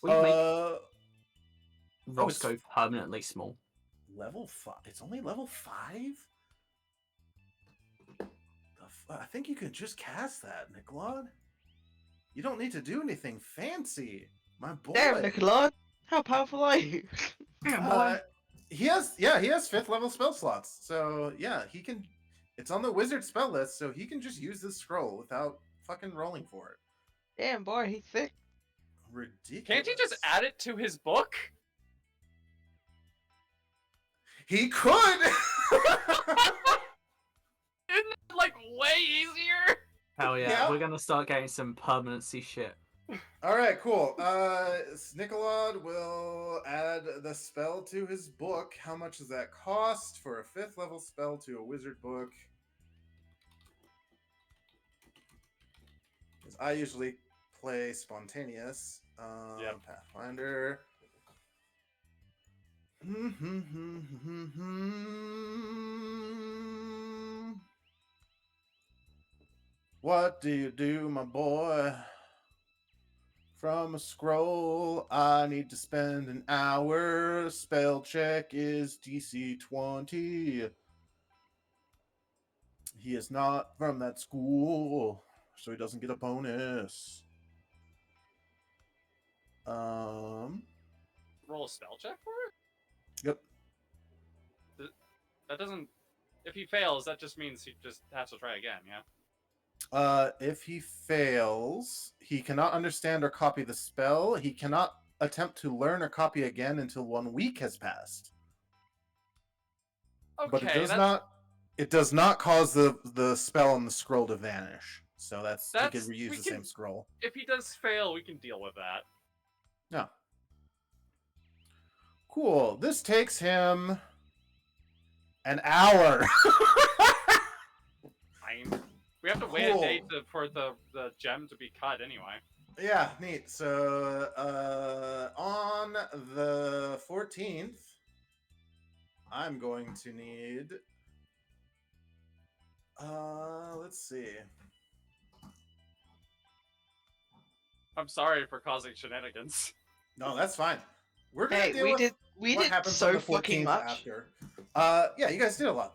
Will you make it's- Roscoe permanently small? level 5. It's only level 5? I think you could just cast that, Nicolod. You don't need to do anything fancy. My boy. Damn, Nicolod! How powerful are you? He has 5th level spell slots. So yeah, he can. It's on the wizard spell list, so he can just use this scroll without fucking rolling for it. Damn, boy, he's thick. Ridiculous. Can't he just add it to his book? He could. Isn't it like way easier? Hell yeah, Yeah. we're gonna start getting some permanency shit. All right, cool. Nicolod will add the spell to his book. How much does that cost for a 5th level spell to a wizard book? Because I usually play spontaneous. Yep. Pathfinder. What do you do, my boy? From a scroll, I need to spend an hour. Spell check is DC 20. He is not from that school, so he doesn't get a bonus. Roll a spell check for it? Yep. That doesn't. If he fails, that just means he just has to try again. Yeah. If he fails, he cannot understand or copy the spell. He cannot attempt to learn or copy again until 1 week has passed. Okay. But it does that's, not. It does not cause the spell on the scroll to vanish. So he That's- could reuse we the can- same scroll. If he does fail, we can deal with that. No. Cool. This takes him an hour. Fine. We have to wait a day Cool. for the gem to be cut anyway. Yeah, neat. So on the 14th, I'm going to need. Let's see. I'm sorry for causing shenanigans. No, that's fine. We're gonna Hey, deal we with did what happens on so the fucking 14th much. after. Yeah, you guys did a lot.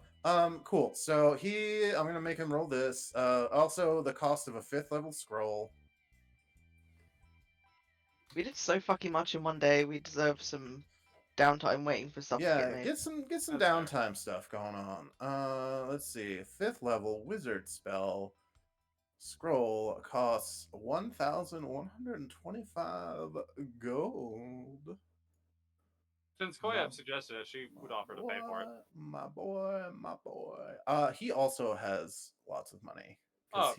Cool. So I'm gonna make him roll this. Also the cost of a 5th level scroll. We did so fucking much in one day. We deserve some downtime waiting for stuff to Yeah, get made. get some That's fair. downtime stuff going on. Let's see. 5th level wizard spell scroll costs 1,125 gold. Since Koya suggested it, she would offer to pay for it. My boy. He also has lots of money. Oh,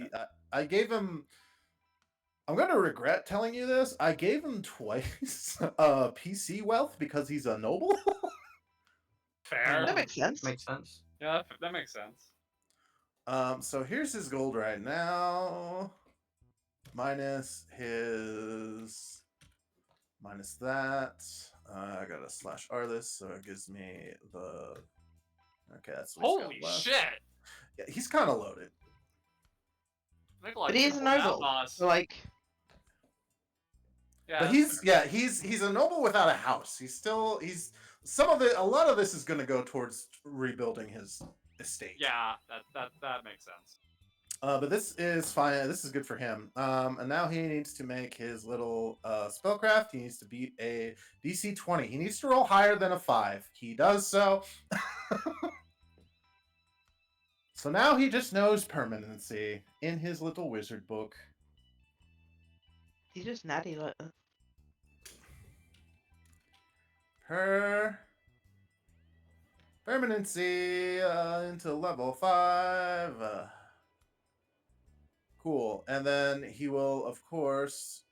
I gave him. I'm gonna regret telling you this. I gave him twice PC wealth because he's a noble. Fair. That makes sense. Makes sense. Yeah, that makes sense. So here's his gold right now. Minus that. I gotta /r this, so it gives me the. Okay, that's what he's got Holy left. shit! Yeah, he's kind of loaded. Nikolai But he is a tripled that noble. boss. So, like, Yeah, But that's fair. he's a noble without a house. A lot of this is going to go towards rebuilding his estate. Yeah, that makes sense. But this is fine. This is good for him. And now he needs to make his little spellcraft. He needs to beat a DC 20. He needs to roll higher than a 5. He does so. So now he just knows permanency in his little wizard book. He's just natty like that. Her permanency into level 5. Cool. And then he will, of course,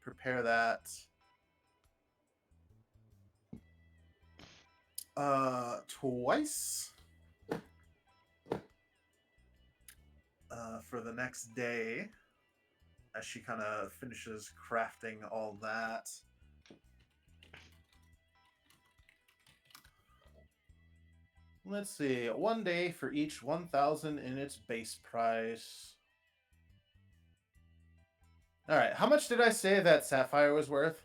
prepare that twice for the next day as she kind of finishes crafting all that. Let's see. 1 day for each 1,000 in its base price. All right. How much did I say that sapphire was worth?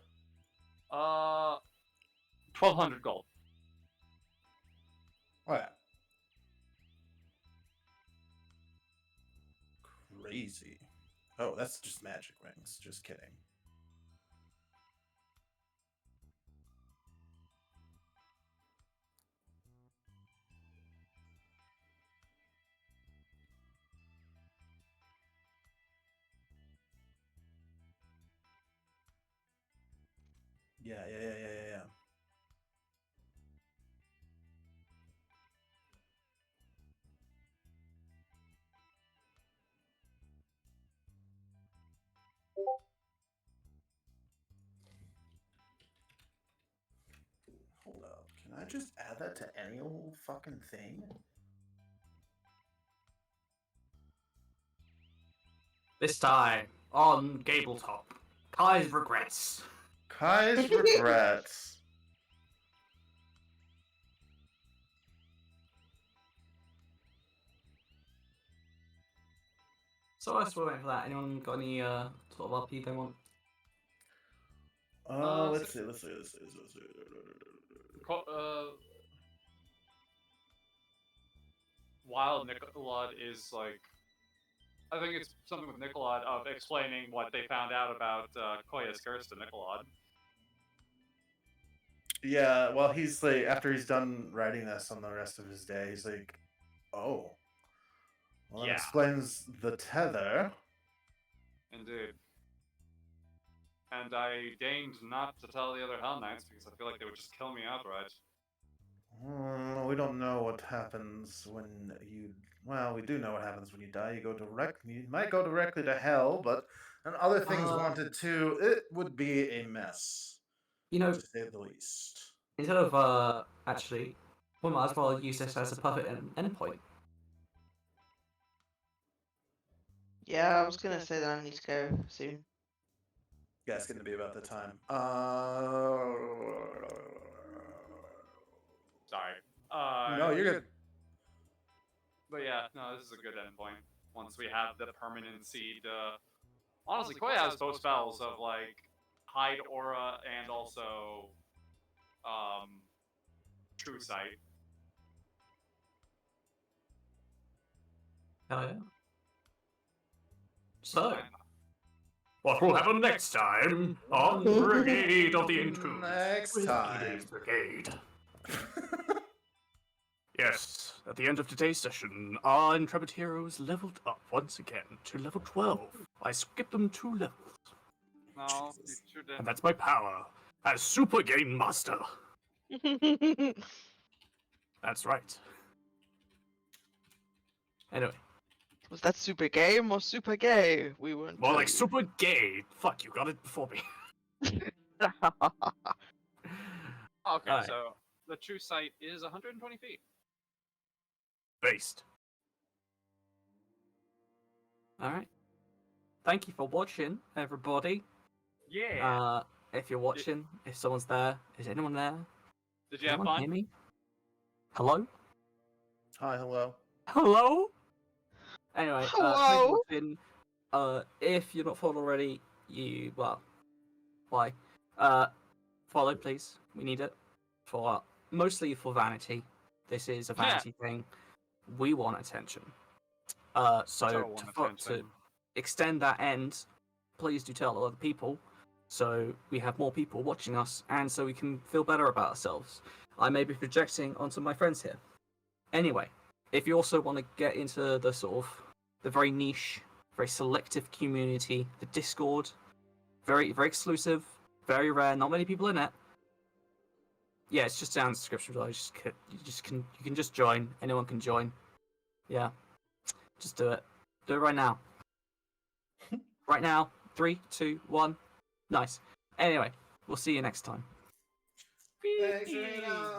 1,200 gold. Oh, yeah. Crazy. Oh, that's just magic rings. Just kidding. Yeah. Hold up. Can I just add that to any old fucking thing? This time on Gabletop, Kai's regrets. Kai's regrets. So whilst we're waiting for that, anyone got any sort of RP they want? Let's see. While Nicolad is like, I think it's something with Nicolad of explaining what they found out about Koya's curse to Nicolad. Yeah, well, he's like, after he's done writing this on the rest of his day, he's like, oh. Well, that Yeah. explains the tether. Indeed. And I deigned not to tell the other Hell Knights because I feel like they would just kill me outright. We don't know what happens when you... Well, we do know what happens when you die. You might go directly to hell, but and other things wanted to, it would be a mess. You know, To say the least. instead of actually, we might as well use this as a perfect endpoint. Yeah, I was gonna say that I need to go soon. Yeah, it's going to be about the time. Sorry. No, you're good. But yeah, no, this is a good endpoint. Once we have the permanent seed. Honestly, Koya has both spells of like hide aura and also true sight. Hell yeah. So, what will happen next time on Brigade of the Entombed? Next time. Brigade. Yes, at the end of today's session, our intrepid heroes leveled up once again to level 12. I skipped them 2 levels, No, you sure did. and that's my power as Super Game Master. That's right. Anyway, Was that super game or super gay? We weren't. more like told. super gay. Fuck, you got it before me. Okay, Alright. so the true sight is 120 feet. Based. Alright. Thank you for watching, everybody. Yeah. If you're watching, if someone's there, is anyone there? Did you have Anyone hear fun? me? Hello? Hi, hello. Hello? Anyway, thanks for Hello? watching. If you're not followed already, why? Follow, please. We need it. Mostly for vanity. This is a vanity thing. We want attention. So to extend that end, please do tell other people, so we have more people watching us, and so we can feel better about ourselves. I may be projecting onto my friends here. Anyway, if you also want to get into the sort of the very niche, very selective community, the Discord, Very, very exclusive. Very rare. Not many people in it. Yeah, it's just down in the description below. You can just join. Anyone can join. Yeah, just do it. Do it right now. Right now. 3, 2, 1. Nice. Anyway, we'll see you next time. Thanks, Rita.